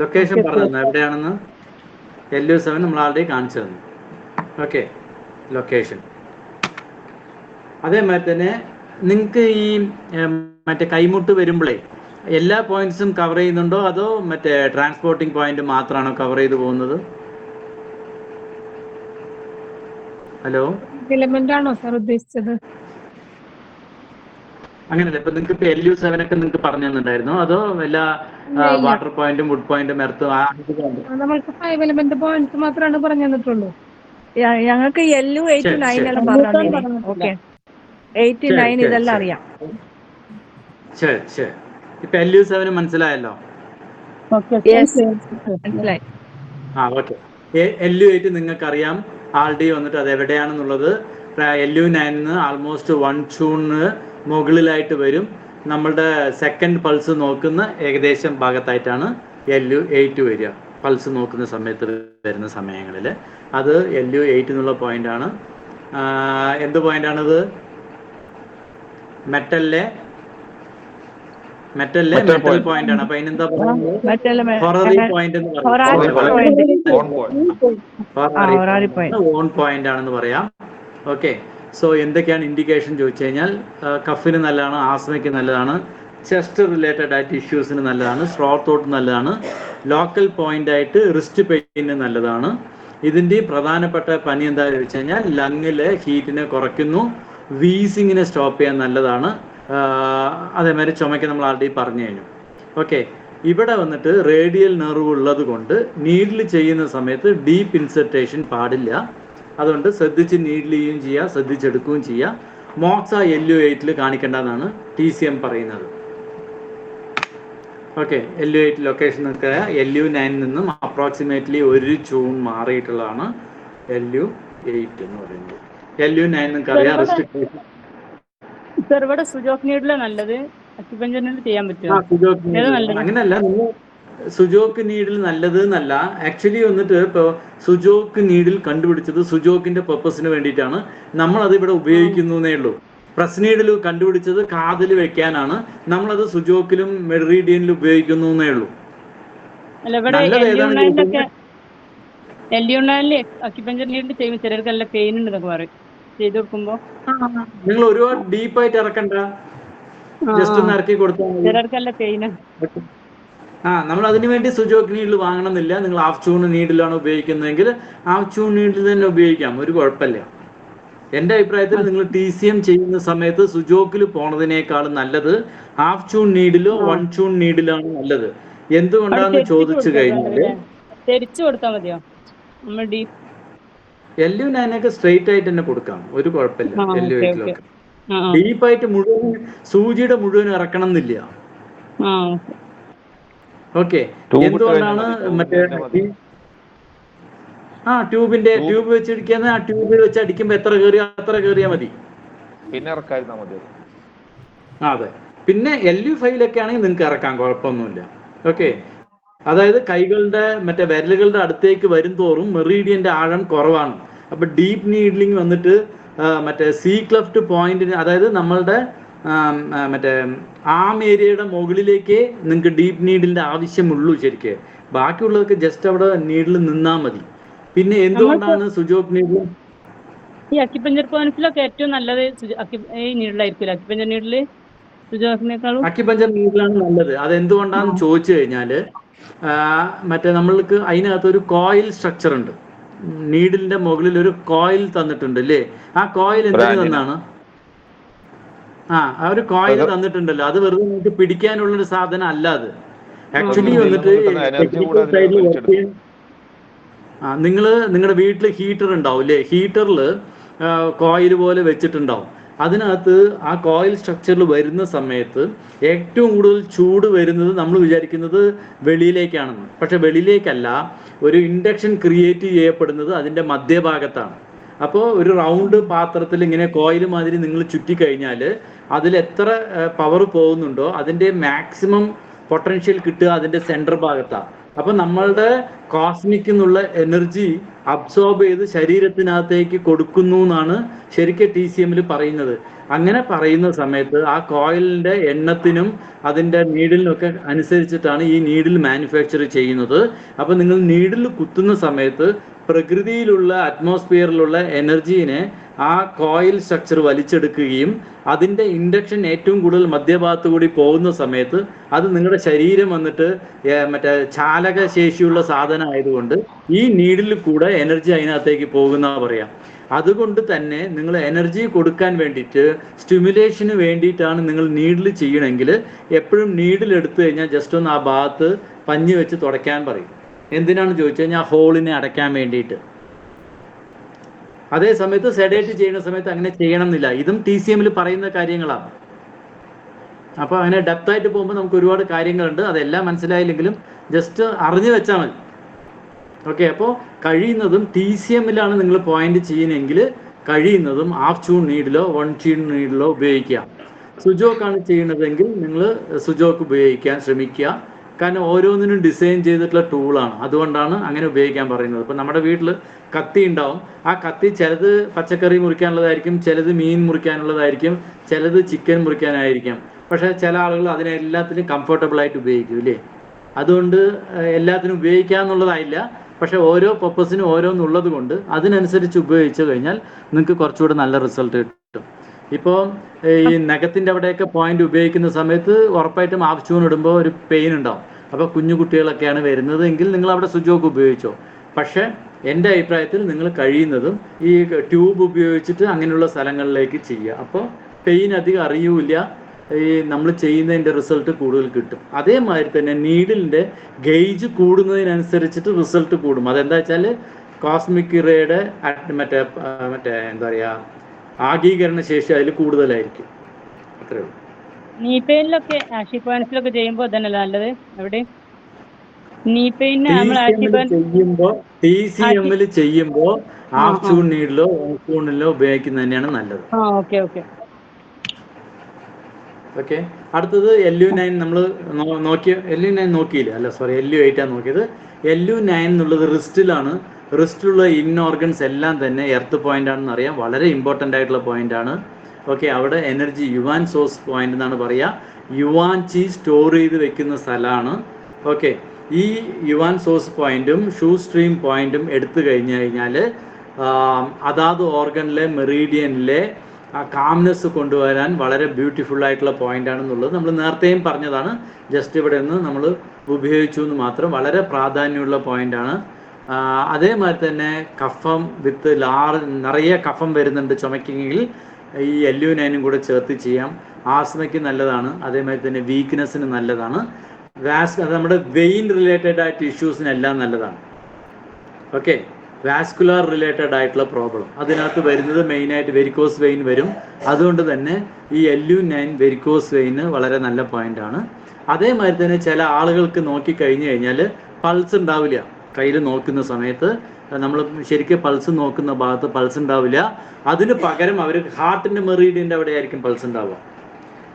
ലൊക്കേഷൻ പറഞ്ഞു എവിടെയാണെന്ന് LU7 നമ്മൾ ആൾറെഡി കാണിച്ചു തന്നു. Okay, location. അതേമാതിരി തന്നെ നിങ്ങൾക്ക് ഈ മറ്റേ കൈമുട്ട് വരുമ്പോഴേ എല്ലാ പോയിന്റ്സും കവർ ചെയ്യുന്നുണ്ടോ, അതോ മറ്റേ ട്രാൻസ്പോർട്ടിംഗ് പോയിന്റ് മാത്രമാണോ കവർ ചെയ്ത് പോകുന്നത്? ഹലോ, എലമെന്റ് ആണോ സാർ ഉദ്ദേശിച്ചത്? അങ്ങനെയല്ല, ഇപ്പൊ നിങ്ങൾക്ക് ഇപ്പൊ LU7 ഒക്കെ നിങ്ങൾക്ക് പറഞ്ഞു തന്നിട്ടുണ്ടായിരുന്നോ, അതോ എല്ലാ വാട്ടർ പോയിന്റും വുഡ് പോയിന്റും എർത്ത് നമ്മൾക്ക് 5 എലമെന്റ് പോയിന്റ്സ് മാത്രമാണ് പറഞ്ഞു തന്നിട്ടുള്ളൂ. ഞങ്ങൾക്ക് LU8 to 9 എല്ലാം പറഞ്ഞു. ഓക്കെ, 8 to 9 ഇതെല്ലാം അറിയാം. ശരി. ഇപ്പൊ LU7 മനസ്സിലായല്ലോ? മനസ്സിലായി. ഓക്കെ. LU8 നിങ്ങൾക്ക് അറിയാം ആൾറെഡി വന്നിട്ട് അത് എവിടെയാണെന്നുള്ളത്. LU9 ആൾമോസ്റ്റ് 1 ട്യൂണിന് മുകളിലായിട്ട് വരും. നമ്മളുടെ സെക്കൻഡ് പൾസ് നോക്കുന്ന ഏകദേശം ഭാഗത്തായിട്ടാണ് LU8 വരിക. പൾസ് നോക്കുന്ന സമയത്ത് വരുന്ന സമയങ്ങളിൽ അത് LU8 എന്നുള്ള പോയിന്റാണ്. എന്ത് പോയിന്റാണത്? മെറ്റൽ പോയിന്റ് ആണ്. അപ്പൊ അതിനെന്താ ഓൺ പോയിന്റ് ആണെന്ന് പറയാം. ഓക്കെ, സോ എന്തൊക്കെയാണ് ഇൻഡിക്കേഷൻ ചോദിച്ചു കഴിഞ്ഞാൽ, കഫിന് നല്ലതാണ്, ആസ്മയ്ക്ക് നല്ലതാണ്, ചെസ്റ്റ് റിലേറ്റഡ് ആയിട്ട് ഇഷ്യൂസിന് നല്ലതാണ്, സ്ട്രോ തോട്ട് നല്ലതാണ്, ലോക്കൽ പോയിന്റ് ആയിട്ട് റിസ്റ്റ് പെയിന് നല്ലതാണ്. ഇതിൻ്റെ പ്രധാനപ്പെട്ട പനി എന്താ ചോദിച്ചു കഴിഞ്ഞാൽ, ലങ്ങിലെ ഹീറ്റിനെ കുറയ്ക്കുന്നു, വീസിങ്ങിനെ സ്റ്റോപ്പ് ചെയ്യാൻ നല്ലതാണ്. അതേമാതിരി ചുമയ്ക്ക് നമ്മൾ ആൾറെഡി പറഞ്ഞു കഴിഞ്ഞു. ഓക്കെ, ഇവിടെ വന്നിട്ട് റേഡിയൽ നെർവ് ഉള്ളത് കൊണ്ട് നീഡിൽ ചെയ്യുന്ന സമയത്ത് ഡീപ്പ് ഇൻസെർട്ടേഷൻ പാടില്ല. അതുകൊണ്ട് ശ്രദ്ധിച്ച് നീഡിൽ ചെയ്യുകയും ചെയ്യുക, ശ്രദ്ധിച്ചെടുക്കുകയും ചെയ്യുക. മോക്സ LU8 കാണിക്കേണ്ടതെന്നാണ് TCM പറയുന്നത്. ഓക്കെ, LU8 ലൊക്കേഷൻ നിൽക്കുക LU9 നിന്നും അപ്രോക്സിമേറ്റ്ലി 1 ട്യൂൺ മാറിയിട്ടുള്ളതാണ് LU8 എന്ന് പറയുന്നത്. LU9 നിങ്ങൾക്ക് അറിയാം റെസ്ട്രിക്റ്റേഷൻ. സർ, ഇവിടെ സുജോക്ക് നീഡിൽ നല്ലത്, അക്യുപഞ്ചർ നീഡിൽ ചെയ്യാൻ പറ്റുമോ? അങ്ങനെയല്ല, നിങ്ങൾ സുജോക്ക് നീഡിൽ നല്ലത് എന്നല്ല, ആക്ച്വലി വന്നിട്ട് ഇപ്പോൾ സുജോക്ക് നീഡിൽ കണ്ടുപിടിച്ചത് സുജോക്കിന്റെ പർപ്പസിന് വേണ്ടിയിട്ടാണ്. നമ്മളത് ഇവിടെ ഉപയോഗിക്കുന്നേ ഉള്ളൂ. പ്രസ് നീഡിൽ കണ്ടുപിടിച്ചത് കാതിൽ വെക്കാനാണ്. നമ്മളത് സുജോക്കിലും മെറിഡിയനിലും ഉപയോഗിക്കുന്നേ ഉള്ളൂ. LU9 അക്യുപഞ്ചർ നീഡിൽ ചെയ്യുമ്പോൾ ചിലർക്ക് നല്ല പെയിൻ ഉണ്ടെന്നൊക്കെ പറയും ചെയ്ത് കൊടുക്കുമ്പോ. നിങ്ങൾ ഒരുപാട് ഡീപ്പായിട്ട് ഇറക്കണ്ട, ജസ്റ്റ് ഒന്ന് ഇറക്കി കൊടുത്താൽ ചിലർക്കല്ല പെയിൻ. നമ്മൾ അതിനു വേണ്ടി സുജോക്ക് നീഡിൽ വാങ്ങണമെന്നില്ല. നിങ്ങൾ ഹാഫ് ചൂൺ നീഡിലാണ് ഉപയോഗിക്കുന്നതെങ്കിൽ ഹാഫ് ചൂൺ നീഡിൽ തന്നെ ഉപയോഗിക്കാം, ഒരു കുഴപ്പമില്ല. എൻ്റെ അഭിപ്രായത്തിൽ നിങ്ങൾ TCM ചെയ്യുന്ന സമയത്ത് സുജോക്കിൽ പോണതിനേക്കാളും നല്ലത് ഹാഫ് ചൂൺ നീഡിലോ 1 ചൂൺ നീഡിലാണ് നല്ലത്. എന്തുകൊണ്ടാന്ന് ചോദിച്ചു കഴിഞ്ഞാൽ തിരിച്ചു കൊടുത്താൽ മതിയോ? നമ്മൾ LU9 സ്ട്രെയിറ്റ് ആയിട്ട് തന്നെ കൊടുക്കാം, ഒരു കുഴപ്പമില്ല. LU8 ആ ഡീപ്പായിട്ട് മുഴുവൻ സൂചിയുടെ മുഴുവൻ ഇറക്കണം എന്നില്ല. ആ ഓക്കെ, ട്യൂബ് ഇട്ട് എന്തുകൊണ്ടാണ് കഴിഞ്ഞാൽ മതി, മറ്റേ ട്യൂബിന്റെ മതി. ട്യൂബ് വെച്ചടിക്കാന്ന്, ആ ട്യൂബിൽ വെച്ച് അടിക്കുമ്പോൾ എത്ര കയറിയാൽ മതി, പിന്നെ ഇറക്കാതിരുന്നാൽ മതി അത്. അതെ. പിന്നെ LU5 ആണെങ്കിൽ നിങ്ങൾക്ക് ഇറക്കാൻ കുഴപ്പമൊന്നുമില്ല. ഓക്കെ, അതായത് കൈകളുടെ മറ്റേ വിരലുകളുടെ അടുത്തേക്ക് വരും തോറും മെറീഡിയന്റെ ആഴം കുറവാണ്. അപ്പൊ ഡീപ്പ് നീഡ്ലിംഗ് വന്നിട്ട് മറ്റേ സി ക്ലെഫ്റ്റ് പോയിന്റിന്, അതായത് നമ്മളുടെ മറ്റേ ആം ഏരിയയുടെ മുകളിലേക്ക് നിങ്ങൾക്ക് ഡീപ്പ് നീഡിലിന്റെ ആവശ്യമുള്ളൂ ശരിക്ക്. ബാക്കിയുള്ളതൊക്കെ ജസ്റ്റ് അവിടെ നീഡിൽ നിന്നാൽ മതി. പിന്നെ എന്തുകൊണ്ടാണ് സുജോക് നീഡിൽ ഈ അക്യുപഞ്ചർ പോയിന്റ്സിലൊക്കെ ഏറ്റവും നല്ലത് ഈ നീഡിലായിരിക്കും. അക്യുപഞ്ചർ നീഡില് സുജോക്കിനേക്കാളും അക്യുപഞ്ചർ നീഡിലാണ് നല്ലത്. അതെന്തുകൊണ്ടാണെന്ന് ചോദിച്ചു കഴിഞ്ഞാൽ മറ്റേ നമ്മൾക്ക് അതിനകത്ത് ഒരു കോയിൽ സ്ട്രക്ചർ ഉണ്ട്. നീഡിലിന്റെ മുകളിൽ ഒരു കോയിൽ തന്നിട്ടുണ്ട് അല്ലേ? ആ കോയിൽ എന്തിനു തന്നാണ്? ആ ഒരു കോയിൽ തന്നിട്ടുണ്ടല്ലോ, അത് വെറുതെ നിങ്ങൾക്ക് പിടിക്കാനുള്ള ഒരു സാധനം അല്ല. അത് ആക്ച്വലി വന്നിട്ട് ടെക്നിക്കൽ സൈഡിൽ വർക്ക് ചെയ്യാൻ നിങ്ങളുടെ വീട്ടിൽ ഹീറ്റർ ഉണ്ടാവും അല്ലേ? ഹീറ്ററിൽ കോയിൽ പോലെ വെച്ചിട്ടുണ്ടാവും. അതിനകത്ത് ആ കോയിൽ സ്ട്രക്ചറിൽ വരുന്ന സമയത്ത് ഏറ്റവും കൂടുതൽ ചൂട് വരുന്നത് നമ്മൾ വിചാരിക്കുന്നത് വെളിയിലേക്കാണെന്ന്. പക്ഷെ വെളിയിലേക്കല്ല, ഒരു ഇൻഡക്ഷൻ ക്രിയേറ്റ് ചെയ്യപ്പെടുന്നത് അതിൻ്റെ മധ്യഭാഗത്താണ്. അപ്പോൾ ഒരു റൗണ്ട് പാത്രത്തിൽ ഇങ്ങനെ കോയിൽ മാതിരി നിങ്ങൾ ചുറ്റിക്കഴിഞ്ഞാൽ അതിൽ എത്ര പവർ പോകുന്നുണ്ടോ അതിൻ്റെ മാക്സിമം പൊട്ടൻഷ്യൽ കിട്ടുക അതിൻ്റെ സെൻറ്റർ ഭാഗത്താണ്. അപ്പം നമ്മളുടെ കോസ്മിക് എന്നുള്ള എനർജി അബ്സോർബ് ചെയ്ത് ശരീരത്തിനകത്തേക്ക് കൊടുക്കുന്നു എന്നാണ് ശരിക്കും TCM പറയുന്നത്. അങ്ങനെ പറയുന്ന സമയത്ത് ആ കോയിലിൻ്റെ എണ്ണത്തിനും അതിൻ്റെ നീഡിലിനൊക്കെ അനുസരിച്ചിട്ടാണ് ഈ നീഡിൽ മാനുഫാക്ചർ ചെയ്യുന്നത്. അപ്പം നിങ്ങൾ നീഡിൽ കുത്തുന്ന സമയത്ത് പ്രകൃതിയിലുള്ള അറ്റ്മോസ്ഫിയറിലുള്ള എനർജീനെ ആ കോയിൽ സ്ട്രക്ചർ വലിച്ചെടുക്കുകയും അതിൻ്റെ ഇൻഡക്ഷൻ ഏറ്റവും കൂടുതൽ മധ്യഭാഗത്ത് കൂടി പോകുന്ന സമയത്ത് അത് നിങ്ങളുടെ ശരീരം വന്നിട്ട് മറ്റേ ചാലക ശേഷിയുള്ള സാധനം ആയതുകൊണ്ട് ഈ നീഡിൽ കൂടെ എനർജി അതിനകത്തേക്ക് പോകുന്ന പറയാം. അതുകൊണ്ട് തന്നെ നിങ്ങൾ എനർജി കൊടുക്കാൻ വേണ്ടിയിട്ട് സ്റ്റിമുലേഷന് വേണ്ടിയിട്ടാണ് നിങ്ങൾ നീഡിൽ ചെയ്യണമെങ്കിൽ എപ്പോഴും നീഡിൽ എടുത്തു കഴിഞ്ഞാൽ ജസ്റ്റ് ഒന്ന് ആ ഭാഗത്ത് പഞ്ഞി വെച്ച് തുടയ്ക്കാൻ പറയും. എന്തിനാണ് ചോദിച്ചു കഴിഞ്ഞാൽ ഹോളിനെ അടയ്ക്കാൻ വേണ്ടിയിട്ട്. അതേ സമയത്ത് സെഡേറ്റ് ചെയ്യുന്ന സമയത്ത് അങ്ങനെ ചെയ്യണം എന്നില്ല. ഇതും TCM പറയുന്ന കാര്യങ്ങളാണ്. അപ്പോൾ അങ്ങനെ ഡെപ്തായിട്ട് പോകുമ്പോൾ നമുക്ക് ഒരുപാട് കാര്യങ്ങളുണ്ട്. അതെല്ലാം മനസ്സിലായില്ലെങ്കിലും ജസ്റ്റ് അറിഞ്ഞു വെച്ചാൽ മതി. ഓക്കെ, അപ്പോൾ കഴിയുന്നതും TCM നിങ്ങൾ പോയിന്റ് ചെയ്യുന്നതെങ്കിൽ കഴിയുന്നതും ഹാഫ് ട്യൂൺ നീഡിലോ 1 ട്യൂൺ നീഡിലോ ഉപയോഗിക്കുക. സുജോക്കാണ് ചെയ്യുന്നതെങ്കിൽ നിങ്ങൾ സുജോക്ക് ഉപയോഗിക്കാൻ ശ്രമിക്കുക. കാരണം ഓരോന്നിനും ഡിസൈൻ ചെയ്തിട്ടുള്ള ടൂളാണ്, അതുകൊണ്ടാണ് അങ്ങനെ ഉപയോഗിക്കാൻ പറയുന്നത്. ഇപ്പം നമ്മുടെ വീട്ടിൽ കത്തി ഉണ്ടാവും. ആ കത്തി ചിലത് പച്ചക്കറി മുറിക്കാനുള്ളതായിരിക്കും, ചിലത് മീൻ മുറിക്കാനുള്ളതായിരിക്കും, ചിലത് ചിക്കൻ മുറിക്കാനായിരിക്കും. പക്ഷേ ചില ആളുകൾ അതിനെല്ലാത്തിനും കംഫർട്ടബിൾ ആയിട്ട് ഉപയോഗിക്കും ഇല്ലേ? അതുകൊണ്ട് എല്ലാത്തിനും ഉപയോഗിക്കാന്നുള്ളതായില്ല. പക്ഷെ ഓരോ പർപ്പസിനും ഓരോന്നുള്ളത് കൊണ്ട് അതിനനുസരിച്ച് ഉപയോഗിച്ചു കഴിഞ്ഞാൽ നിങ്ങൾക്ക് കുറച്ചുകൂടെ നല്ല റിസൾട്ട് കിട്ടും. ഇപ്പോൾ ഈ നഖത്തിൻ്റെ അവിടെയൊക്കെ പോയിന്റ് ഉപയോഗിക്കുന്ന സമയത്ത് ഉറപ്പായിട്ടും ആവശ്യം ഇടുമ്പോൾ ഒരു പെയിൻ ഉണ്ടാവും. അപ്പോൾ കുഞ്ഞു കുട്ടികളൊക്കെയാണ് വരുന്നത് എങ്കിൽ നിങ്ങൾ അവിടെ സുജോക്ക് ഉപയോഗിച്ചോ. പക്ഷേ എൻ്റെ അഭിപ്രായത്തിൽ നിങ്ങൾ കഴിയുന്നതും ഈ ട്യൂബ് ഉപയോഗിച്ചിട്ട് അങ്ങനെയുള്ള സ്ഥലങ്ങളിലേക്ക് ചെയ്യുക. അപ്പോൾ പെയിൻ അധികം അറിയൂല, ഈ നമ്മൾ ചെയ്യുന്നതിൻ്റെ റിസൾട്ട് കൂടുതൽ കിട്ടും. അതേമാതിരി തന്നെ നീഡിലിൻ്റെ ഗേജ് കൂടുന്നതിനനുസരിച്ചിട്ട് റിസൾട്ട് കൂടും. അതെന്താ വെച്ചാൽ കോസ്മിക് റേയുടെ മറ്റേ എന്താ പറയുക ആഗീകരണ ശേഷി അതിൽ കൂടുതലായിരിക്കും. അത്രേ ഉള്ളൂ. നീ പെയിനിലൊക്കെ ആക്ഷൻ പോയിന്റ്സിലൊക്കെ ചെയ്യുമ്പോൾ അതന്നല്ല നല്ലത്. എവിടെ നീ പെയിന് നമ്മൾ TCM ചെയ്യുമ്പോൾ ഹാഫ് ട്യൂൺ നീഡിലോ 1 ട്യൂണിലോ ഉപയോഗിക്കുന്നത് തന്നെയാണ് നല്ലത്. Okay okay okay. അടുത്തത് LU9 നമ്മൾ നോക്കിയ LU9 നോക്കിയില്ല, അല്ല സോറി LU8 നോക്കിയത്. LU9 എന്നുള്ളത് റിസ്റ്റിലാണ്. റിസ്റ്റിലുള്ള ഓർഗൻസ് എല്ലാം തന്നെ എർത്ത് പോയിന്റ് ആണെന്ന് അറിയാം. വളരെ ഇമ്പോർട്ടൻ്റ് ആയിട്ടുള്ള പോയിന്റ് ആണ്. ഓക്കെ, അവിടെ എനർജി യുവാൻ സോഴ്സ് പോയിന്റ് എന്നാണ് പറയുക. യുവാൻ ചി സ്റ്റോർ ചെയ്ത് വെക്കുന്ന സ്ഥലമാണ്. ഓക്കെ, ഈ യുവാൻ സോഴ്സ് പോയിന്റും ഷൂ സ്ട്രീം പോയിന്റും എടുത്തു കഴിഞ്ഞു കഴിഞ്ഞാൽ അതാത് ഓർഗനിലെ മെറീഡിയനിലെ ആ കാംനെസ് കൊണ്ടുവരാൻ വളരെ ബ്യൂട്ടിഫുൾ ആയിട്ടുള്ള പോയിന്റ് ആണെന്നുള്ളത് നമ്മൾ നേരത്തെയും പറഞ്ഞതാണ്. ജസ്റ്റ് ഇവിടെ നിന്ന് നമ്മൾ ഉപയോഗിച്ചു എന്ന് മാത്രം. വളരെ പ്രാധാന്യമുള്ള പോയിന്റാണ്. അതേമാതിരി തന്നെ കഫം വിത്ത് നിറയെ കഫം വരുന്നുണ്ട് ചുമയ്ക്കെങ്കിൽ ഈ LU9 കൂടെ ചേർത്ത് ചെയ്യാം. ആസ്മയ്ക്ക് നല്ലതാണ്. അതേമാതിരി തന്നെ വീക്ക്നെസ്സിന് നല്ലതാണ്. അത് നമ്മുടെ വെയിൻ റിലേറ്റഡ് ആയിട്ട് ഇഷ്യൂസിനെല്ലാം നല്ലതാണ്. ഓക്കെ, വാസ്കുലാർ റിലേറ്റഡ് ആയിട്ടുള്ള പ്രോബ്ലം. അതിനകത്ത് വരുന്നത് മെയിനായിട്ട് വെരിക്കോസ് വെയിൻ വരും. അതുകൊണ്ട് തന്നെ ഈ LU9 വെരിക്കോസ് വെയിന് വളരെ നല്ല പോയിന്റാണ്. അതേമാതിരി തന്നെ ചില ആളുകൾക്ക് നോക്കിക്കഴിഞ്ഞു കഴിഞ്ഞാൽ പൾസ് ഉണ്ടാവില്ല. കയ്യിൽ നോക്കുന്ന സമയത്ത് നമ്മൾ ശരിക്കും പൾസ് നോക്കുന്ന ഭാഗത്ത് പൾസ് ഉണ്ടാവില്ല. അതിന് പകരം അവർ ഹാർട്ടിൻ്റെ മെറീഡിയൻ്റെ അവിടെ ആയിരിക്കും പൾസ് ഉണ്ടാവുക.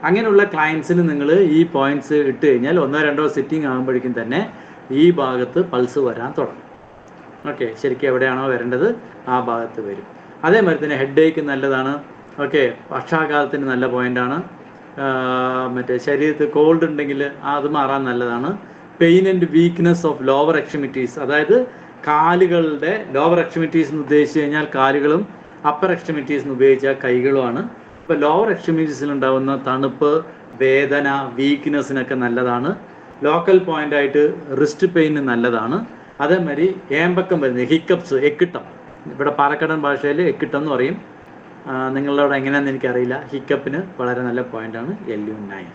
അങ്ങനെയുള്ള ക്ലയൻസിന് നിങ്ങൾ ഈ പോയിന്റ്സ് ഇട്ട് കഴിഞ്ഞാൽ 1-2 സിറ്റിംഗ് ആകുമ്പോഴേക്കും തന്നെ ഈ ഭാഗത്ത് പൾസ് വരാൻ തുടങ്ങും. ഓക്കെ, ശരിക്കും എവിടെയാണോ വരേണ്ടത് ആ ഭാഗത്ത് വരും. അതേമാതിരി തന്നെ ഹെഡ് ഏക്ക് നല്ലതാണ്. ഓക്കെ, പക്ഷാഘാതത്തിന് നല്ല പോയിന്റാണ്. മറ്റേ ശരീരത്തിൽ കോൾഡ് ഉണ്ടെങ്കിൽ അത് മാറാൻ നല്ലതാണ്. Pain and weakness of lower extremities, അതായത് കാലുകളുടെ ലോവർ എക്സ്ട്രിമിറ്റീസ് എന്ന് ഉദ്ദേശിച്ച് കഴിഞ്ഞാൽ കാലുകളും അപ്പർ എക്സ്ട്രിമിറ്റീസ് എന്ന് ഉപയോഗിച്ചാൽ കൈകളുമാണ്. ഇപ്പോൾ ലോവർ എക്സ്ട്രിമിറ്റീസിൽ ഉണ്ടാകുന്ന തണുപ്പ്, വേദന, വീക്ക്നെസ്സിനൊക്കെ നല്ലതാണ്. ലോക്കൽ പോയിൻ്റായിട്ട് റിസ്റ്റ് പെയിന് നല്ലതാണ്. അതേമാതിരി ഏമ്പക്കം വരുന്നത് ഹിക്കപ്സ്, എക്കിട്ടം, ഇവിടെ പാലക്കാടൻ ഭാഷയിൽ എക്കിട്ടം എന്ന് പറയും. നിങ്ങളുടെ അവിടെ എങ്ങനെയാണെന്ന് എനിക്കറിയില്ല. ഹിക്കപ്പിന് വളരെ നല്ല പോയിൻ്റാണ് LU9.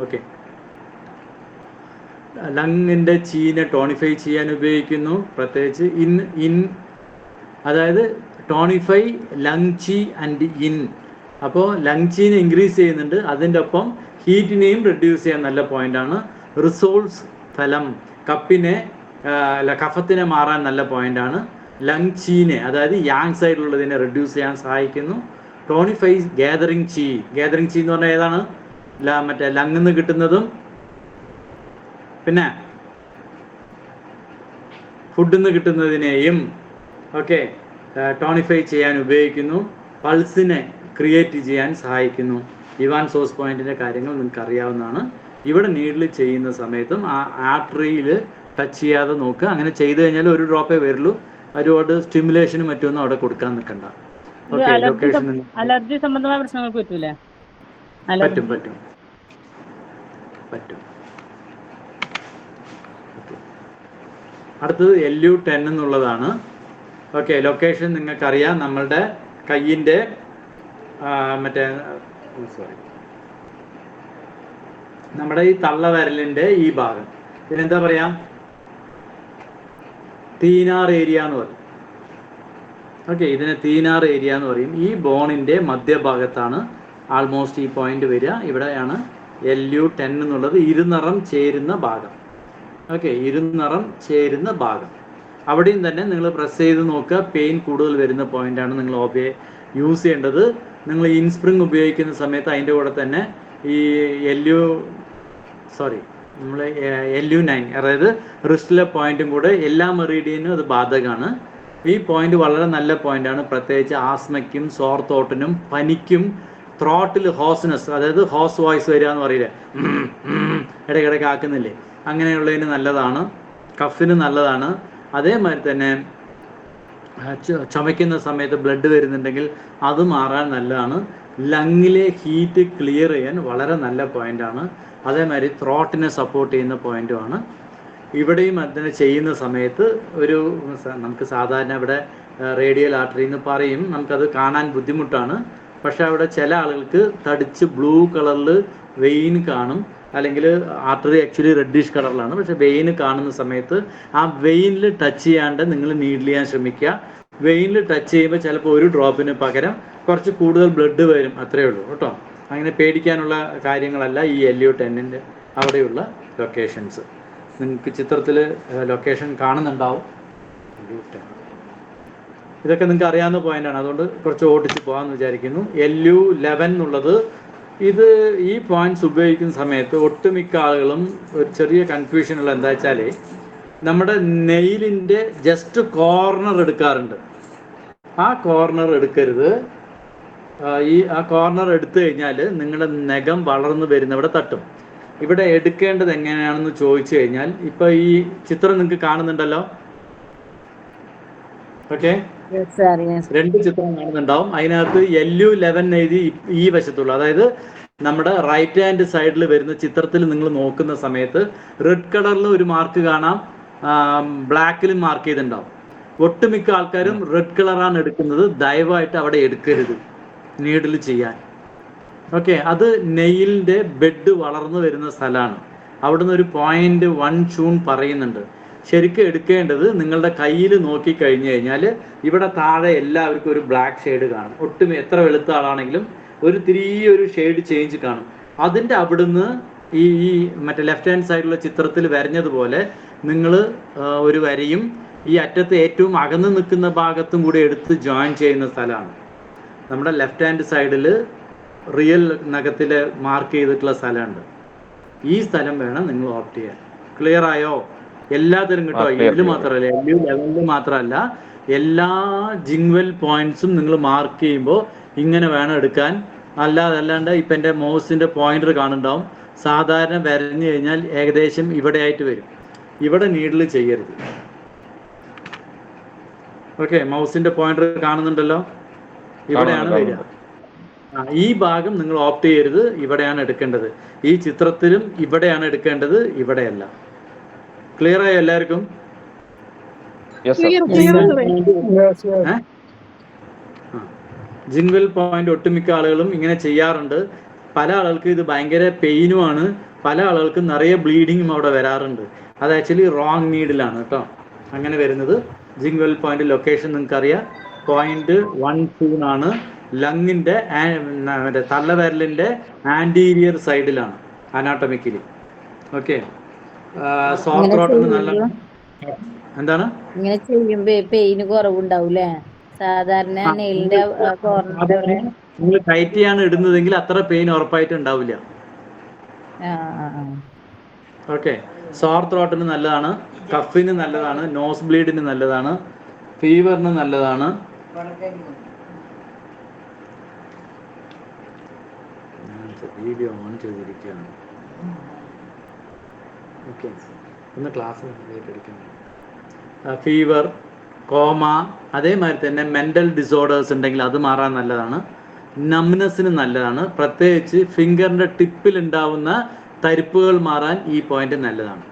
ഓക്കെ, ലങ്ങിൻ്റെ ചീനെ ടോണിഫൈ ചെയ്യാൻ ഉപയോഗിക്കുന്നു. പ്രത്യേകിച്ച് അതായത് ടോണിഫൈ ലങ് ചീ ആൻഡ് ഇൻ. അപ്പോൾ ലങ് ചീനെ ഇൻക്രീസ് ചെയ്യുന്നുണ്ട്, അതിൻ്റെ ഒപ്പം ഹീറ്റിനെയും റെഡ്യൂസ് ചെയ്യാൻ നല്ല പോയിൻ്റാണ്. റിസോൾസ് ഫലം, കഫത്തിനെ മാറാൻ നല്ല പോയിൻ്റാണ്. ലങ് ചീനെ, അതായത് യാങ് സൈഡിലുള്ളതിനെ റെഡ്യൂസ് ചെയ്യാൻ സഹായിക്കുന്നു. ടോണിഫൈസ് ഗാദറിങ് ചീ. ഗാദറിങ് ചീ എന്ന് പറഞ്ഞാൽ ഏതാണ്? മറ്റേ ലങ്ങിൽ നിന്ന് കിട്ടുന്നതും പിന്നെ ഫുഡിൽ നിന്ന് കിട്ടുന്നതിനെയും ഒക്കെ ടോണിഫൈ ചെയ്യാൻ ഉപയോഗിക്കുന്നു. പൾസിനെ ക്രിയേറ്റ് ചെയ്യാൻ സഹായിക്കുന്നു. ഇവാൻ സോസ് പോയിന്റിൻ്റെ കാര്യങ്ങൾ നിങ്ങൾക്ക് അറിയാവുന്നതാണ്. ഇവിടെ നീഡിൽ ചെയ്യുന്ന സമയത്തും ആ ആർട്ടറിയിൽ ടച്ച് ചെയ്യാതെ നോക്കുക. അങ്ങനെ ചെയ്തു കഴിഞ്ഞാൽ ഒരു ഡ്രോപ്പേ വരുള്ളൂ. ഒരുപാട് സ്റ്റിമുലേഷനും മറ്റൊന്നും അവിടെ കൊടുക്കാൻ നിൽക്കണ്ട. അലർജി സംബന്ധമായ പ്രശ്നങ്ങൾക്ക് പറ്റൂലേ? പറ്റും പറ്റും പറ്റും. അടുത്തത് LU10 എന്നുള്ളതാണ്. ഓക്കെ, ലൊക്കേഷൻ നിങ്ങൾക്കറിയാം. നമ്മളുടെ കയ്യിൻ്റെ നമ്മുടെ ഈ തള്ളവിരലിൻ്റെ ഈ ഭാഗം, ഇതിനെന്താ പറയാ? തീനാർ ഏരിയ എന്ന് പറയും. ഓക്കെ, ഇതിനെ തീനാർ ഏരിയ എന്ന് പറയും. ഈ ബോണിൻ്റെ മധ്യഭാഗത്താണ് ആൾമോസ്റ്റ് ഈ പോയിന്റ് വരിക. ഇവിടെയാണ് LU10 എന്നുള്ളത്, ഇരുനിറം ചേരുന്ന ഭാഗം. ഓക്കെ, ഇരുനിറം ചേരുന്ന ഭാഗം. അവിടെയും തന്നെ നിങ്ങൾ പ്രസ് ചെയ്ത് നോക്കുക. പെയിൻ കൂടുതൽ വരുന്ന പോയിന്റാണ് നിങ്ങൾ യൂസ് ചെയ്യേണ്ടത്. നിങ്ങൾ ഇൻസ്പ്രിങ് ഉപയോഗിക്കുന്ന സമയത്ത് അതിൻ്റെ കൂടെ തന്നെ ഈ നമ്മൾ LU9, അതായത് റിസ്റ്റിലെ പോയിന്റും കൂടെ എല്ലാ മെറീഡിയനും അത് ബാധകമാണ്. ഈ പോയിന്റ് വളരെ നല്ല പോയിന്റാണ്. പ്രത്യേകിച്ച് ആസ്മയ്ക്കും സോർ തോട്ടിനും പനിക്കും ത്രോട്ടിൽ ഹോസ്നെസ്, അതായത് ഹോസ് വോയിസ് വരിക എന്ന് പറയില്ലേ, ഇടയ്ക്കിടയ്ക്ക് ആക്കുന്നില്ലേ, അങ്ങനെയുള്ളതിന് നല്ലതാണ്. കഫിന് നല്ലതാണ്. അതേമാതിരി തന്നെ ചുമയ്ക്കുന്ന സമയത്ത് ബ്ലഡ് വരുന്നുണ്ടെങ്കിൽ അത് മാറാൻ നല്ലതാണ്. ലങ്ങിലെ ഹീറ്റ് ക്ലിയർ ചെയ്യാൻ വളരെ നല്ല പോയിന്റാണ്. അതേമാതിരി ത്രോട്ടിനെ സപ്പോർട്ട് ചെയ്യുന്ന പോയിന്റുമാണ്. ഇവിടെയും അതിനെ ചെയ്യുന്ന സമയത്ത് നമുക്ക് സാധാരണ ഇവിടെ റേഡിയൽ ആർട്ടറി എന്ന് പറയും, നമുക്കത് കാണാൻ ബുദ്ധിമുട്ടാണ്. പക്ഷെ അവിടെ ചില ആളുകൾക്ക് തടിച്ച് ബ്ലൂ കളറിൽ വെയിൻ കാണും, അല്ലെങ്കിൽ ആർട്ടറി ആക്ച്വലി റെഡിഷ് കളറിലാണ്. പക്ഷെ വെയിൻ കാണുന്ന സമയത്ത് ആ വെയിനിൽ ടച്ച് ചെയ്യാണ്ട് നിങ്ങൾ നീഡിൽ ചെയ്യാൻ ശ്രമിക്കുക. വെയിനിൽ ടച്ച് ചെയ്യുമ്പോൾ ചിലപ്പോൾ ഒരു ഡ്രോപ്പിന് പകരം കുറച്ച് കൂടുതൽ ബ്ലഡ് വരും, അത്രയേ ഉള്ളൂ കേട്ടോ. അങ്ങനെ പേടിക്കാനുള്ള കാര്യങ്ങളല്ല ഈ LU10 അവിടെയുള്ള ലൊക്കേഷൻസ്. നിങ്ങൾക്ക് ചിത്രത്തിൽ ലൊക്കേഷൻ കാണുന്നുണ്ടാവും. ഇതൊക്കെ നിങ്ങൾക്ക് അറിയാവുന്ന പോയിന്റാണ്, അതുകൊണ്ട് കുറച്ച് ഓടിച്ച് പോകാമെന്ന് വിചാരിക്കുന്നു. LU11 എന്നുള്ളത്, ഇത് ഈ പോയിന്റ്സ് ഉപയോഗിക്കുന്ന സമയത്ത് ഒട്ടുമിക്ക ആളുകളും ഒരു ചെറിയ കൺഫ്യൂഷനുള്ള എന്താ വെച്ചാൽ, നമ്മുടെ നെയിലിൻ്റെ ജസ്റ്റ് കോർണർ എടുക്കാറുണ്ട്. ആ കോർണർ എടുക്കരുത്. ആ കോർണർ എടുത്തു കഴിഞ്ഞാൽ നിങ്ങളുടെ നഖം വളർന്നു വരുന്നവിടെ തട്ടും. ഇവിടെ എടുക്കേണ്ടത് എങ്ങനെയാണെന്ന് ചോദിച്ചു കഴിഞ്ഞാൽ, ഇപ്പൊ ഈ ചിത്രം നിങ്ങൾക്ക് കാണുന്നുണ്ടല്ലോ. ഓക്കെ, 2 ചിത്രം കാണുന്നുണ്ടാവും. അതിനകത്ത് LU11 എഴുതി ഈ വശത്തുള്ളൂ, അതായത് നമ്മുടെ റൈറ്റ് ഹാൻഡ് സൈഡിൽ വരുന്ന ചിത്രത്തിൽ നിങ്ങൾ നോക്കുന്ന സമയത്ത് റെഡ് കളറിൽ ഒരു മാർക്ക് കാണാം, ബ്ലാക്കിലും മാർക്ക് ചെയ്തിട്ടുണ്ടാവും. ഒട്ടുമിക്ക ആൾക്കാരും റെഡ് കളറാണ് എടുക്കുന്നത്. ദയവായിട്ട് അവിടെ എടുക്കരുത് നീഡിൽ ചെയ്യാൻ. ഓക്കെ, അത് നെയിലിൻ്റെ ബെഡ് വളർന്നു വരുന്ന സ്ഥലമാണ്. അവിടുന്ന് ഒരു 0.1 ചൂൺ പറയുന്നുണ്ട്. ശരിക്കും എടുക്കേണ്ടത് നിങ്ങളുടെ കയ്യിൽ നോക്കി കഴിഞ്ഞു കഴിഞ്ഞാൽ ഇവിടെ താഴെ എല്ലാവർക്കും ഒരു ബ്ലാക്ക് ഷെയ്ഡ് കാണും. ഒട്ടും എത്ര വെളുത്ത ആളാണെങ്കിലും ഒരു ചെറിയൊരു ഷെയ്ഡ് ചേഞ്ച് കാണും. അതിൻ്റെ അവിടുന്ന് ഈ മറ്റേ ലെഫ്റ്റ് ഹാൻഡ് സൈഡിലുള്ള ചിത്രത്തിൽ വരഞ്ഞതുപോലെ നിങ്ങൾ ഒരു വരയും ഈ അറ്റത്ത് ഏറ്റവും അകന്ന് നിൽക്കുന്ന ഭാഗത്തും കൂടി എടുത്ത് ജോയിൻ ചെയ്യുന്ന സ്ഥലമാണ്. നമ്മുടെ ലെഫ്റ്റ് ഹാൻഡ് സൈഡിൽ റിയൽ നഖത്തിൽ മാർക്ക് ചെയ്തിട്ടുള്ള സ്ഥലമുണ്ട്. ഈ സ്ഥലം വേണം നിങ്ങൾ ഓപ്റ്റ് ചെയ്യാൻ. ക്ലിയർ ആയോ? എല്ലാത്തിലും കേട്ടോ, ഇതിൽ മാത്രമല്ല, LU11 മാത്രമല്ല, എല്ലാ ജിങ്വൽ പോയിന്റ്സും നിങ്ങൾ മാർക്ക് ചെയ്യുമ്പോൾ ഇങ്ങനെ വേണം എടുക്കാൻ. അല്ലാണ്ട് ഇപ്പം എൻ്റെ മൗസിൻ്റെ പോയിന്റർ കാണുന്നുണ്ടാവും. സാധാരണ വരഞ്ഞു കഴിഞ്ഞാൽ ഏകദേശം ഇവിടെ ആയിട്ട് വരും. ഇവിടെ നീഡിൽ ചെയ്യരുത്. ഓക്കെ, മൗസിൻ്റെ പോയിന്റർ കാണുന്നുണ്ടല്ലോ, ഇവിടെയാണ് വരിക. ഈ ഭാഗം നിങ്ങൾ ഓപ്റ്റ് ചെയ്യരുത്, ഇവിടെയാണ് എടുക്കേണ്ടത്. ഈ ചിത്രത്തിലും ഇവിടെയാണ് എടുക്കേണ്ടത്, ഇവിടെയല്ല. ക്ലിയർ ആയോ എല്ലാവർക്കും? ജിങ്വൽ പോയിന്റ് ഒട്ടുമിക്ക ആളുകളും ഇങ്ങനെ ചെയ്യാറുണ്ട്. പല ആളുകൾക്ക് ഇത് ഭയങ്കര പെയിനുമാണ്, പല ആളുകൾക്കും നിറയെ ബ്ലീഡിങ്ങും അവിടെ വരാറുണ്ട്. അത് ആക്ച്വലി റോങ് നീഡിലാണ് കേട്ടോ അങ്ങനെ വരുന്നത്. ജിങ്വൽ പോയിന്റ് ലൊക്കേഷൻ നിങ്ങൾക്കറിയാം, 0.12 ആണ്. ലങ്ങിൻ്റെ മറ്റേ തള്ളവിരലിൻ്റെ ആൻറ്റീരിയർ സൈഡിലാണ് അനാട്ടമിക്കലി. ഓക്കെ, സോഫ്റ്റ് ത്രോട്ടിന് നല്ല എന്താണ് ഇങ്ങനെ ചെയ്യുമ്പോ പെയിന് കുറവുണ്ടാവൂലേ? സാധാരണ നെയിലിന്റെ കോർണറിന്റെ നിങ്ങൾ ടൈറ്റ് ചെയ്യാണ് ഇടുന്നതെങ്കിൽ അത്ര പെയിൻ ഉറപ്പായിട്ട് ഉണ്ടാവില്ല. ഓക്കെ, സോർ ത്രോട്ടിന് നല്ലതാണ്, കഫിന് നല്ലതാണ്, നോസ് ബ്ലീഡിന് നല്ലതാണ്, ഫീവറിന് നല്ലതാണ്. വീഡിയോ ഓൺ ചെയ്തിരിക്കുകയാണ്. ഓക്കെ, ഒന്ന് ക്ലാസ് എടുക്കണം. ഫീവർ, കോമ, അതേമാതിരി തന്നെ മെൻ്റൽ ഡിസോർഡേഴ്സ് ഉണ്ടെങ്കിൽ അത് മാറാൻ നല്ലതാണ്. നംനെസ്സിന് നല്ലതാണ്. പ്രത്യേകിച്ച് ഫിംഗറിൻ്റെ ടിപ്പിൽ ഉണ്ടാവുന്ന തരിപ്പുകൾ മാറാൻ ഈ പോയിന്റ് നല്ലതാണ്.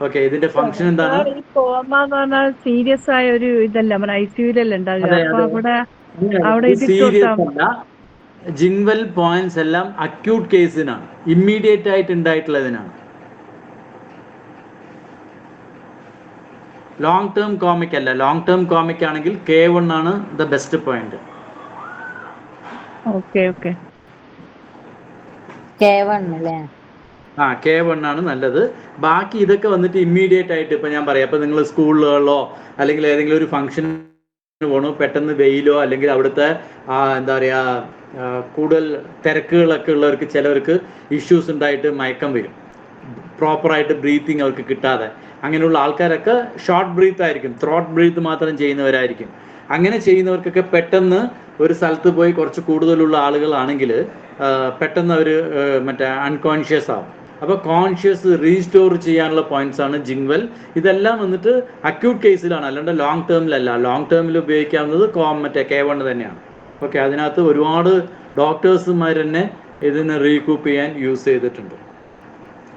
ഓക്കെ, ഇതിന്റെ ഫംഗ്ഷൻ എന്താണ്? കോമ എന്ന് പറഞ്ഞാൽ സീരിയസ് ആയ ഒരു ഇതല്ല, നമ്മുടെ ICUലല്ലേ ഉണ്ടാകുക. അപ്പൊ അവിടെ സീരിയസ് അല്ല, ജിങ്വൽ പോയിന്റ്സ് എല്ലാം അക്യൂട്ട് കേസിനാണ്, ഇമ്മീഡിയറ്റ് ആയിട്ട് ഉണ്ടായിട്ടുള്ളതിനാണ്. ലോങ് ടേം കോമിക് അല്ല. ലോങ് ടേം കോമിക് ആണെങ്കിൽ K1 ആണ് ദ ബെസ്റ്റ് പോയിന്റ്. K1 ആണ് നല്ലത്. ബാക്കി ഇതൊക്കെ വന്നിട്ട് ഇമ്മീഡിയറ്റ് ആയിട്ട് ഇപ്പൊ ഞാൻ പറയാം, ഇപ്പൊ നിങ്ങൾ സ്കൂളുകളിലോ അല്ലെങ്കിൽ ഏതെങ്കിലും ഒരു ഫംഗ്ഷൻ പോകണോ, പെട്ടെന്ന് വെയിലോ അല്ലെങ്കിൽ അവിടുത്തെ എന്താ പറയാ കൂടുതൽ തിരക്കുകളൊക്കെ ഉള്ളവർക്ക് ചിലവർക്ക് ഇഷ്യൂസ് ഉണ്ടായിട്ട് മയക്കം വരും, പ്രോപ്പറായിട്ട് ബ്രീത്തിങ് അവർക്ക് കിട്ടാതെ. അങ്ങനെയുള്ള ആൾക്കാരൊക്കെ ഷോർട്ട് ബ്രീത്ത് ആയിരിക്കും, ത്രോട്ട് ബ്രീത്ത് മാത്രം ചെയ്യുന്നവരായിരിക്കും. അങ്ങനെ ചെയ്യുന്നവർക്കൊക്കെ പെട്ടെന്ന് ഒരു സ്ഥലത്ത് പോയി കുറച്ച് കൂടുതലുള്ള ആളുകളാണെങ്കിൽ പെട്ടെന്ന് അവർ മറ്റേ അൺകോൺഷ്യസ് ആവും. അപ്പോൾ കോൺഷ്യസ് റീസ്റ്റോർ ചെയ്യാനുള്ള പോയിന്റ്സ് ആണ് ജിങ്വൽ. ഇതെല്ലാം വന്നിട്ട് അക്യൂട്ട് കേസിലാണ്, അല്ലാണ്ട് ലോങ് ടേമിലല്ല. ലോങ് ടേമിൽ ഉപയോഗിക്കാവുന്നത് മറ്റേ K1 തന്നെയാണ്. ഓക്കെ, അതിനകത്ത് ഒരുപാട് ഡോക്ടേഴ്സുമാർ തന്നെ ഇതിന് റീകൂപ്പ് ചെയ്യാൻ യൂസ് ചെയ്തിട്ടുണ്ട്.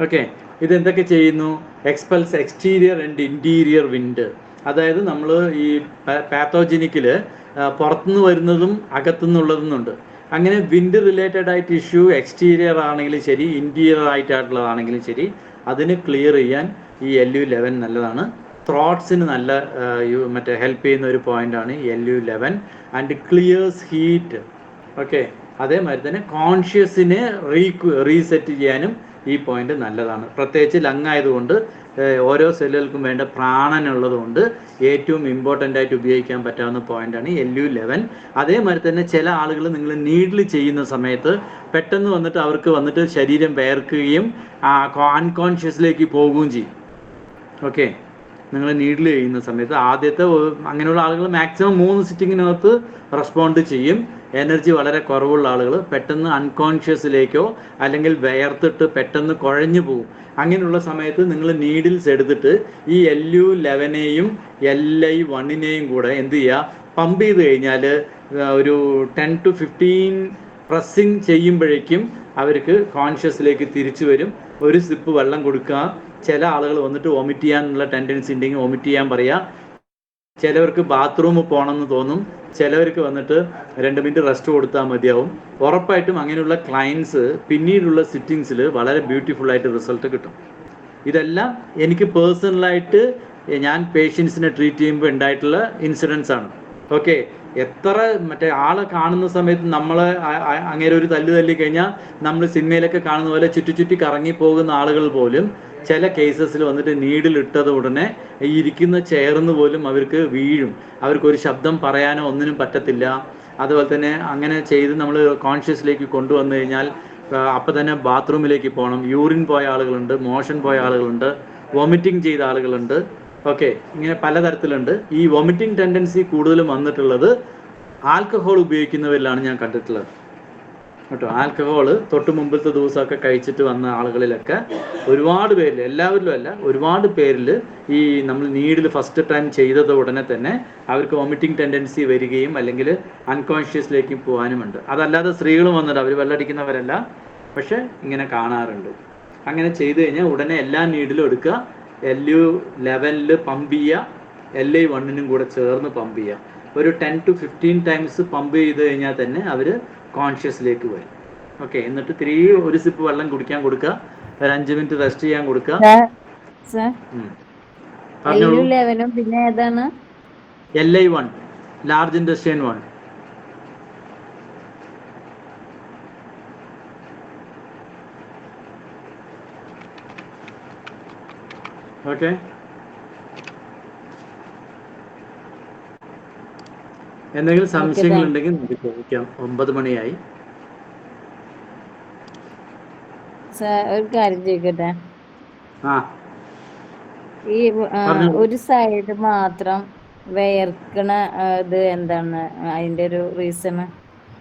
ഓക്കെ, ഇതെന്തൊക്കെ ചെയ്യുന്നു? എക്സ്പെൽസ് എക്സ്റ്റീരിയർ ആൻഡ് ഇൻറ്റീരിയർ വിൻഡ്. അതായത് നമ്മൾ ഈ പാത്തോജനിക്കിൽ പുറത്തുനിന്ന് വരുന്നതും അകത്തുനിന്നുള്ളതെന്നുണ്ട്. അങ്ങനെ വിൻഡ് റിലേറ്റഡ് ആയിട്ട് ഇഷ്യൂ എക്സ്റ്റീരിയർ ആണെങ്കിലും ശരി, ഇൻറ്റീരിയർ ആയിട്ടുള്ളതാണെങ്കിലും ശരി, അതിന് ക്ലിയർ ചെയ്യാൻ ഈ LU11 നല്ലതാണ്. ത്രോട്ട്സിന് നല്ല മറ്റേ ഹെൽപ്പ് ചെയ്യുന്ന ഒരു പോയിൻ്റാണ് LU11. And clears heat. Okay, അതേമാതിരി തന്നെ കോൺഷ്യസിനെ റീസെറ്റ് ചെയ്യാനും ഈ പോയിന്റ് നല്ലതാണ്. പ്രത്യേകിച്ച് ലങ് ആയതുകൊണ്ട് ഓരോ സെല്ലുകൾക്കും വേണ്ട പ്രാണനുള്ളതുകൊണ്ട് ഏറ്റവും ഇമ്പോർട്ടൻ്റ് ആയിട്ട് ഉപയോഗിക്കാൻ പറ്റാവുന്ന പോയിന്റാണ് LU11. അതേമാതിരി തന്നെ ചില ആളുകൾ നിങ്ങൾ നീഡിൽ ചെയ്യുന്ന സമയത്ത് പെട്ടെന്ന് വന്നിട്ട് അവർക്ക് വന്നിട്ട് ശരീരം വേർക്കുകയും അൺകോൺഷ്യസിലേക്ക് പോവുകയും ചെയ്യും. ഓക്കെ, നിങ്ങൾ നീഡിൽ ചെയ്യുന്ന സമയത്ത് ആദ്യത്തെ അങ്ങനെയുള്ള ആളുകൾ മാക്സിമം 3 സിറ്റിങ്ങിനകത്ത് റെസ്പോണ്ട് ചെയ്യും. എനർജി വളരെ കുറവുള്ള ആളുകൾ പെട്ടെന്ന് അൺകോൺഷ്യസിലേക്കോ അല്ലെങ്കിൽ വേർത്തിട്ട് പെട്ടെന്ന് കുഴഞ്ഞു പോകും. അങ്ങനെയുള്ള സമയത്ത് നിങ്ങൾ നീഡിൽസ് എടുത്തിട്ട് ഈ LU11നെയും LI1നെയും കൂടെ എന്ത് ചെയ്യുക, പമ്പ് ചെയ്ത് കഴിഞ്ഞാൽ ഒരു 10 to 15 പ്രസ്സിങ് ചെയ്യുമ്പോഴേക്കും അവർക്ക് കോൺഷ്യസിലേക്ക് തിരിച്ചു വരും. ഒരു സിപ്പ് വെള്ളം കൊടുക്കുക. ചില ആളുകൾ വന്നിട്ട് വോമിറ്റ് ചെയ്യാനുള്ള ടെൻഡൻസി ഉണ്ടെങ്കിൽ വോമിറ്റ് ചെയ്യാൻ പറയുക. ചിലവർക്ക് ബാത്റൂമിൽ പോകണമെന്ന് തോന്നും, ചിലവർക്ക് വന്നിട്ട് 2 മിനിറ്റ് റെസ്റ്റ് കൊടുത്താൽ മതിയാവും. ഉറപ്പായിട്ടും അങ്ങനെയുള്ള ക്ലയൻസ് പിന്നീടുള്ള സിറ്റിങ്സിൽ വളരെ ബ്യൂട്ടിഫുൾ ആയിട്ട് റിസൾട്ട് കിട്ടും. ഇതെല്ലാം എനിക്ക് പേഴ്സണലായിട്ട് ഞാൻ പേഷ്യൻസിനെ ട്രീറ്റ് ചെയ്യുമ്പോൾ ഉണ്ടായിട്ടുള്ള ഇൻസിഡൻസ് ആണ്. ഓക്കെ, എത്ര മറ്റേ ആളെ കാണുന്ന സമയത്ത് നമ്മൾ അങ്ങനെ ഒരു തല്ലി കഴിഞ്ഞാൽ നമ്മൾ സിനിമയിലൊക്കെ കാണുന്ന പോലെ ചുറ്റി കറങ്ങി പോകുന്ന ആളുകൾ പോലും ചില കേസസിൽ വന്നിട്ട് നീഡിൽ ഇട്ടത് ഉടനെ ഈ ഇരിക്കുന്ന ചെയർന്ന് പോലും അവർക്ക് വീഴും. അവർക്കൊരു ശബ്ദം പറയാനോ ഒന്നിനും പറ്റത്തില്ല. അതുപോലെ തന്നെ അങ്ങനെ ചെയ്ത് നമ്മൾ കോൺഷ്യസിലേക്ക് കൊണ്ടുവന്നു കഴിഞ്ഞാൽ അപ്പം തന്നെ ബാത്റൂമിലേക്ക് പോകണം. യൂറിൻ പോയ ആളുകളുണ്ട്, മോഷൻ പോയ ആളുകളുണ്ട്, വോമിറ്റിംഗ് ചെയ്ത ആളുകളുണ്ട്. ഓക്കെ, ഇങ്ങനെ പലതരത്തിലുണ്ട്. ഈ വോമിറ്റിംഗ് ടെൻഡൻസി കൂടുതലും വന്നിട്ടുള്ളത് ആൽക്കഹോൾ ഉപയോഗിക്കുന്നവരിലാണ് ഞാൻ കണ്ടിട്ടുള്ളത് കേട്ടോ. ആൽക്കഹോൾ തൊട്ട് മുമ്പത്തെ ദിവസമൊക്കെ കഴിച്ചിട്ട് വന്ന ആളുകളിലൊക്കെ ഒരുപാട് പേരിൽ, എല്ലാവരിലും അല്ല, ഒരുപാട് പേരിൽ ഈ നമ്മൾ നീഡിൽ ഫസ്റ്റ് ടൈം ചെയ്തത് ഉടനെ തന്നെ അവർക്ക് വോമിറ്റിംഗ് ടെൻഡൻസി വരികയും അല്ലെങ്കിൽ അൺകോൺഷ്യസിലേക്ക് പോകാനുമുണ്ട്. അതല്ലാതെ സ്ത്രീകളും വന്നിട്ട് അവർ വെള്ളടിക്കുന്നവരല്ല, പക്ഷെ ഇങ്ങനെ കാണാറുണ്ട്. അങ്ങനെ ചെയ്തു കഴിഞ്ഞാൽ ഉടനെ എല്ലാ നീഡിലും എടുക്കുക, LU11 പമ്പ് ചെയ്യുക, LI1 കൂടെ ചേർന്ന് പമ്പ് ചെയ്യുക. ഒരു 10 to 15 ടൈംസ് പമ്പ് ചെയ്ത് കഴിഞ്ഞാൽ തന്നെ അവർ കോൺഷ്യസിലേക്ക് വരും. ഓക്കെ, എന്നിട്ട് ഒരു സിപ്പ് വെള്ളം കുടിക്കാൻ കൊടുക്കുക, ഒരു 5 മിനിറ്റ് റെസ്റ്റ് ചെയ്യാൻ കൊടുക്കുക. പറഞ്ഞോളൂ. L11 പിന്നെ ഏതാണ്? LI1, large intestine 1. ഓക്കെ, എന്തെങ്കിലും സംശയങ്ങൾ ഉണ്ടെങ്കിൽ നമുക്ക് ചോദിക്കാം. 9 മണിയായി. ഒരു കാര്യം ചോദിക്കട്ടെ, ആ, ഈ ഒരു സൈഡ് മാത്രം വേർക്കണ ഇത് എന്താണ് അതിന്റെ ഒരു റീസൺ?